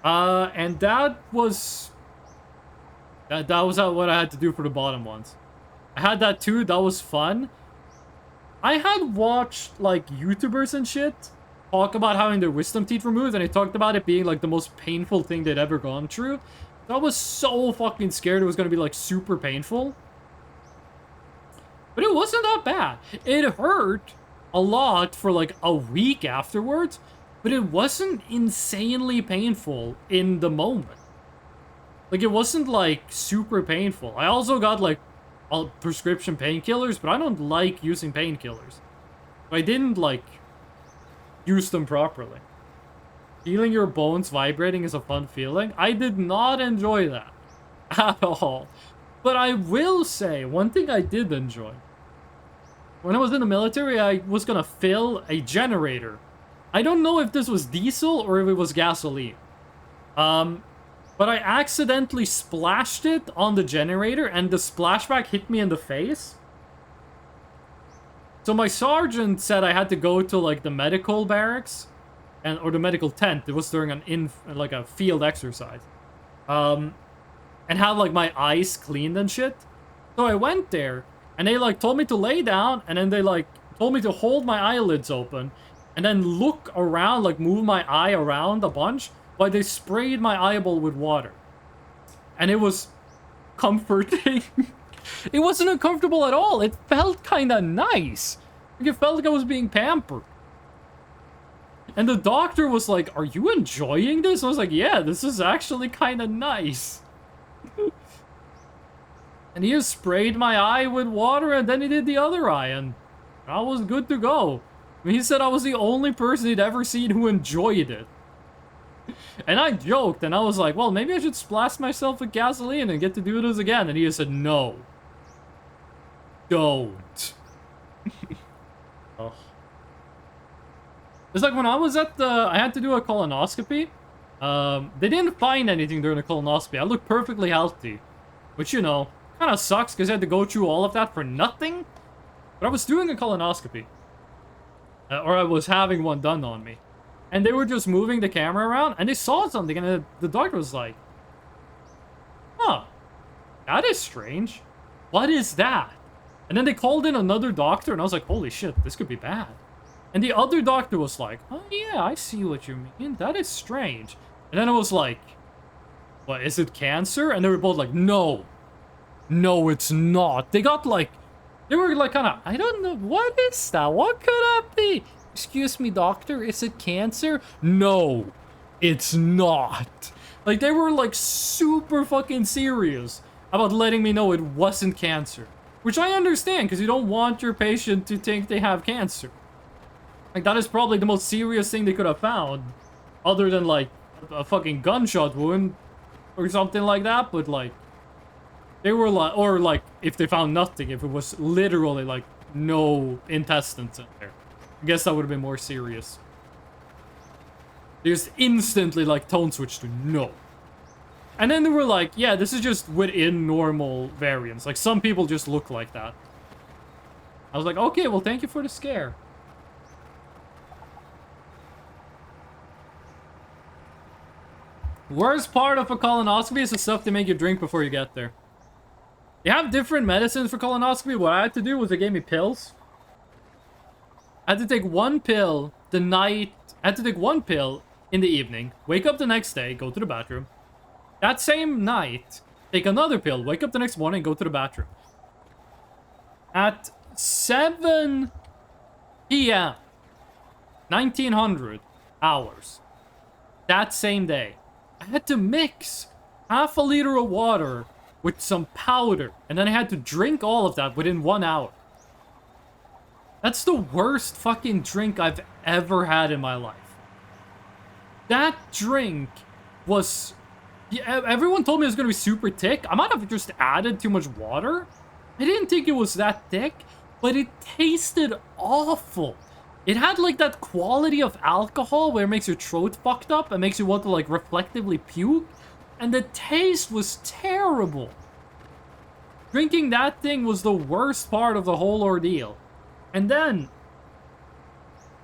And that was what I had to do for the bottom ones. I had that too, that was fun. I had watched, like, YouTubers and shit talk about having their wisdom teeth removed, and they talked about it being, like, the most painful thing they'd ever gone through. I was so fucking scared it was gonna be, like, super painful. But it wasn't that bad. It hurt a lot for, like, a week afterwards, but it wasn't insanely painful in the moment. Like, it wasn't, like, super painful. I also got, like, prescription painkillers, but I don't like using painkillers. I didn't, like, use them properly. Feeling your bones vibrating is a fun feeling. I did not enjoy that at all. But I will say, one thing I did enjoy. When I was in the military, I was gonna fill a generator. I don't know if this was diesel or if it was gasoline. But I accidentally splashed it on the generator and the splashback hit me in the face. So my sergeant said I had to go to like the medical barracks or the medical tent. It was during like a field exercise. And had like my eyes cleaned and shit. So I went there and they like told me to lay down and then they like told me to hold my eyelids open and then look around, like move my eye around a bunch. But they sprayed my eyeball with water. And it was comforting. It wasn't uncomfortable at all. It felt kind of nice. Like, it felt like I was being pampered. And the doctor was like, "Are you enjoying this?" I was like, "Yeah, this is actually kind of nice." And he just sprayed my eye with water and then he did the other eye. And I was good to go. I mean, he said I was the only person he'd ever seen who enjoyed it. And I joked, and I was like, well, maybe I should splash myself with gasoline and get to do this again. And he just said, no. Don't. Oh. It's like when I was at I had to do a colonoscopy. They didn't find anything during the colonoscopy. I looked perfectly healthy. Which, you know, kind of sucks because I had to go through all of that for nothing. But I was doing a colonoscopy. Or I was having one done on me. And they were just moving the camera around, and they saw something, and the doctor was like, huh, that is strange. What is that? And then they called in another doctor, and I was like, holy shit, this could be bad. And the other doctor was like, oh yeah, I see what you mean. That is strange. And then I was like, what, is it cancer? And they were both like, no. No, it's not. They got like, they were like kind of, I don't know, what is that? What could that be? Excuse me, doctor, is it cancer? No, it's not. Like, they were, like, super fucking serious about letting me know it wasn't cancer. Which I understand, because you don't want your patient to think they have cancer. Like, that is probably the most serious thing they could have found. Other than, like, a fucking gunshot wound or something like that. But, like, they were, like, or, like, if they found nothing, if it was literally, like, no intestines in there. I guess that would have been more serious. They just instantly, like, tone switched to no. And then they were like, yeah, this is just within normal variance. Like, some people just look like that. I was like, okay, well, thank you for the scare. Worst part of a colonoscopy is the stuff they make you drink before you get there. They have different medicines for colonoscopy. What I had to do was they gave me pills. I had to take one pill the night. I had to take one pill in the evening. Wake up the next day, go to the bathroom. That same night, take another pill. Wake up the next morning, go to the bathroom. At 7 p.m., 1900 hours, that same day, I had to mix half a liter of water with some powder, and then I had to drink all of that within 1 hour. That's the worst fucking drink I've ever had in my life. That drink was... Yeah, everyone told me it was going to be super thick. I might have just added too much water. I didn't think it was that thick, but it tasted awful. It had like that quality of alcohol where it makes your throat fucked up and makes you want to like reflectively puke. And the taste was terrible. Drinking that thing was the worst part of the whole ordeal. And then,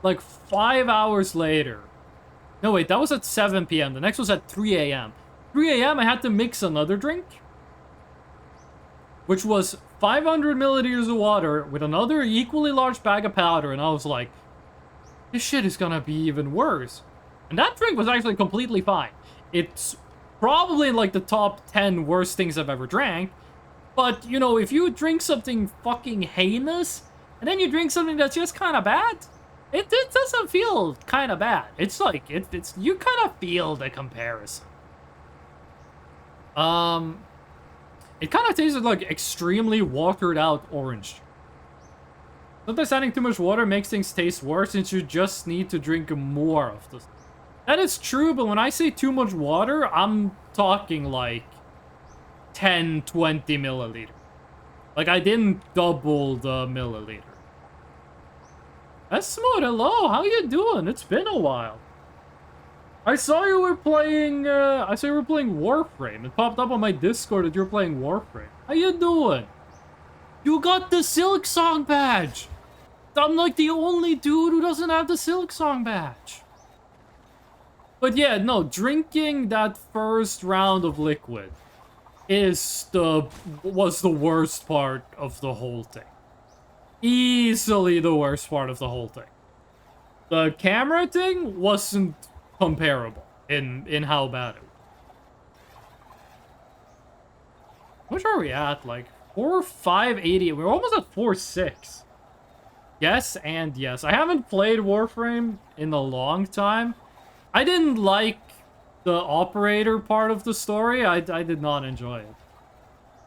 like 5 hours later, no wait, that was at 7 p.m. The next was at 3 a.m. 3 a.m. I had to mix another drink, which was 500 milliliters of water with another equally large bag of powder. And I was like, this shit is gonna be even worse. And that drink was actually completely fine. It's probably in like the top 10 worst things I've ever drank. But, you know, if you drink something fucking heinous, and then you drink something that's just kind of bad, it doesn't feel kind of bad. It's like, it's you kind of feel the comparison. It kind of tasted like extremely watered out orange. Sometimes adding too much water makes things taste worse since you just need to drink more of this. That is true, but when I say too much water, I'm talking like 10, 20 milliliter. Like, I didn't double the milliliter. That's smooth. Hello, how you doing? It's been a while. I saw you were playing, Warframe. It popped up on my Discord that you were playing Warframe. How you doing? You got the Silksong badge! I'm like the only dude who doesn't have the Silksong badge. But yeah, no, drinking that first round of liquid was the worst part of the whole thing. Easily the worst part of the whole thing. The camera thing wasn't comparable in how bad it was. How much are we at? Like 4,580. We're almost at 4,600. Yes and yes. I haven't played Warframe in a long time. I didn't like the operator part of the story. I did not enjoy it.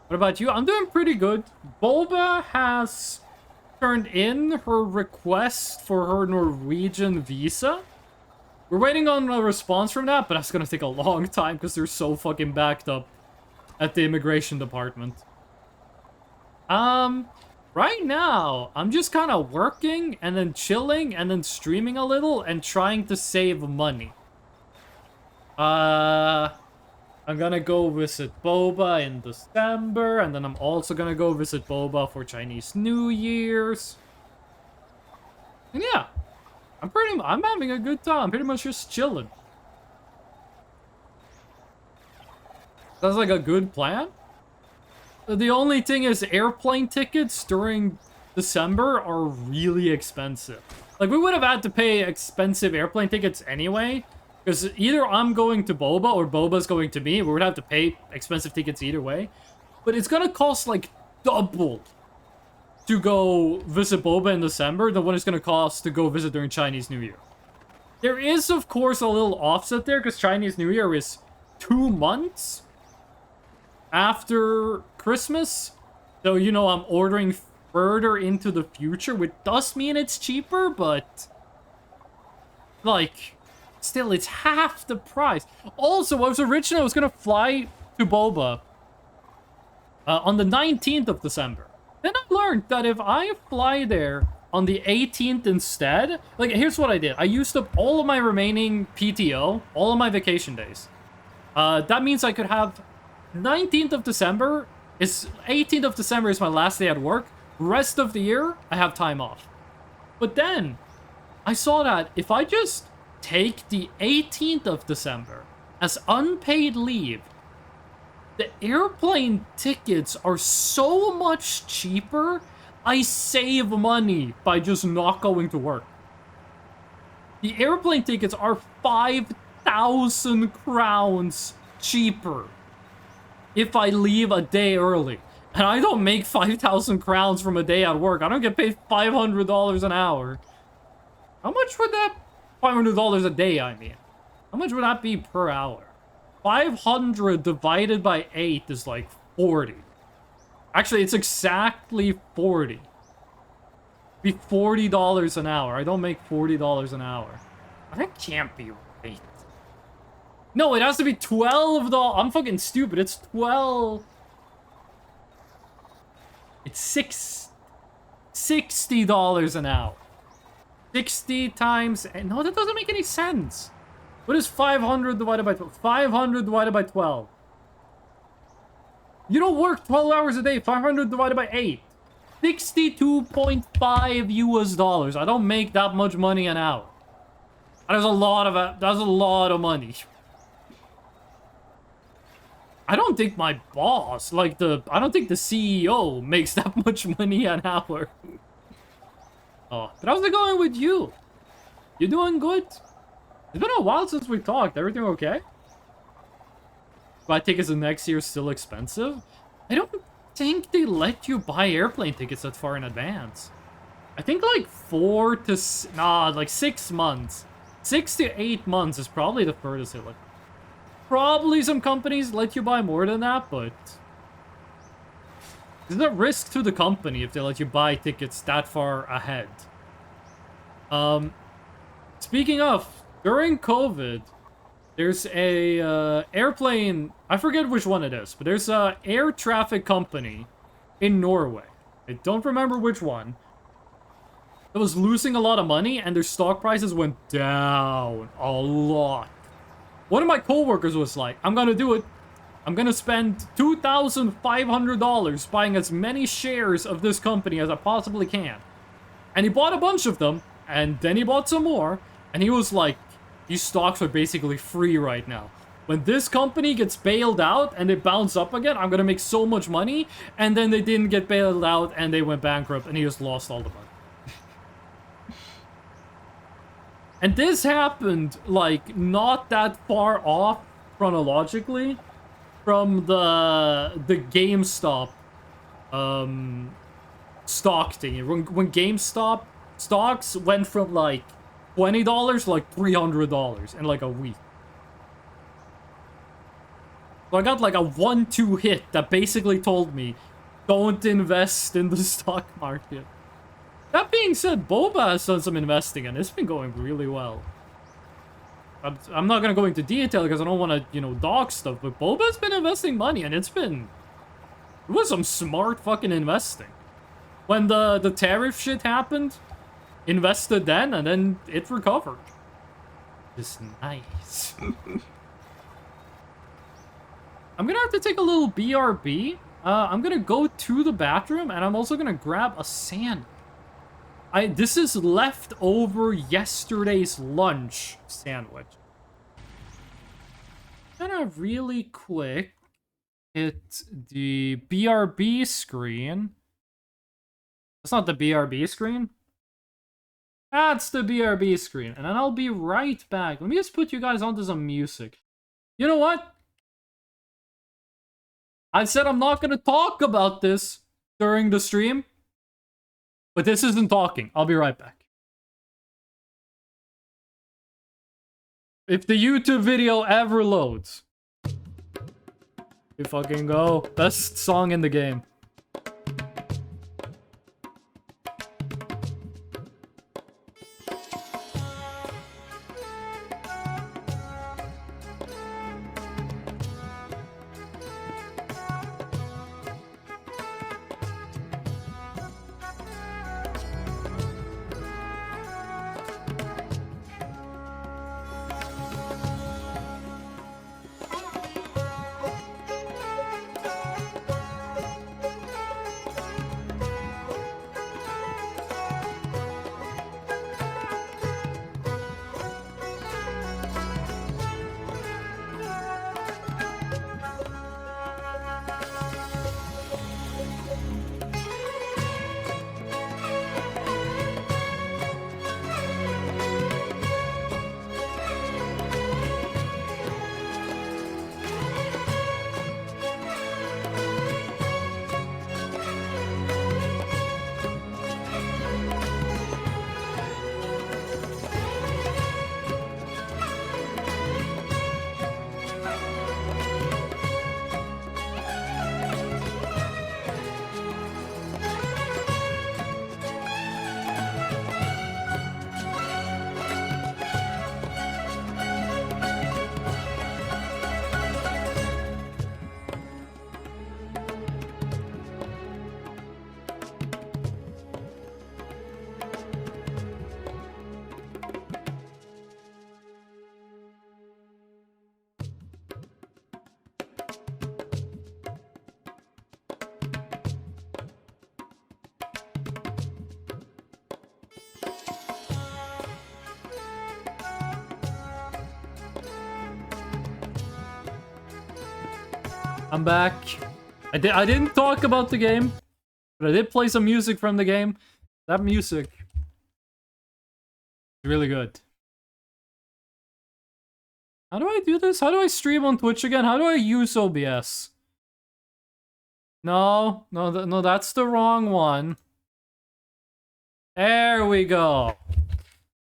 What about you? I'm doing pretty good. Boba has turned in her request for her Norwegian visa. We're waiting on a response from that, but that's gonna take a long time because they're so fucking backed up at the immigration department. Right now, I'm just kind of working and then chilling and then streaming a little and trying to save money. I'm gonna go visit Boba in December, and then I'm also gonna go visit Boba for Chinese New Year's. And yeah, I'm having a good time. I'm pretty much just chilling. Sounds like a good plan. The only thing is airplane tickets during December are really expensive. Like, we would have had to pay expensive airplane tickets anyway, because either I'm going to Boba or Boba's going to me. We would have to pay expensive tickets either way. But it's gonna cost like double to go visit Boba in December than what it's gonna cost to go visit during Chinese New Year. There is, of course, a little offset there, because Chinese New Year is 2 months after Christmas. So, you know, I'm ordering further into the future, which does mean it's cheaper, but like, still, it's half the price. Also, I was gonna fly to Boba on the 19th of December. Then I learned that if I fly there on the 18th instead, like, here's what I did. I used up all of my remaining PTO, all of my vacation days. That means I could have 19th of December 18th of December is my last day at work. Rest of the year, I have time off. But then, I saw that if I just take the 18th of December as unpaid leave, the airplane tickets are so much cheaper, I save money by just not going to work. The airplane tickets are 5,000 crowns cheaper if I leave a day early. And I don't make 5,000 crowns from a day at work. I don't get paid $500 an hour. How much would that... $500 a day, I mean. How much would that be per hour? 500 divided by 8 is like 40. Actually, it's exactly 40. Be $40 an hour. I don't make $40 an hour. That can't be right. No, it has to be $12. I'm fucking stupid. It's 12. It's $60 an hour. 60 times... No, that doesn't make any sense. What is 500 divided by 12? 500 divided by 12. You don't work 12 hours a day. 500 divided by 8. 62.5 US dollars. I don't make that much money an hour. That's a lot of money. I don't think my boss, I don't think the CEO makes that much money an hour. Oh, but how's it going with you? You doing good? It's been a while since we talked. Everything okay? Flight tickets the next year still expensive? I don't think they let you buy airplane tickets that far in advance. I think like 6 months. 6 to 8 months is probably the furthest they let. Probably some companies let you buy more than that, but There's a risk to the company if they let you buy tickets that far ahead. Speaking of, during COVID, there's a airplane, I forget which one it is, but there's a air traffic company in Norway. I don't remember which one. It was losing a lot of money and their stock prices went down a lot. One of my coworkers was like, I'm gonna do it. I'm gonna spend $2,500 buying as many shares of this company as I possibly can. And he bought a bunch of them, and then he bought some more, and he was like, these stocks are basically free right now. When this company gets bailed out and they bounce up again, I'm gonna make so much money. And then they didn't get bailed out and they went bankrupt and he just lost all the money. And this happened, like, not that far off chronologically from the GameStop stock thing. When GameStop stocks went from like $20 to like $300 in like a week. So I got like a 1-2 hit that basically told me, don't invest in the stock market. That being said, Boba has done some investing and it's been going really well. I'm not gonna go into detail because I don't want to, you know, dog stuff, but Boba's been investing money and it was some smart fucking investing. When the tariff shit happened, invested then and then it recovered. It's nice. I'm gonna have to take a little BRB. I'm gonna go to the bathroom and I'm also gonna grab a sandwich. This is leftover yesterday's lunch sandwich. I'm gonna really quick hit the BRB screen. That's not the BRB screen. That's the BRB screen. And then I'll be right back. Let me just put you guys onto some music. You know what? I said I'm not gonna talk about this during the stream. But this isn't talking. I'll be right back. If the YouTube video ever loads. We fucking go. Best song in the game. I'm back. I didn't talk about the game, but I did play some music from the game. That music is really good. How do I do this? How do I stream on Twitch again? How do I use OBS? No, that's the wrong one. There we go.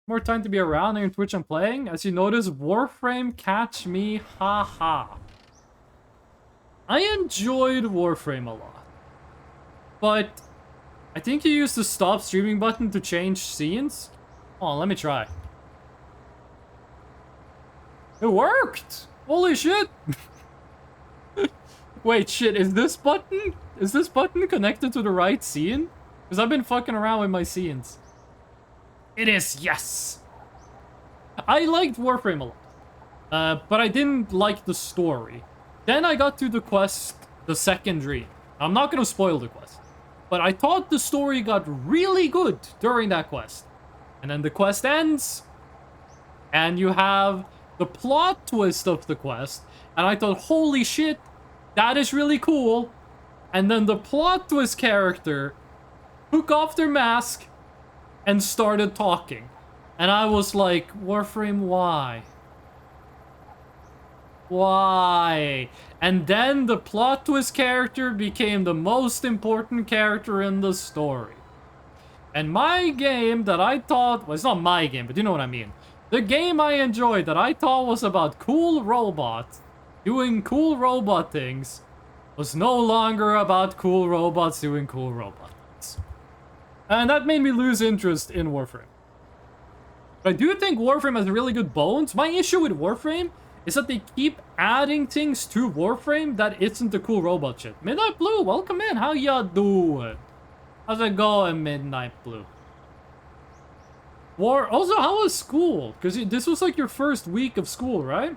More time to be around on Twitch and playing. As you notice, Warframe catch me, haha. I enjoyed Warframe a lot. But I think you use the stop streaming button to change scenes. Oh, let me try. It worked! Holy shit! Wait, shit, is this button connected to the right scene? Because I've been fucking around with my scenes. It is, yes! I liked Warframe a lot. But I didn't like the story. Then I got to the quest, the second dream. I'm not gonna spoil the quest. But I thought the story got really good during that quest. And then the quest ends. And you have the plot twist of the quest. And I thought, holy shit, that is really cool. And then the plot twist character took off their mask and started talking. And I was like, Warframe, why? Why? And then the plot twist character became the most important character in the story. And my game that I thought, well, it's not my game, but you know what I mean. The game I enjoyed that I thought was about cool robots doing cool robot things was no longer about cool robots doing cool robot things. And that made me lose interest in Warframe. But I do think Warframe has really good bones. My issue with Warframe is that they keep adding things to Warframe that isn't the cool robot shit. Midnight Blue, welcome in. How ya doing? How's it going, Midnight Blue? Also, how was school? Because this was like your first week of school, right?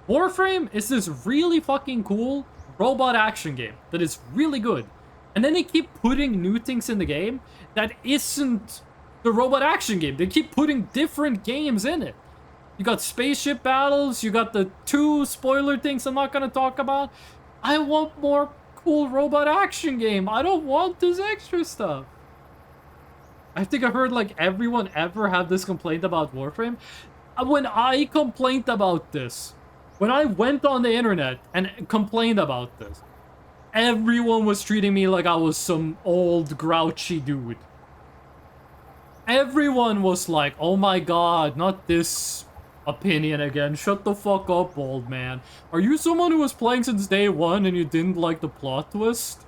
Warframe is this really fucking cool robot action game that is really good. And then they keep putting new things in the game that isn't the robot action game. They keep putting different games in it. You got spaceship battles, you got the 2 spoiler things I'm not gonna talk about. I want more cool robot action game. I don't want this extra stuff. I think I heard like everyone ever had this complaint about Warframe. When I complained about this, when I went on the internet and complained about this, everyone was treating me like I was some old grouchy dude. Everyone was like, oh my god, not this opinion again. Shut the fuck up, old man. Are you someone who was playing since day 1 and you didn't like the plot twist?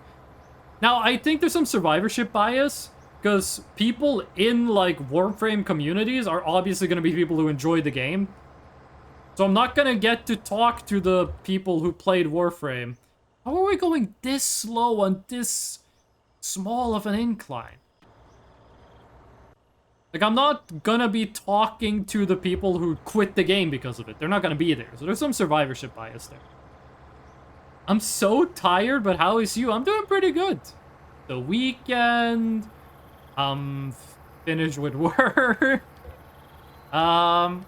Now, I think there's some survivorship bias, because people in, like, Warframe communities are obviously going to be people who enjoy the game. So I'm not going to get to talk to the people who played Warframe. How are we going this slow on this small of an incline? Like, I'm not gonna be talking to the people who quit the game because of it. They're not gonna be there. So there's some survivorship bias there. I'm so tired, but how is you? I'm doing pretty good. The weekend. I'm finished with work. I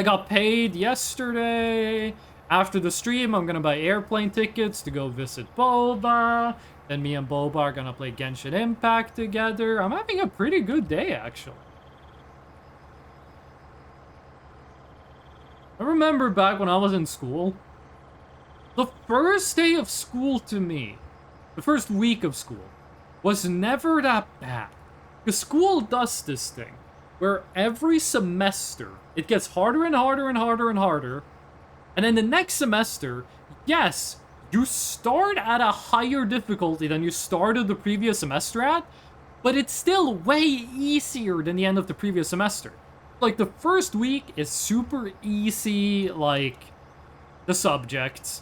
got paid yesterday. After the stream, I'm gonna buy airplane tickets to go visit Boba. Then me and Boba are gonna play Genshin Impact together. I'm having a pretty good day, actually. I remember back when I was in school, the first day of school to me, the first week of school, was never that bad. Because school does this thing, where every semester, it gets harder and harder and harder and harder. And then the next semester, yes, you start at a higher difficulty than you started the previous semester at, but it's still way easier than the end of the previous semester. Like, the first week is super easy, like, the subjects.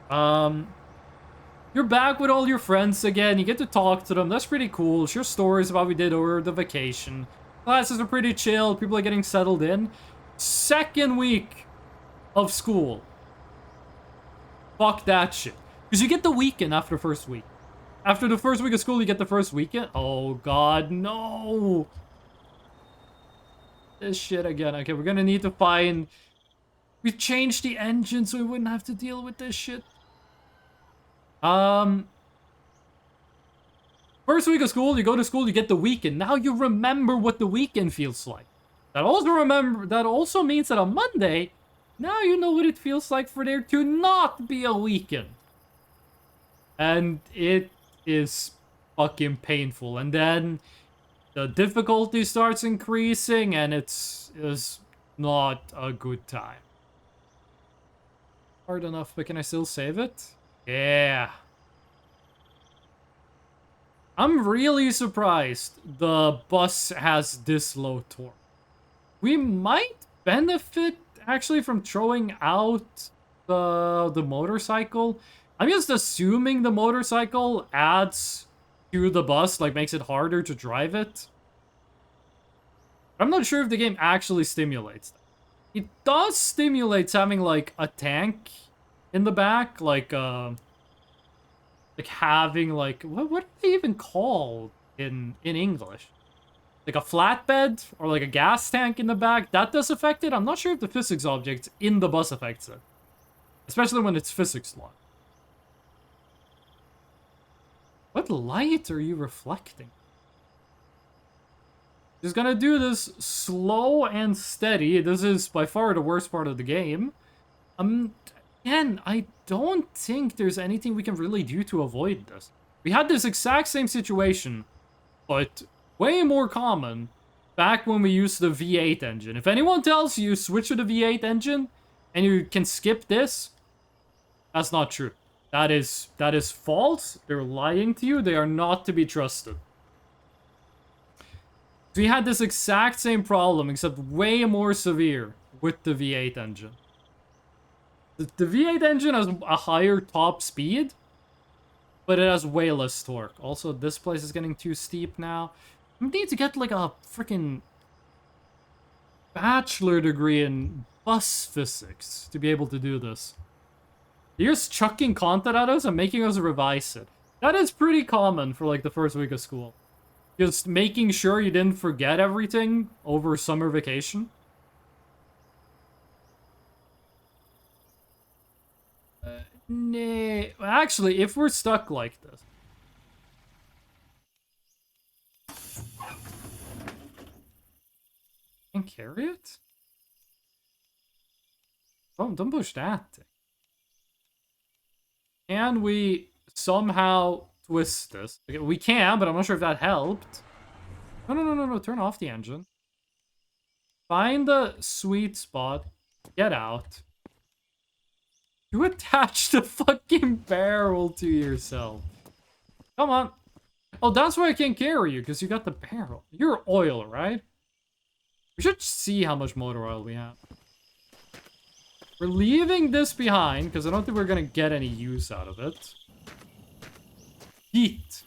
You're back with all your friends again, you get to talk to them, that's pretty cool. Share stories about what we did over the vacation. Classes are pretty chill, people are getting settled in. Second week of school. Fuck that shit. Because you get the weekend after the first week. After the first week of school, you get the first weekend. Oh god, no! This shit again. Okay, we're gonna need to find... We changed the engine so we wouldn't have to deal with this shit. First week of school, you go to school, you get the weekend. Now you remember what the weekend feels like. That also means that on Monday, now you know what it feels like for there to not be a weekend. And it is fucking painful. And then the difficulty starts increasing and it's not a good time. Hard enough, but can I still save it? Yeah. I'm really surprised the bus has this low torque. We might benefit actually from throwing out the motorcycle. I'm just assuming the motorcycle adds to the bus, like makes it harder to drive it. I'm not sure if the game actually stimulates that. It does stimulate having like a tank in the back, like having like what are they even called in English? Like a flatbed or like a gas tank in the back. That does affect it. I'm not sure if the physics object in the bus affects it, especially when it's physics locked. What light are you reflecting? Just gonna do this slow and steady. This is by far the worst part of the game. Again, I don't think there's anything we can really do to avoid this. We had this exact same situation, but way more common back when we used the V8 engine. If anyone tells you switch to the V8 engine and you can skip this, that's not true. That is false. They're lying to you. They are not to be trusted. We had this exact same problem, except way more severe with the V8 engine. The V8 engine has a higher top speed, but it has way less torque. Also, this place is getting too steep now. I need to get like a freaking bachelor degree in bus physics to be able to do this. You're just chucking content at us and making us revise it. That is pretty common for like the first week of school. Just making sure you didn't forget everything over summer vacation. Nah. Actually, if we're stuck like this. Can't carry it? Don't push that thing. Can we somehow twist this? Okay, we can, but I'm not sure if that helped. No. Turn off the engine. Find the sweet spot. Get out. You attach the fucking barrel to yourself. Come on. Oh, that's why I can't carry you, because you got the barrel. You're oil, right? We should see how much motor oil we have. We're leaving this behind, because I don't think we're going to get any use out of it. Eat.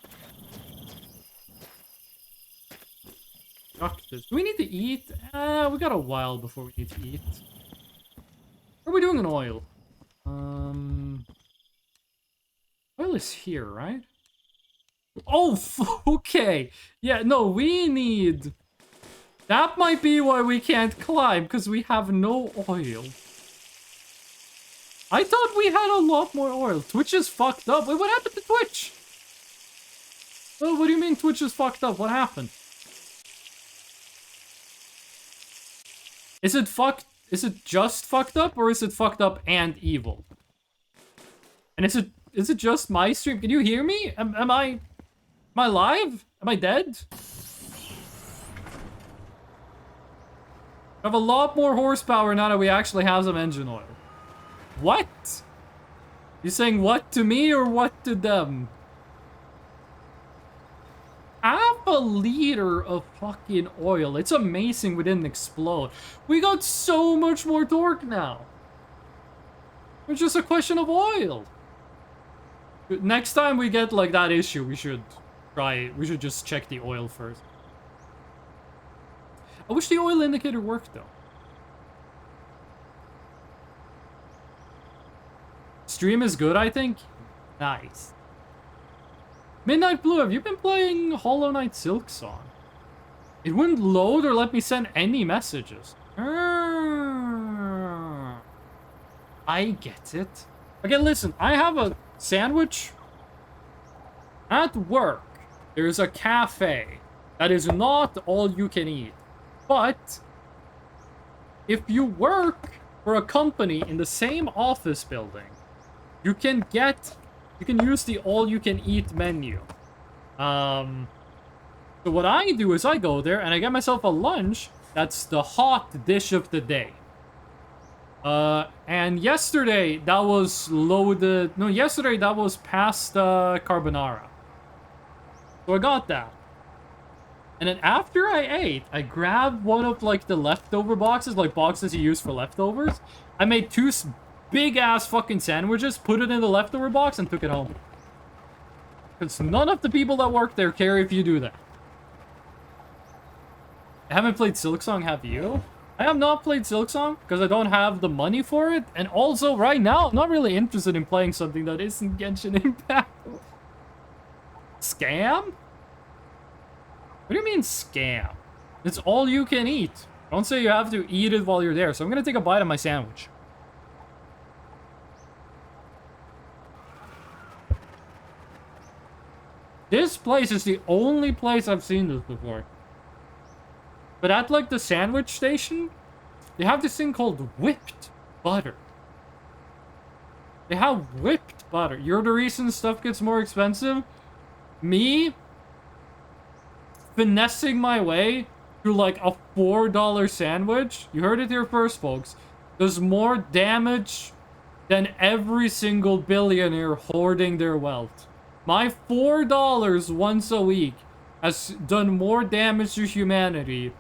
Fuck this. Do we need to eat? We got a while before we need to eat. What are we doing in oil? Oil is here, right? Oh, okay. Yeah, no, we need... That might be why we can't climb, because we have no oil. I thought we had a lot more oil. Twitch is fucked up. Wait, what happened to Twitch? Oh, what do you mean Twitch is fucked up? What happened? Is it just fucked up, or is it fucked up and evil? And is it just my stream? Can you hear me? Am I live? Am I dead? I have a lot more horsepower now that we actually have some engine oil. What? You saying what to me or what to them? Half a liter of fucking oil. It's amazing we didn't explode. We got so much more torque now. It's just a question of oil. Next time we get like that issue, we should just check the oil first. I wish the oil indicator worked though. Stream is good, I think. Nice. Midnight Blue, have you been playing Hollow Knight Silksong? It wouldn't load or let me send any messages. I get it. Okay, listen, I have a sandwich. At work, there's a cafe that is not all you can eat. But if you work for a company in the same office building, you can use the all-you-can-eat menu. So what I do is I go there and I get myself a lunch that's the hot dish of the day. And yesterday that was loaded. No, yesterday that was pasta carbonara. So I got that. And then after I ate, I grabbed one of like the leftover boxes, like boxes you use for leftovers. I made two big ass fucking sandwiches, put it in the leftover box, and took it home. Because none of the people that work there care if you do that. I haven't played Silksong, have you? I have not played Silksong because I don't have the money for it. And also, right now, I'm not really interested in playing something that isn't Genshin Impact. Scam? What do you mean, scam? It's all you can eat. Don't say you have to eat it while you're there. So I'm going to take a bite of my sandwich. This place is the only place I've seen this before. But at like the sandwich station, they have this thing called whipped butter. They have whipped butter. You're the reason stuff gets more expensive. Me finessing my way through like a $4 sandwich, you heard it here first, folks, does more damage than every single billionaire hoarding their wealth. My $4 once a week has done more damage to humanity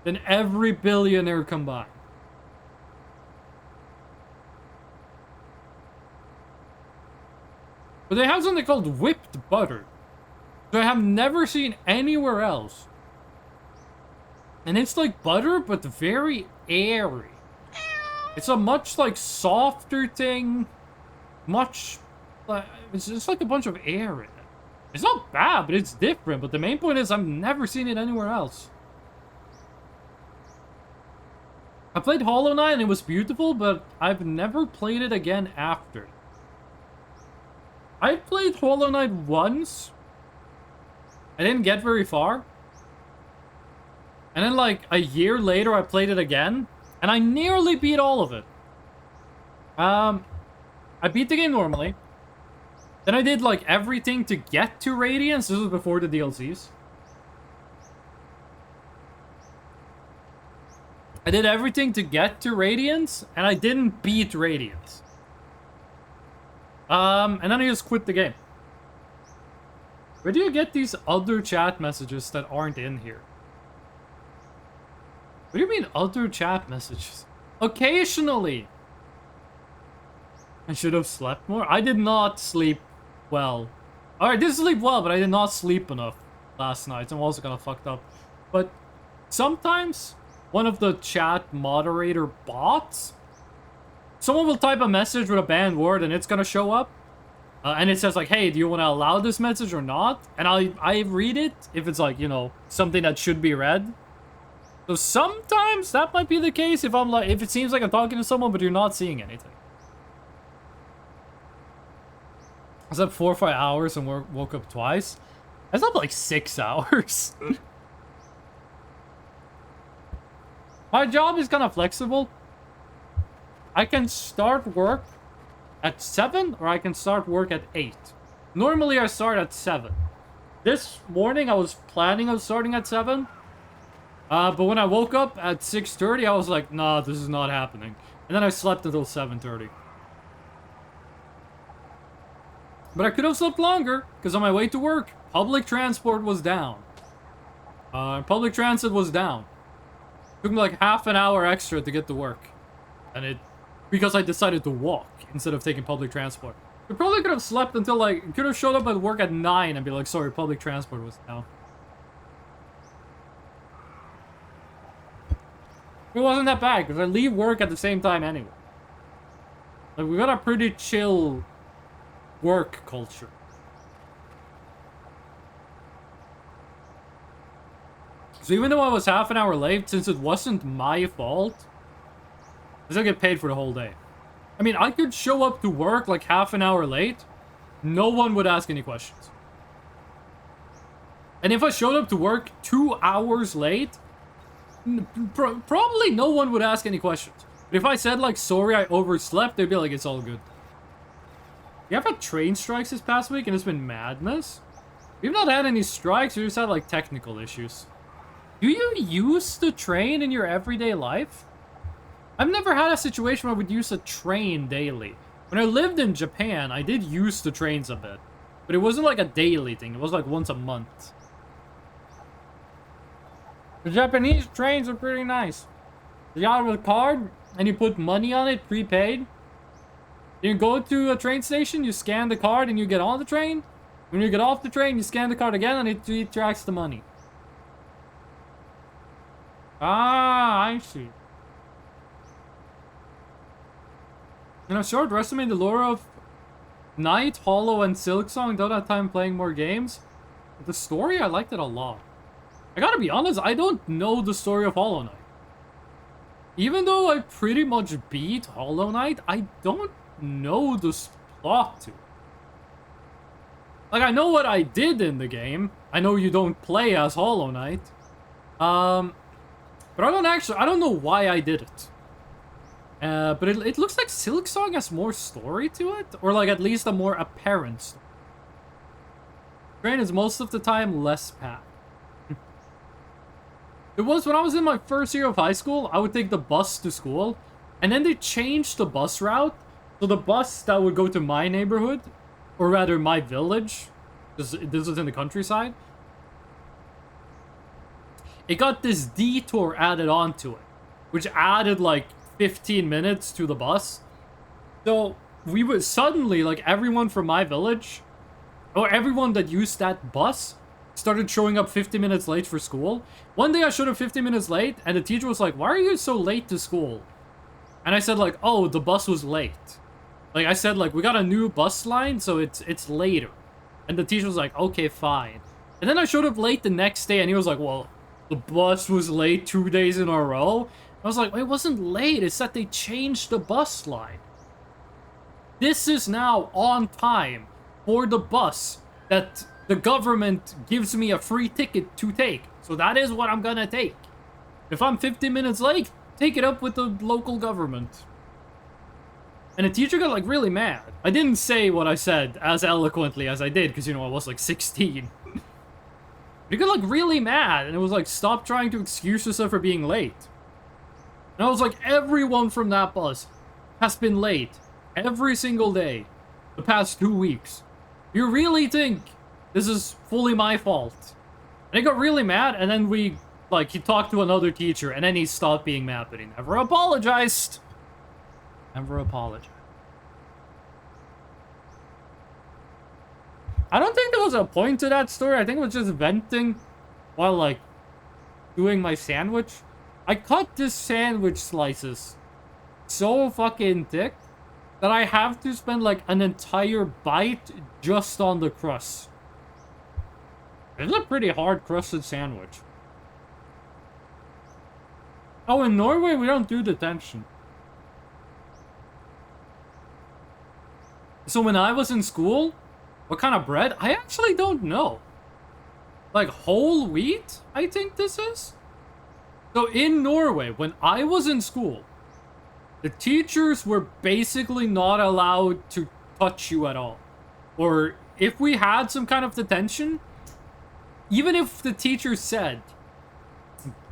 than every billionaire combined. But they have something called whipped butter, so I have never seen anywhere else. And it's like butter, but very airy. It's a much like softer thing, much like it's just like a bunch of air in it. It's not bad, but it's different. But the main point is I've never seen it anywhere else. I played Hollow Knight and it was beautiful, but I've never played it again after. I played Hollow Knight once. I didn't get very far. And then like a year later I played it again. And I nearly beat all of it. I beat the game normally. Then I did like everything to get to Radiance. This was before the DLCs. I did everything to get to Radiance, and I didn't beat Radiance. And then I just quit the game. Where do you get these other chat messages that aren't in here? What do you mean, other chat messages? Occasionally! I should have slept more. I did not sleep well. Alright, I did sleep well, but I did not sleep enough last night. I'm also kind of fucked up. But sometimes one of the chat moderator bots, someone will type a message with a banned word and it's gonna show up. And it says like, hey, do you want to allow this message or not? And I read it if it's like, you know, something that should be read. So sometimes that might be the case if I'm like, if it seems like I'm talking to someone but you're not seeing anything. I slept 4 or 5 hours and woke up twice. I slept like 6 hours. My job is kind of flexible. I can start work at 7 or I can start work at 8. Normally I start at 7. This morning I was planning on starting at 7. But when I woke up at 6:30, I was like, nah, this is not happening. And then I slept until 7:30. But I could have slept longer, because on my way to work, public transport was down. Public transit was down. Took me like half an hour extra to get to work. And because I decided to walk instead of taking public transport. I probably could have slept until like, could have showed up at work at 9 and be like, sorry, public transport was down. It wasn't that bad, because I leave work at the same time anyway. Like, we got a pretty chill work culture. So even though I was half an hour late, since it wasn't my fault, I still get paid for the whole day. I mean, I could show up to work like half an hour late. No one would ask any questions. And if I showed up to work 2 hours late, probably no one would ask any questions. But if I said like, sorry, I overslept, they'd be like, it's all good. We have had train strikes this past week and it's been madness. We've not had any strikes, we just had like technical issues. Do you use the train in your everyday life? I've never had a situation where I would use a train daily. When I lived in Japan, I did use the trains a bit. But it wasn't like a daily thing. It was like once a month. The Japanese trains are pretty nice. You got a card, and you put money on it, prepaid. You go to a train station, you scan the card, and you get on the train. When you get off the train, you scan the card again, and it tracks the money. Ah, I see. In a short resume, the lore of Knight, Hollow, and Silksong. Don't have time playing more games. But the story, I liked it a lot. I gotta be honest, I don't know the story of Hollow Knight. Even though I pretty much beat Hollow Knight, I don't know the plot to it. Like, I know what I did in the game. I know you don't play as Hollow Knight. But I don't know why I did it. But it looks like Silksong has more story to it, or like at least a more apparent story. Train is most of the time less packed. It was when I was in my first year of high school, I would take the bus to school, and then they changed the bus route. So the bus that would go to my neighborhood, or rather my village, because this was in the countryside, it got this detour added onto it, which added like 15 minutes to the bus. So we would suddenly, like, everyone from my village, or everyone that used that bus, started showing up 50 minutes late for school. One day I showed up 50 minutes late, and the teacher was like, "Why are you so late to school?" And I said, like, "Oh, the bus was late." Like, I said, like, "We got a new bus line, so it's later." And the teacher was like, "Okay, fine." And then I showed up late the next day, and he was like, "Well, the bus was late 2 days in a row." I was like, "It wasn't late, it's that they changed the bus line. This is now on time for the bus that the government gives me a free ticket to take. So that is what I'm gonna take. If I'm 50 minutes late, take it up with the local government." And the teacher got, like, really mad. I didn't say what I said as eloquently as I did, because, you know, I was, like, 16. He got, like, really mad, and it was like, "Stop trying to excuse yourself for being late." And I was like, everyone from that bus has been late every single day the past 2 weeks. You really think this is fully my fault? And he got really mad, and then he talked to another teacher, and then he stopped being mad, but he never apologized. Never apologized. I don't think there was a point to that story. I think it was just venting while, like, doing my sandwich. I cut this sandwich slices so fucking thick that I have to spend, like, an entire bite just on the crust. It's a pretty hard crusted sandwich. Oh, in Norway, we don't do detention. So when I was in school, what kind of bread? I actually don't know. Like, whole wheat, I think this is? So in Norway, when I was in school, the teachers were basically not allowed to touch you at all. Or if we had some kind of detention, even if the teacher said,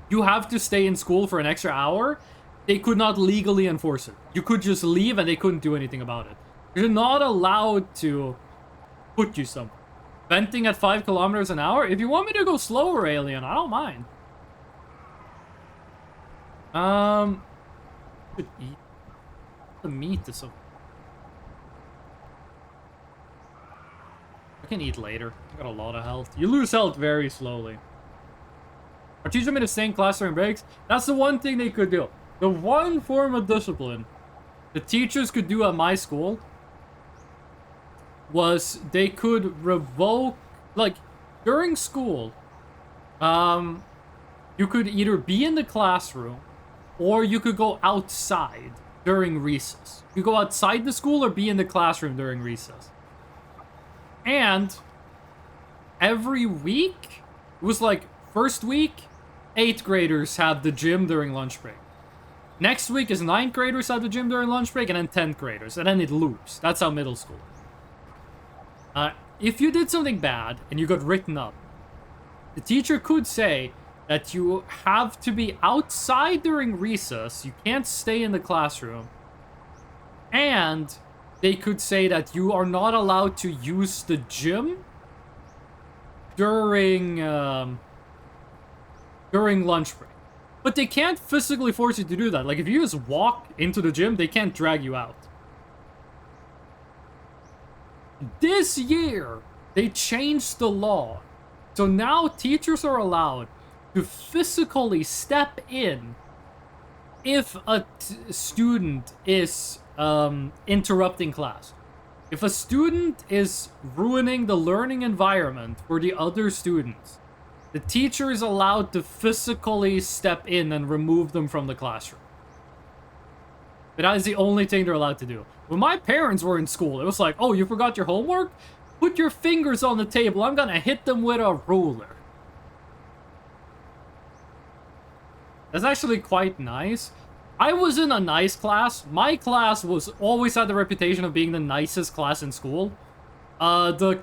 "You have to stay in school for an extra hour," they could not legally enforce it. You could just leave and they couldn't do anything about it. You're not allowed to put you somewhere. Venting at 5 kilometers an hour? If you want me to go slower, Alien, I don't mind. Could eat the meat is so. I can eat later. I got a lot of health. You lose health very slowly. Our teacher made us stay in class during breaks. That's the one thing they could do. The one form of discipline the teachers could do at my school was they could revoke, like, during school, you could either be in the classroom or you could go outside during recess. You go outside the school or be in the classroom during recess. And every week, it was like, first week, 8th graders have the gym during lunch break. Next week is 9th graders have the gym during lunch break, and then 10th graders. And then it loops. That's how middle school is. If you did something bad and you got written up, the teacher could say that you have to be outside during recess, you can't stay in the classroom, and they could say that you are not allowed to use the gym during lunch break. But they can't physically force you to do that. Like, if you just walk into the gym, they can't drag you out. This year, they changed the law. So now teachers are allowed to physically step in if a student is interrupting class. If a student is ruining the learning environment for the other students, the teacher is allowed to physically step in and remove them from the classroom. But that is the only thing they're allowed to do. When my parents were in school, it was like, oh, you forgot your homework? Put your fingers on the table. I'm gonna hit them with a ruler. That's actually quite nice. I was in a nice class. My class was always had the reputation of being the nicest class in school. The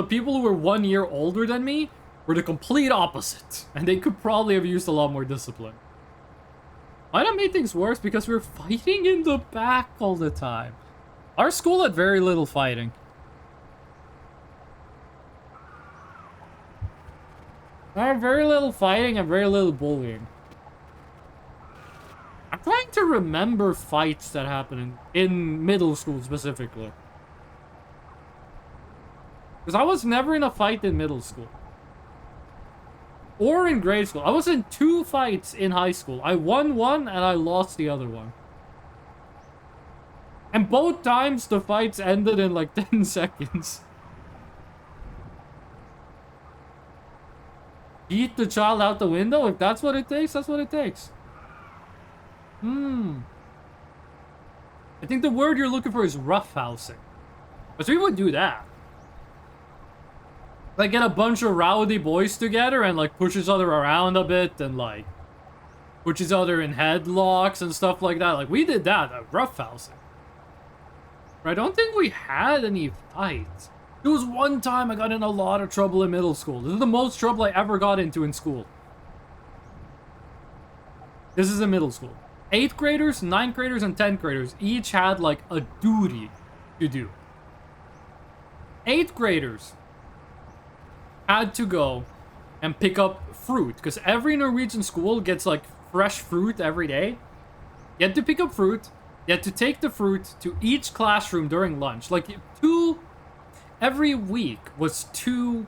people who were 1 year older than me were the complete opposite. And they could probably have used a lot more discipline. Might have made things worse because we were fighting in the back all the time. Our school had very little fighting. Very little fighting and very little bullying. I'm trying to remember fights that happened in middle school specifically. Because I was never in a fight in middle school. Or in grade school. I was in 2 fights in high school. I won one and I lost the other one. And both times the fights ended in like 10 seconds. Eat the child out the window? If that's what it takes, that's what it takes. I think the word you're looking for is roughhousing. Because we would do that. Like, get a bunch of rowdy boys together and, like, push each other around a bit and, like, put each other in headlocks and stuff like that. Like, we did that at roughhousing. But I don't think we had any fights. There was one time I got in a lot of trouble in middle school. This is the most trouble I ever got into in school. This is in middle school. 8th graders, 9th graders, and 10th graders each had, like, a duty to do. 8th graders had to go and pick up fruit. Because every Norwegian school gets, like, fresh fruit every day. You had to pick up fruit. You had to take the fruit to each classroom during lunch. Like, every week was 2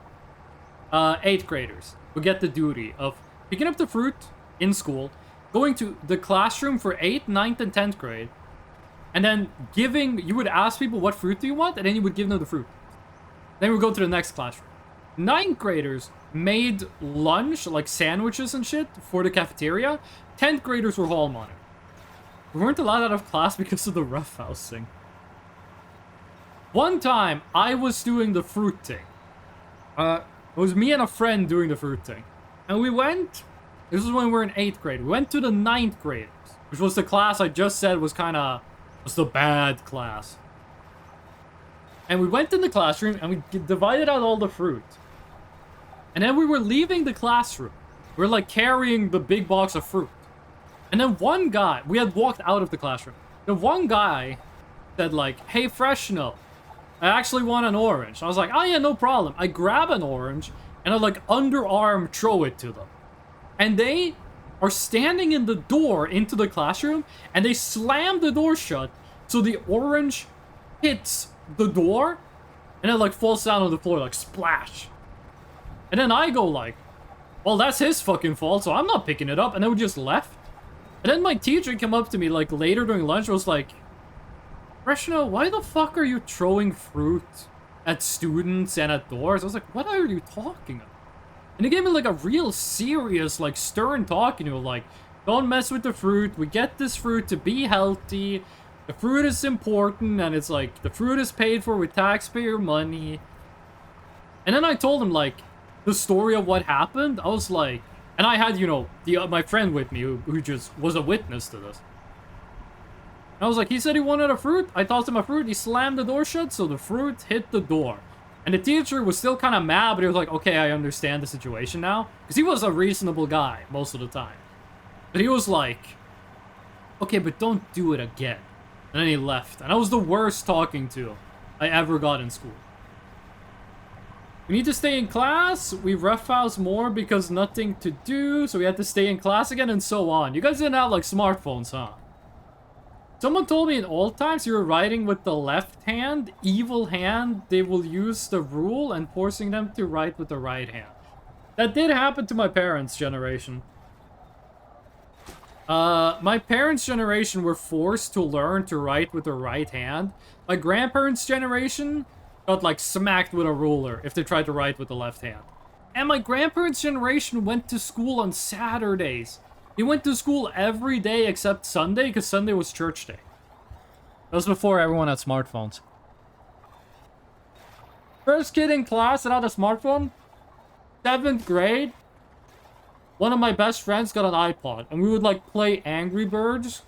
8th graders who get the duty of picking up the fruit in school, going to the classroom for 8th, 9th, and 10th grade, and then you would ask people, what fruit do you want? And then you would give them the fruit. Then we would go to the next classroom. 9th graders made lunch, like sandwiches and shit, for the cafeteria. 10th graders were hall monitor. We weren't allowed out of class because of the roughhousing. One time, I was doing the fruit thing. It was me and a friend doing the fruit thing. And we went... This was when we were in 8th grade. We went to the 9th graders, which was the class I just said was the bad class. And we went in the classroom and we divided out all the fruit. And then we were leaving the classroom. We were like carrying the big box of fruit. And then one guy, we had walked out of the classroom. The one guy said like, hey, Freshno, I actually want an orange. I was like, oh yeah, no problem. I grab an orange and I like underarm throw it to them. And they are standing in the door into the classroom and they slam the door shut so the orange hits the door and it like falls down on the floor like splash. And then I go like, well, that's his fucking fault, so I'm not picking it up. And then we just left. And then my teacher came up to me like later during lunch and was like, Freshno, why the fuck are you throwing fruit at students and at doors? I was like, what are you talking about? And he gave me like a real serious, like stern talk, you know, like, don't mess with the fruit. We get this fruit to be healthy. The fruit is important, and it's like, the fruit is paid for with taxpayer money. And then I told him like the story of what happened. I was like, and I had, you know, my friend with me who just was a witness to this. And I was like, he said he wanted a fruit. I tossed him a fruit. He slammed the door shut, so the fruit hit the door. And the teacher was still kind of mad, but he was like, okay, I understand the situation now. Because he was a reasonable guy most of the time. But he was like, okay, but don't do it again. And then he left. And I was the worst talking to I ever got in school. We need to stay in class. We roughhouse more because nothing to do. So we had to stay in class again and so on. You guys didn't have like smartphones, huh? Someone told me in old times you were writing with the left hand. Evil hand, they will use the rule and forcing them to write with the right hand. That did happen to my parents' generation. My parents' generation were forced to learn to write with the right hand. My grandparents' generation got like smacked with a ruler if they tried to write with the left hand. And my grandparents' generation went to school on Saturdays. They went to school every day except Sunday because Sunday was church day. That was before everyone had smartphones. First kid in class that had a smartphone, 7th grade. One of my best friends got an iPod, and we would like play Angry Birds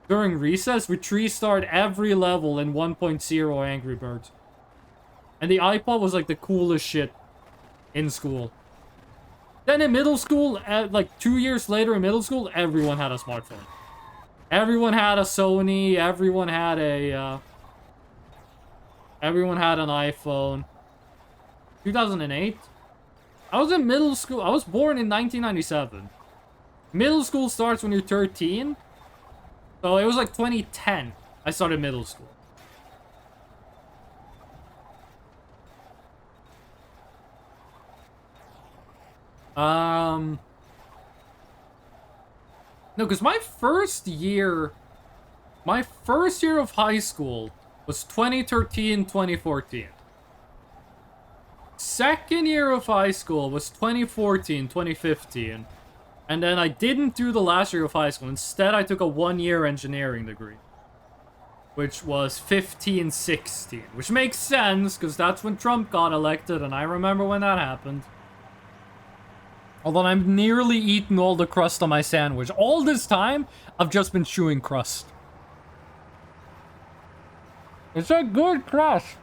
during recess. We 3-starred every level in 1.0 Angry Birds. And the iPod was like the coolest shit in school. Then in middle school, like 2 years later in middle school, everyone had a smartphone. Everyone had a Sony, everyone had an iPhone. 2008? I was in middle school. I was born in 1997. Middle school starts when you're 13. So it was like 2010 I started middle school. No, because my first year of high school was 2013, 2014. Second year of high school was 2014, 2015. And then I didn't do the last year of high school. Instead, I took a 1-year engineering degree. Which was 15, 16. Which makes sense, because that's when Trump got elected, and I remember when that happened. Although I've nearly eaten all the crust on my sandwich. All this time, I've just been chewing crust. It's a good crust.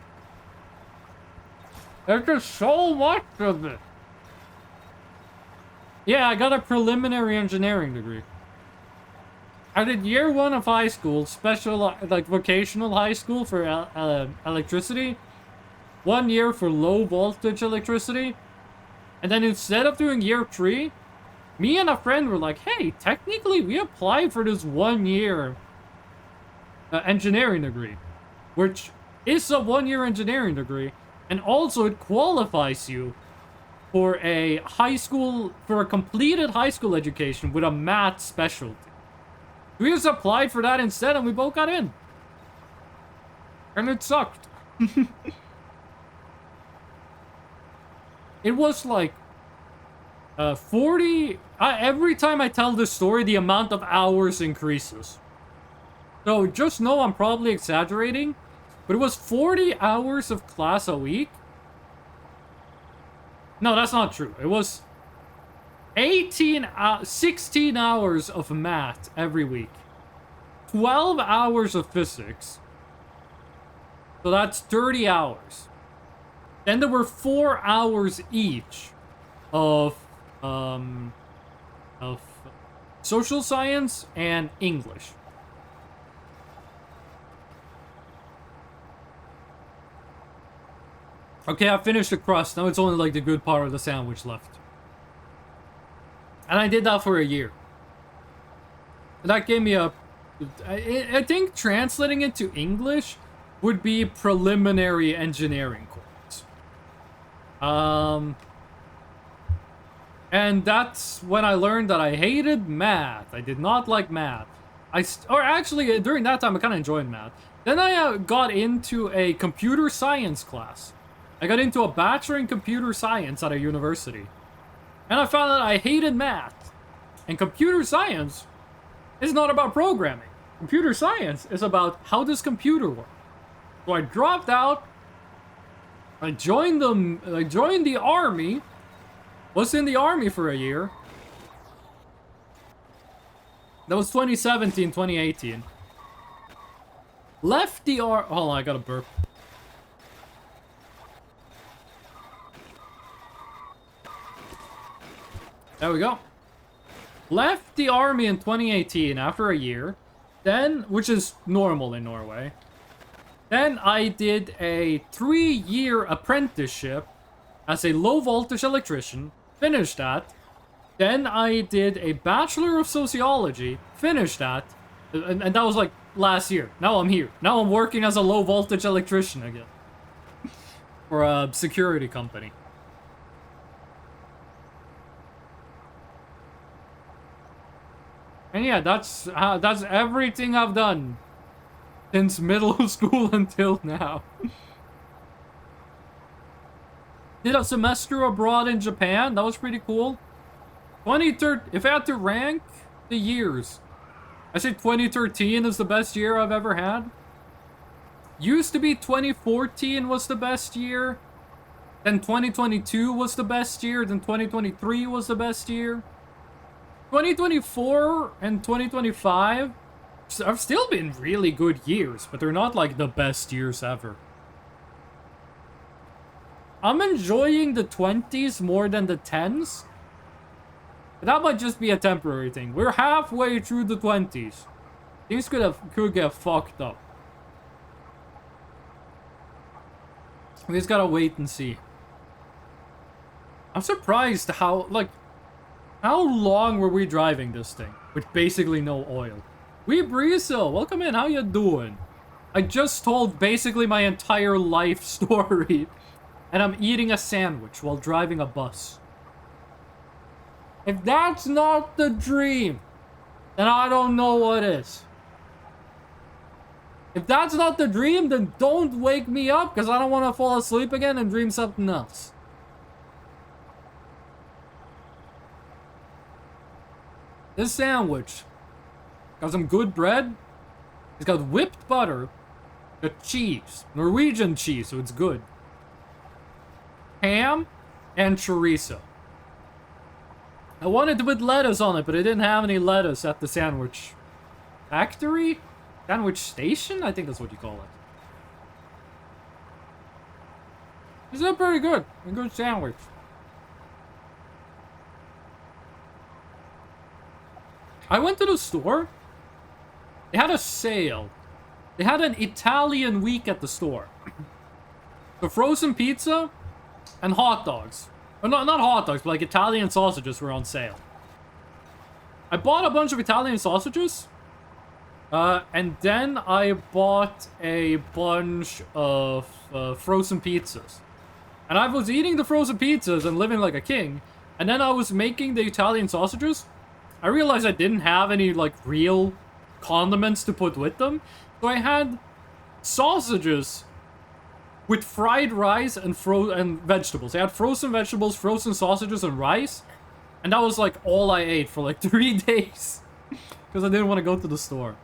There's just so much of it. Yeah, I got a preliminary engineering degree. I did year 1 of high school, special, like, vocational high school for electricity. 1 year for low voltage electricity. And then instead of doing year 3, me and a friend were like, hey, technically we applied for this 1-year engineering degree. Which is a 1-year engineering degree. And also it qualifies you for a completed high school education with a math specialty. We just applied for that instead and we both got in. And it sucked. It was like 40... every time I tell this story, the amount of hours increases. So just know I'm probably exaggerating, but it was 40 hours of class a week. No, that's not true. It was 16 hours of math every week. 12 hours of physics. So that's 30 hours. Then there were 4 hours each of social science and English. Okay, I finished the crust. Now it's only like the good part of the sandwich left. And I did that for a year. And that gave me a... I think translating it to English would be preliminary engineering course. And that's when I learned that I hated math. I did not like math. Or actually, during that time, I kind of enjoyed math. Then I got into a computer science class. I got into a bachelor in computer science at a university. And I found that I hated math. And computer science is not about programming. Computer science is about how does computer work. So I dropped out. I joined the army. Was in the army for a year. That was 2017, 2018. Left the hold on, I got a burp. There we go. Left the army in 2018 after a year. Then, which is normal in Norway. Then I did a 3-year apprenticeship as a low voltage electrician, finished that. Then I did a Bachelor of Sociology, finished that. And that was like last year. Now I'm here. Now I'm working as a low voltage electrician again. For a security company. And yeah, that's everything I've done since middle school until now. Did a semester abroad in Japan. That was pretty cool. 2013. If I had to rank the years, I say 2013 is the best year I've ever had. Used to be 2014 was the best year. Then 2022 was the best year. Then 2023 was the best year. 2024 and 2025 have still been really good years, but they're not like the best years ever. I'm enjoying the 20s more than the 10s. But that might just be a temporary thing. We're halfway through the 20s. Things could get fucked up. We just gotta wait and see. I'm surprised how long were we driving this thing with basically no oil? We Breezel, welcome in. How you doing? I just told basically my entire life story, and I'm eating a sandwich while driving a bus. If that's not the dream, then I don't know what is. If that's not the dream, then don't wake me up, because I don't want to fall asleep again and dream something else. This sandwich got some good bread. It's got whipped butter, got cheese, Norwegian cheese, so it's good. Ham and chorizo. I wanted to put lettuce on it, but I didn't have any lettuce at the sandwich factory? Sandwich station? I think that's what you call it. It's still pretty good. A good sandwich. I went to the store. They had a sale. They had an Italian week at the store. The frozen pizza and hot dogs. Well, not hot dogs, but like Italian sausages were on sale. I bought a bunch of Italian sausages. And then I bought a bunch of frozen pizzas. And I was eating the frozen pizzas and living like a king. And then I was making the Italian sausages. I realized I didn't have any, like, real condiments to put with them. So I had sausages with fried rice and vegetables. I had frozen vegetables, frozen sausages, and rice. And that was, like, all I ate for, like, 3 days. Because I didn't want to go to the store.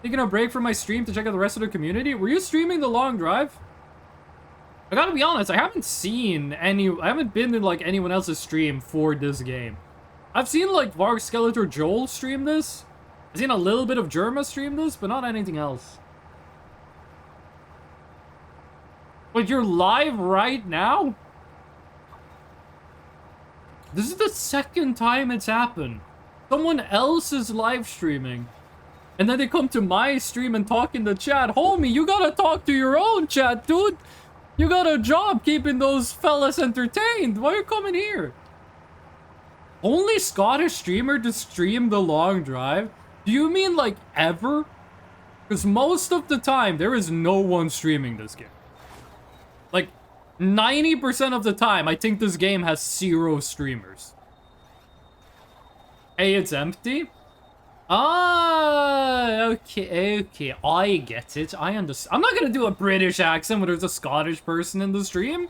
Taking a break from my stream to check out the rest of the community. Were you streaming the long drive? I gotta be honest, I haven't been in, like, anyone else's stream for this game. I've seen, like, Varg Skeletor Joel stream this. I've seen a little bit of Germa stream this, but not anything else. Wait, you're live right now? This is the second time it's happened. Someone else is live streaming. And then they come to my stream and talk in the chat. Homie, you gotta talk to your own chat, dude. You got a job keeping those fellas entertained. Why are you coming here? Only Scottish streamer to stream the long drive? Do you mean like ever? Because most of the time, there is no one streaming this game. Like 90% of the time, I think this game has 0 streamers. Hey, it's empty? Ah, okay, I get it. I understand. I'm not gonna do a British accent when there's a Scottish person in the stream.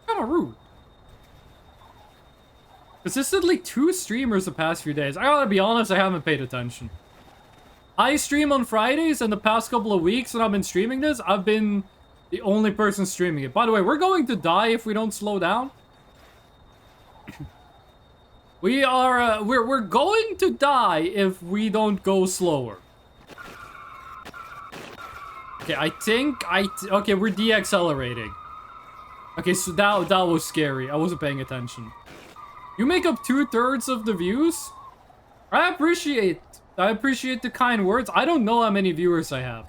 Kinda rude. Consistently 2 streamers the past few days. I gotta be honest, I haven't paid attention. I stream on Fridays, and the past couple of weeks when I've been streaming this, I've been the only person streaming it. By the way, we're going to die if we don't slow down. We are, we're going to die if we don't go slower. Okay, okay, we're de-accelerating. Okay, so that was scary. I wasn't paying attention. You make up 2/3 of the views? I appreciate I appreciate the kind words. I don't know how many viewers I have.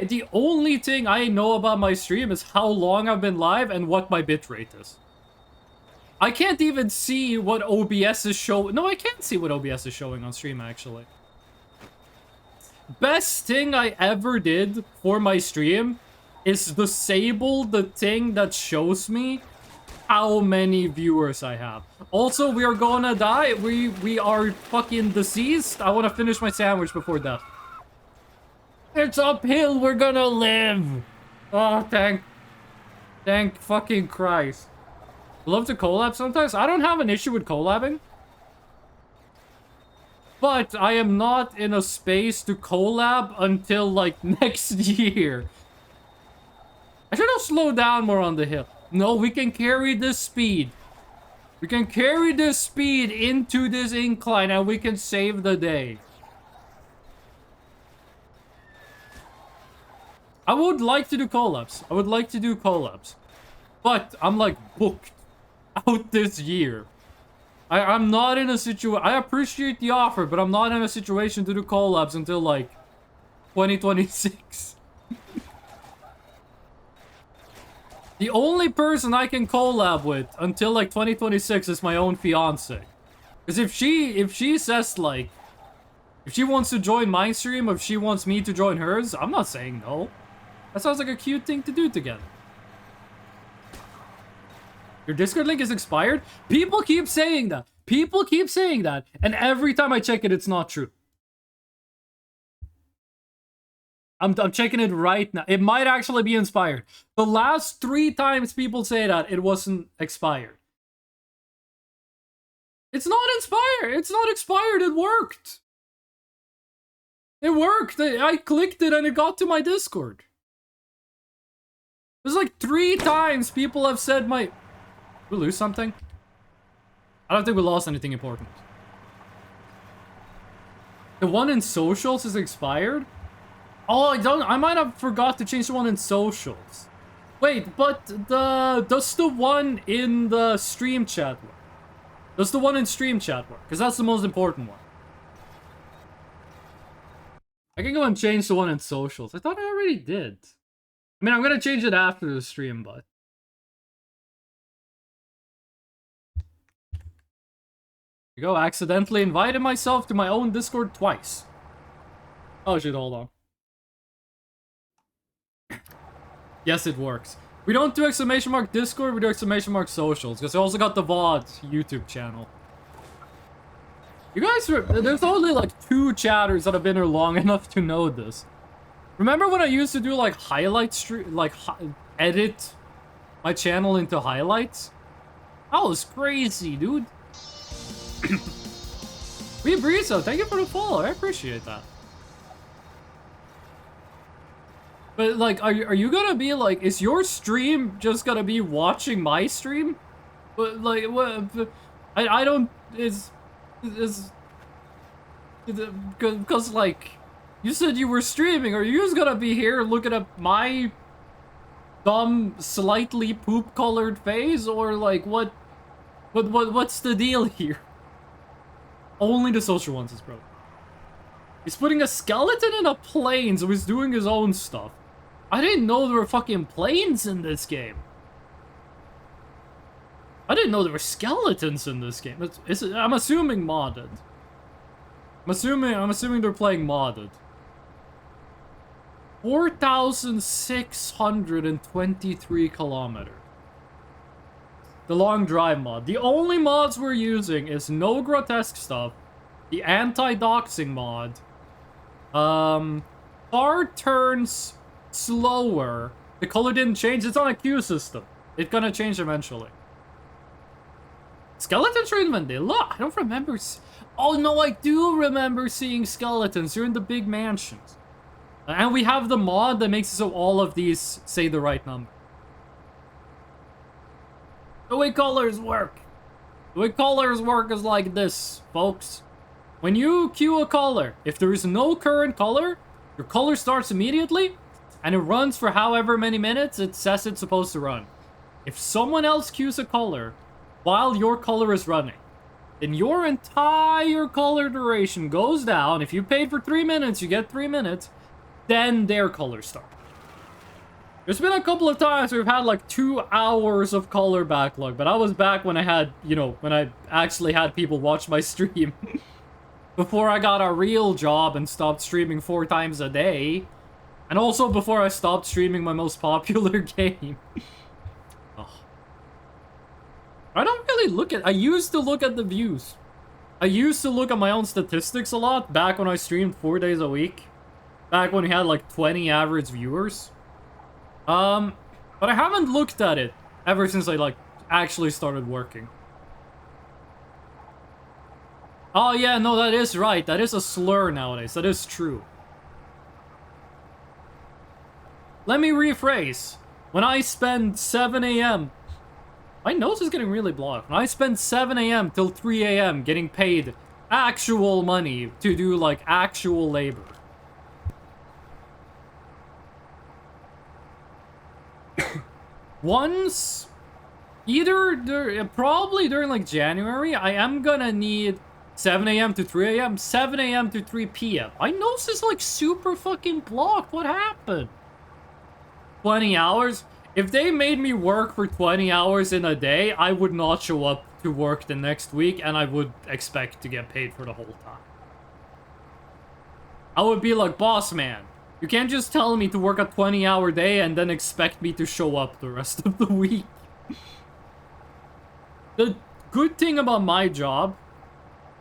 The only thing I know about my stream is how long I've been live and what my bitrate is. I can't even see what OBS is showing. No, I can't see what OBS is showing on stream, actually. Best thing I ever did for my stream is disable the thing that shows me how many viewers I have. Also, we are gonna die. We are fucking deceased. I want to finish my sandwich before death. It's uphill. We're gonna live. Oh, thank fucking Christ. Love to collab sometimes. I don't have an issue with collabing. But I am not in a space to collab until, like, next year. I should have slowed down more on the hill. No, we can carry this speed. We can carry this speed into this incline and we can save the day. I would like to do collabs. I would like to do collabs. But I'm, like, booked out this year. I'm not in a situation. I appreciate the offer, but I'm not in a situation to do collabs until like 2026. The only person I can collab with until like 2026 is my own fiance. Because if she says like, if she wants to join my stream, or if she wants me to join hers, I'm not saying no. That sounds like a cute thing to do together. Your Discord link is expired? People keep saying that. People keep saying that. And every time I check it, it's not true. I'm checking it right now. It might actually be expired. The last 3 times people say that, it wasn't expired. It's not expired. It's not expired. It worked. It worked. I clicked it and it got to my Discord. There's like 3 times people have said my... We lose something? I don't think we lost anything important. The one in socials is expired? Oh, I might have forgot to change the one in socials. Wait, but does the one in the stream chat work? Does the one in stream chat work? Because that's the most important one. I can go and change the one in socials. I thought I already did. I mean, I'm gonna change it after the stream, but... You go, accidentally invited myself to my own Discord twice. Oh shit, hold on. Yes, it works. We don't do exclamation mark Discord, we do exclamation mark socials, because I also got the VOD YouTube channel. You guys, there's only like 2 chatters that have been here long enough to know this. Remember when I used to do like highlight stream, like edit my channel into highlights? That was crazy, dude. We Breezo, thank you for the follow. I appreciate that. But like, are you gonna be like, is your stream just gonna be watching my stream? But like, what? I don't. Is because like, you said you were streaming. Are you just gonna be here looking at my dumb, slightly poop-colored face, or like what? What's the deal here? Only the social ones is broken. He's putting a skeleton in a plane, so he's doing his own stuff. I didn't know there were fucking planes in this game. I didn't know there were skeletons in this game. I'm assuming modded. I'm assuming they're playing modded. 4,623 kilometers. The long drive mod. The only mods we're using is no grotesque stuff, the anti-doxing mod, car turns slower. The color didn't change. It's on a queue system. It's gonna change eventually. Skeletons are in vanilla? I don't remember. Oh no, I do remember seeing skeletons. They're in the big mansions. And we have the mod that makes it so all of these say the right number. The way colors work. The way colors work is like this, folks. When you queue a color, if there is no current color, your color starts immediately, and it runs for however many minutes it says it's supposed to run. If someone else queues a color while your color is running, then your entire color duration goes down. If you paid for 3 minutes, you get 3 minutes. Then their color start. There's been a couple of times where we've had like 2 hours of color backlog, but I was back when I had, you know, when I actually had people watch my stream. Before I got a real job and stopped streaming 4 times a day. And also before I stopped streaming my most popular game. Oh. I don't really look at... I used to look at the views. I used to look at my own statistics a lot back when I streamed 4 days a week. Back when we had like 20 average viewers. But I haven't looked at it ever since I like actually started working. Oh yeah, no, that is right. That is a slur nowadays. That is true. Let me rephrase. When I spend 7 a.m. My nose is getting really blocked. When I spend 7 a.m. till 3 a.m. getting paid actual money to do like actual labor. Once, probably during like January, I am gonna need 7 a.m. to 3 a.m., 7 a.m. to 3 p.m. My nose is like super fucking blocked. What happened? 20 hours? If they made me work for 20 hours in a day, I would not show up to work the next week, and I would expect to get paid for the whole time. I would be like, boss man, you can't just tell me to work a 20-hour day and then expect me to show up the rest of the week. The good thing about my job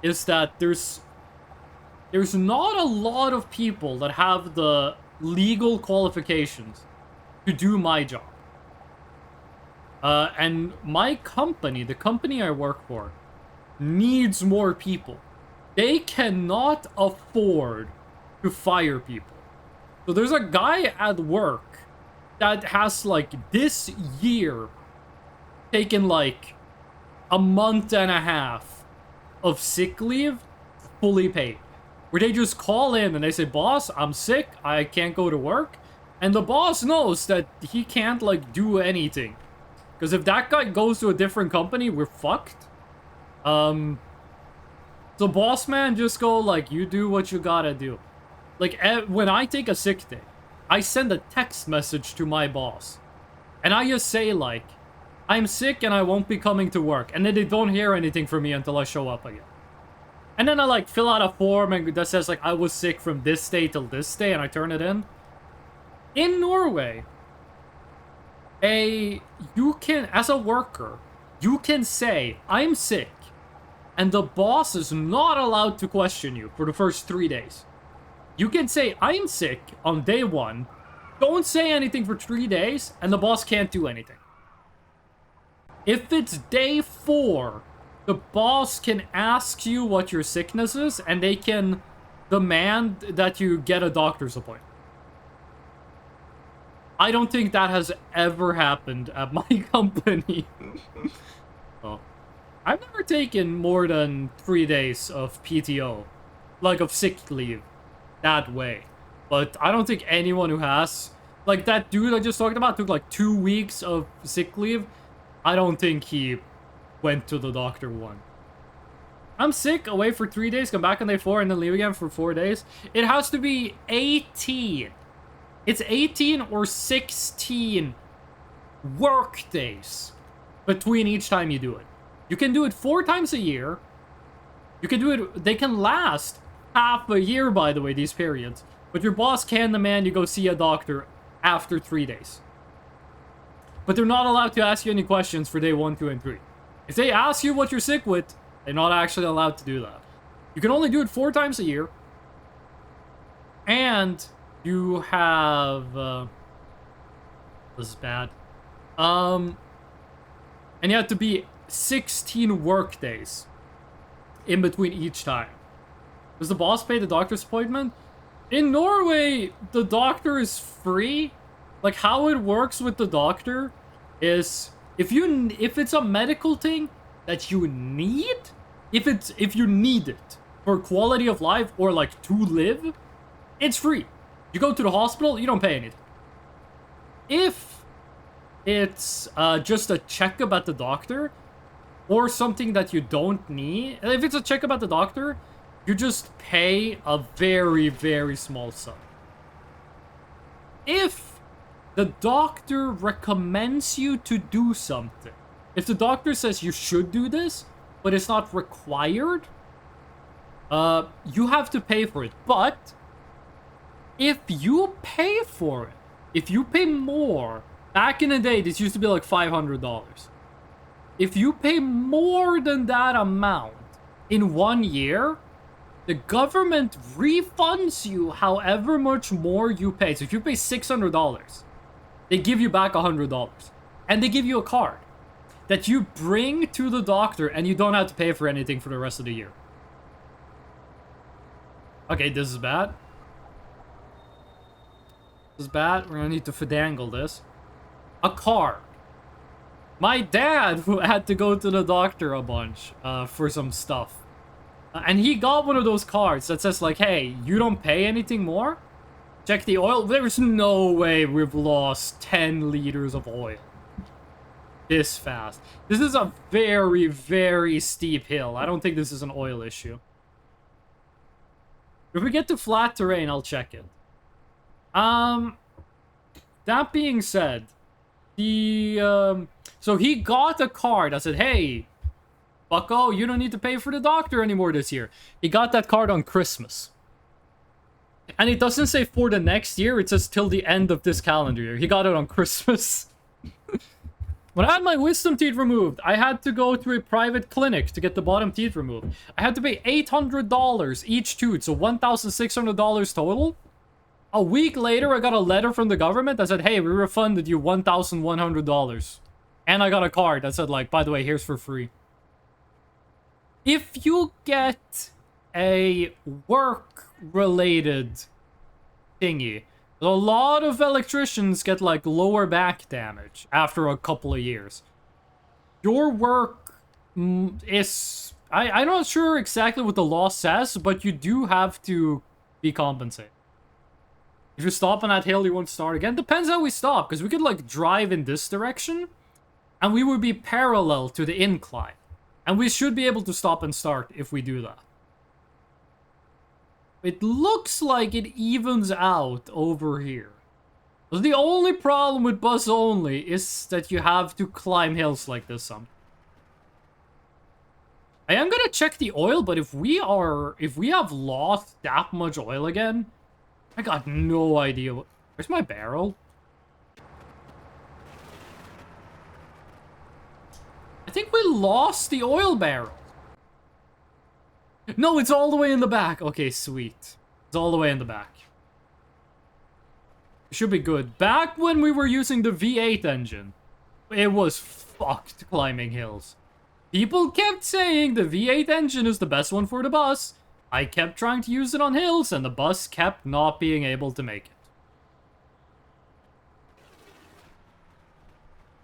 is that there's not a lot of people that have the legal qualifications to do my job. And my company, the company I work for, needs more people. They cannot afford to fire people. So there's a guy at work that has like this year taken like a month and a half of sick leave fully paid. Where they just call in and they say, boss, I'm sick, I can't go to work. And the boss knows that he can't like do anything. Because if that guy goes to a different company, we're fucked. So boss man just go like, you do what you gotta do. Like, when I take a sick day, I send a text message to my boss. And I just say, like, I'm sick and I won't be coming to work. And then they don't hear anything from me until I show up again. And then I, like, fill out a form and that says, like, I was sick from this day till this day, and I turn it in. In Norway, you can, as a worker, you can say, I'm sick. And the boss is not allowed to question you for the first 3 days. You can say, I'm sick on day 1. Don't say anything for 3 days, and the boss can't do anything. If it's day 4, the boss can ask you what your sickness is, and they can demand that you get a doctor's appointment. I don't think that has ever happened at my company. Oh. I've never taken more than 3 days of PTO, like of sick leave. That way. But I don't think anyone who has, like that dude I just talked about took like 2 weeks of sick leave. I don't think he went to the doctor one. I'm sick, away for 3 days, come back on day 4, and then leave again for 4 days. It has to be 18. It's 18 or 16 work days between each time you do it. You can do it 4 times a year. You can do it, they can last half a year, by the way, these periods. But your boss can demand you go see a doctor after 3 days. But they're not allowed to ask you any questions for day 1, 2, and 3. If they ask you what you're sick with, they're not actually allowed to do that. You can only do it 4 times a year. And you have... this is bad. And you have to be 16 work days in between each time. Does the boss pay the doctor's appointment? In Norway, the doctor is free. Like, how it works with the doctor is if it's a medical thing that you need, if you need it for quality of life or like to live, it's free. You go to the hospital, you don't pay anything. If it's just a checkup at the doctor, or something that you don't need, if it's a checkup at the doctor, you just pay a very, very small sum. If the doctor recommends you to do something, if the doctor says you should do this, but it's not required, you have to pay for it. But if you pay for it, if you pay more, back in the day, this used to be like $500. If you pay more than that amount in 1 year, the government refunds you however much more you pay. So if you pay $600, they give you back $100. And they give you a card that you bring to the doctor and you don't have to pay for anything for the rest of the year. Okay, this is bad. This is bad. We're gonna need to finagle this. A card. My dad had to go to the doctor a bunch for some stuff. And he got one of those cards that says like, hey, you don't pay anything more? Check the oil. There's no way we've lost 10 liters of oil this fast. This is a very, very steep hill. I don't think this is an oil issue. If we get to flat terrain, I'll check it. That being said, so he got a card that said, hey, bucko, you don't need to pay for the doctor anymore this year. He got that card on Christmas. And it doesn't say for the next year, it says till the end of this calendar year. He got it on Christmas. When I had my wisdom teeth removed, I had to go to a private clinic to get the bottom teeth removed. I had to pay $800 each tooth, so $1,600 total. A week later, I got a letter from the government that said, hey, we refunded you $1,100. And I got a card that said, like, by the way, here's for free. If you get a work-related thingy, a lot of electricians get, like, lower back damage after a couple of years. Your work is... I'm not sure exactly what the law says, but you do have to be compensated. If you stop on that hill, you won't start again. Depends how we stop, because we could, like, drive in this direction, and we would be parallel to the incline. And we should be able to stop and start if we do that. It looks like it evens out over here. The only problem with bus only is that you have to climb hills like this some. I am gonna check the oil, but if we have lost that much oil again, I got no idea. Where's my barrel? I think we lost the oil barrel. No, it's all the way in the back. Okay, sweet. It's all the way in the back. Should be good. Back when we were using the V8 engine, it was fucked climbing hills. People kept saying the V8 engine is the best one for the bus. I kept trying to use it on hills, and the bus kept not being able to make it.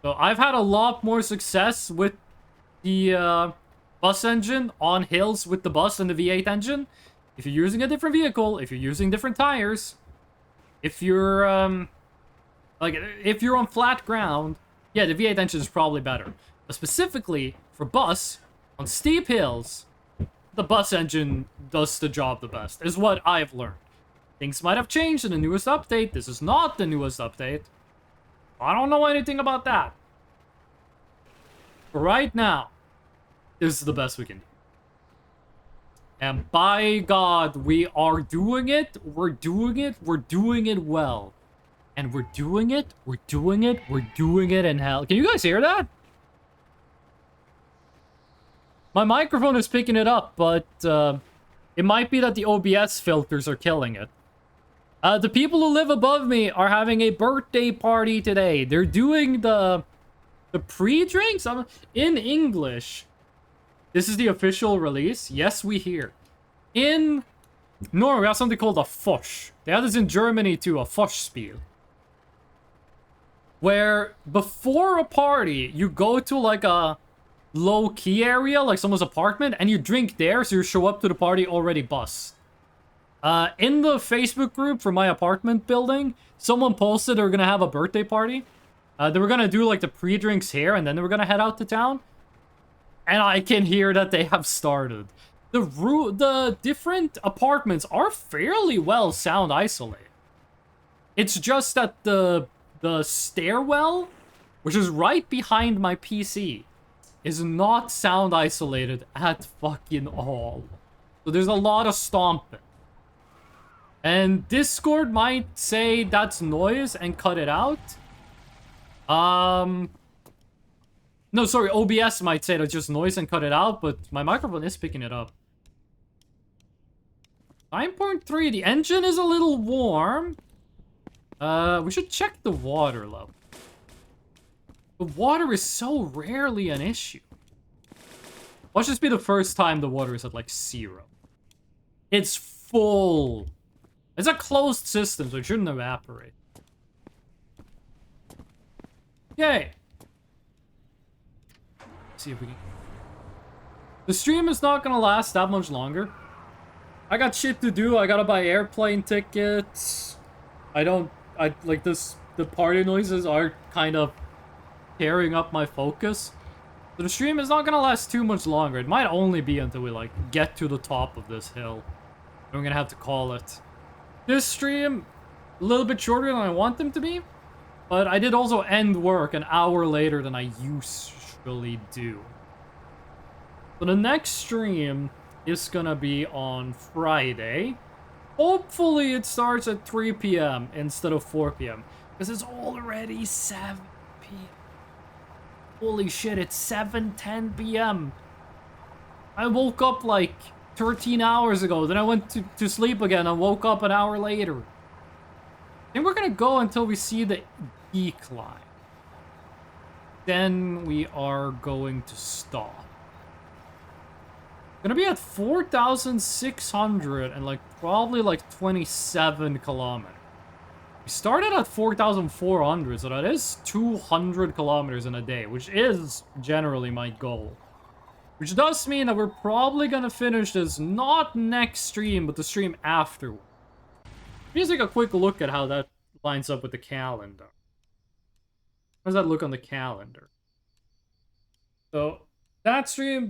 So I've had a lot more success with the bus engine on hills with the bus and the V8 engine. If you're using a different vehicle, if you're using different tires, if you're if you're on flat ground, yeah, the V8 engine is probably better. But specifically for bus on steep hills, the bus engine does the job the best, is what I've learned. Things might have changed in the newest update. This is not the newest update. I don't know anything about that. But right now, this is the best we can do. And by God, we are doing it. We're doing it. We're doing it well. And we're doing it. We're doing it. We're doing it in hell. Can you guys hear that? My microphone is picking it up, but it might be that the OBS filters are killing it. The people who live above me are having a birthday party today. They're doing the pre-drinks in English. This is the official release. Yes, we hear. In Norway, we have something called a Fosch. They have this in Germany too, a Foschspiel. Where before a party, you go to like a low-key area, like someone's apartment, and you drink there, so you show up to the party already buzzed. In the Facebook group for my apartment building, someone posted they were gonna have a birthday party. They were gonna do like the pre-drinks here, and then they were gonna head out to town. And I can hear that they have started. The different apartments are fairly well sound isolated. It's just that the stairwell, which is right behind my PC, is not sound isolated at fucking all. So there's a lot of stomping. And Discord might say that's noise and cut it out. No, sorry, OBS might say that's just noise and cut it out, but my microphone is picking it up. 9.3, the engine is a little warm. We should check the water level. The water is so rarely an issue. Watch this be the first time the water is at like 0. It's full. It's a closed system, so it shouldn't evaporate. Yay. Let's see if we can... The stream is not gonna last that much longer. I got shit to do. I gotta buy airplane tickets. The party noises are kind of tearing up my focus. So the stream is not gonna last too much longer. It might only be until we, like, get to the top of this hill. And we're gonna have to call it. This stream, a little bit shorter than I want them to be. But I did also end work an hour later than I usually do. So the next stream is gonna be on Friday. Hopefully it starts at 3 p.m. instead of 4 p.m. Because it's already 7 p.m. Holy shit, it's 7:10 p.m. I woke up like 13 hours ago. Then I went to sleep again and woke up an hour later. I think we're gonna go until we see the decline. Then we are going to stop. Gonna be at 4,600 and like probably like 27 kilometers. We started at 4,400, so that is 200 kilometers in a day, which is generally my goal. Which does mean that we're probably gonna finish this not next stream, but the stream afterward. Let's take a quick look at how that lines up with the calendar. How does that look on the calendar? So, that stream.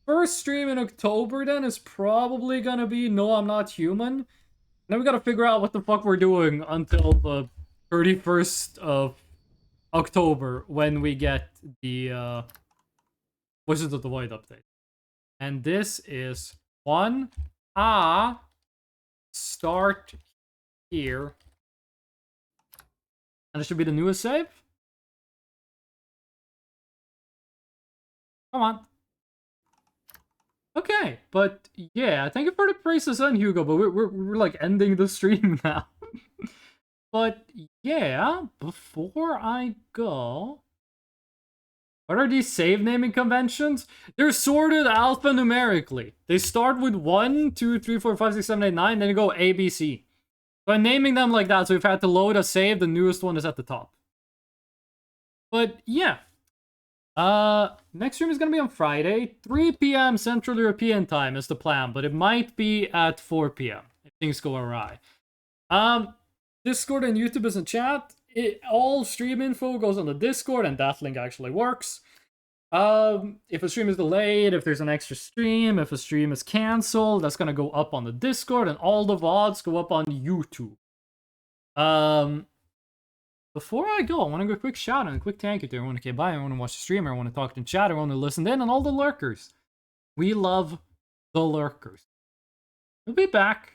First stream in October then is probably gonna be No, I'm Not Human. Then we gotta figure out what the fuck we're doing until the 31st of October when we get the Wizards of the Void update. And this is start here. And it should be the newest save. Come on. Okay, but yeah, thank you for the praises on Hugo, but we're like ending the stream now. But yeah, before I go, what are these save naming conventions? They're sorted alphanumerically. They start with 1, 2, 3, 4, 5, 6, 7, 8, 9, then you go A, B, C. So I'm naming them like that, so if I had to load a save, the newest one is at the top. But yeah. Next stream is gonna be on Friday, 3 p.m. Central European time is the plan, but it might be at 4 p.m. if things go awry. Discord and YouTube is in chat. All stream info goes on the Discord, and that link actually works. If a stream is delayed, if there's an extra stream, if a stream is cancelled, that's gonna go up on the Discord, and all the VODs go up on YouTube. Before I go, I want to give a quick shout out and a quick thank you to everyone who came by, everyone who watched the stream, everyone who talked in chat, everyone who listened in, and all the lurkers. We love the lurkers. We'll be back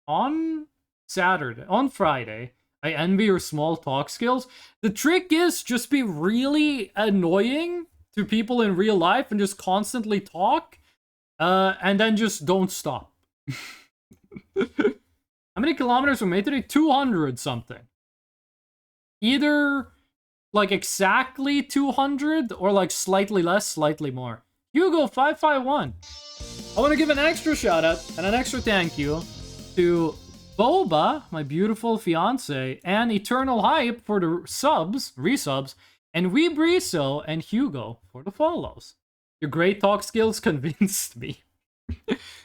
on Friday. I envy your small talk skills. The trick is just be really annoying to people in real life and just constantly talk, and then just don't stop. How many kilometers we made today? 200 something. Either like exactly 200 or like slightly less, slightly more. Hugo551. I want to give an extra shout out and an extra thank you to Boba, my beautiful fiance, and Eternal Hype for the resubs, and Weebriso and Hugo for the follows. Your great talk skills convinced me.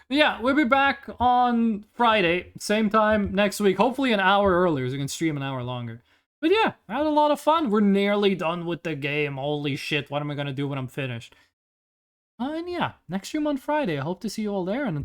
Yeah, we'll be back on Friday, same time next week, hopefully an hour earlier so we can stream an hour longer. But yeah, I had a lot of fun. We're nearly done with the game. Holy shit, what am I gonna do when I'm finished? And yeah, next stream on Friday. I hope to see you all there, and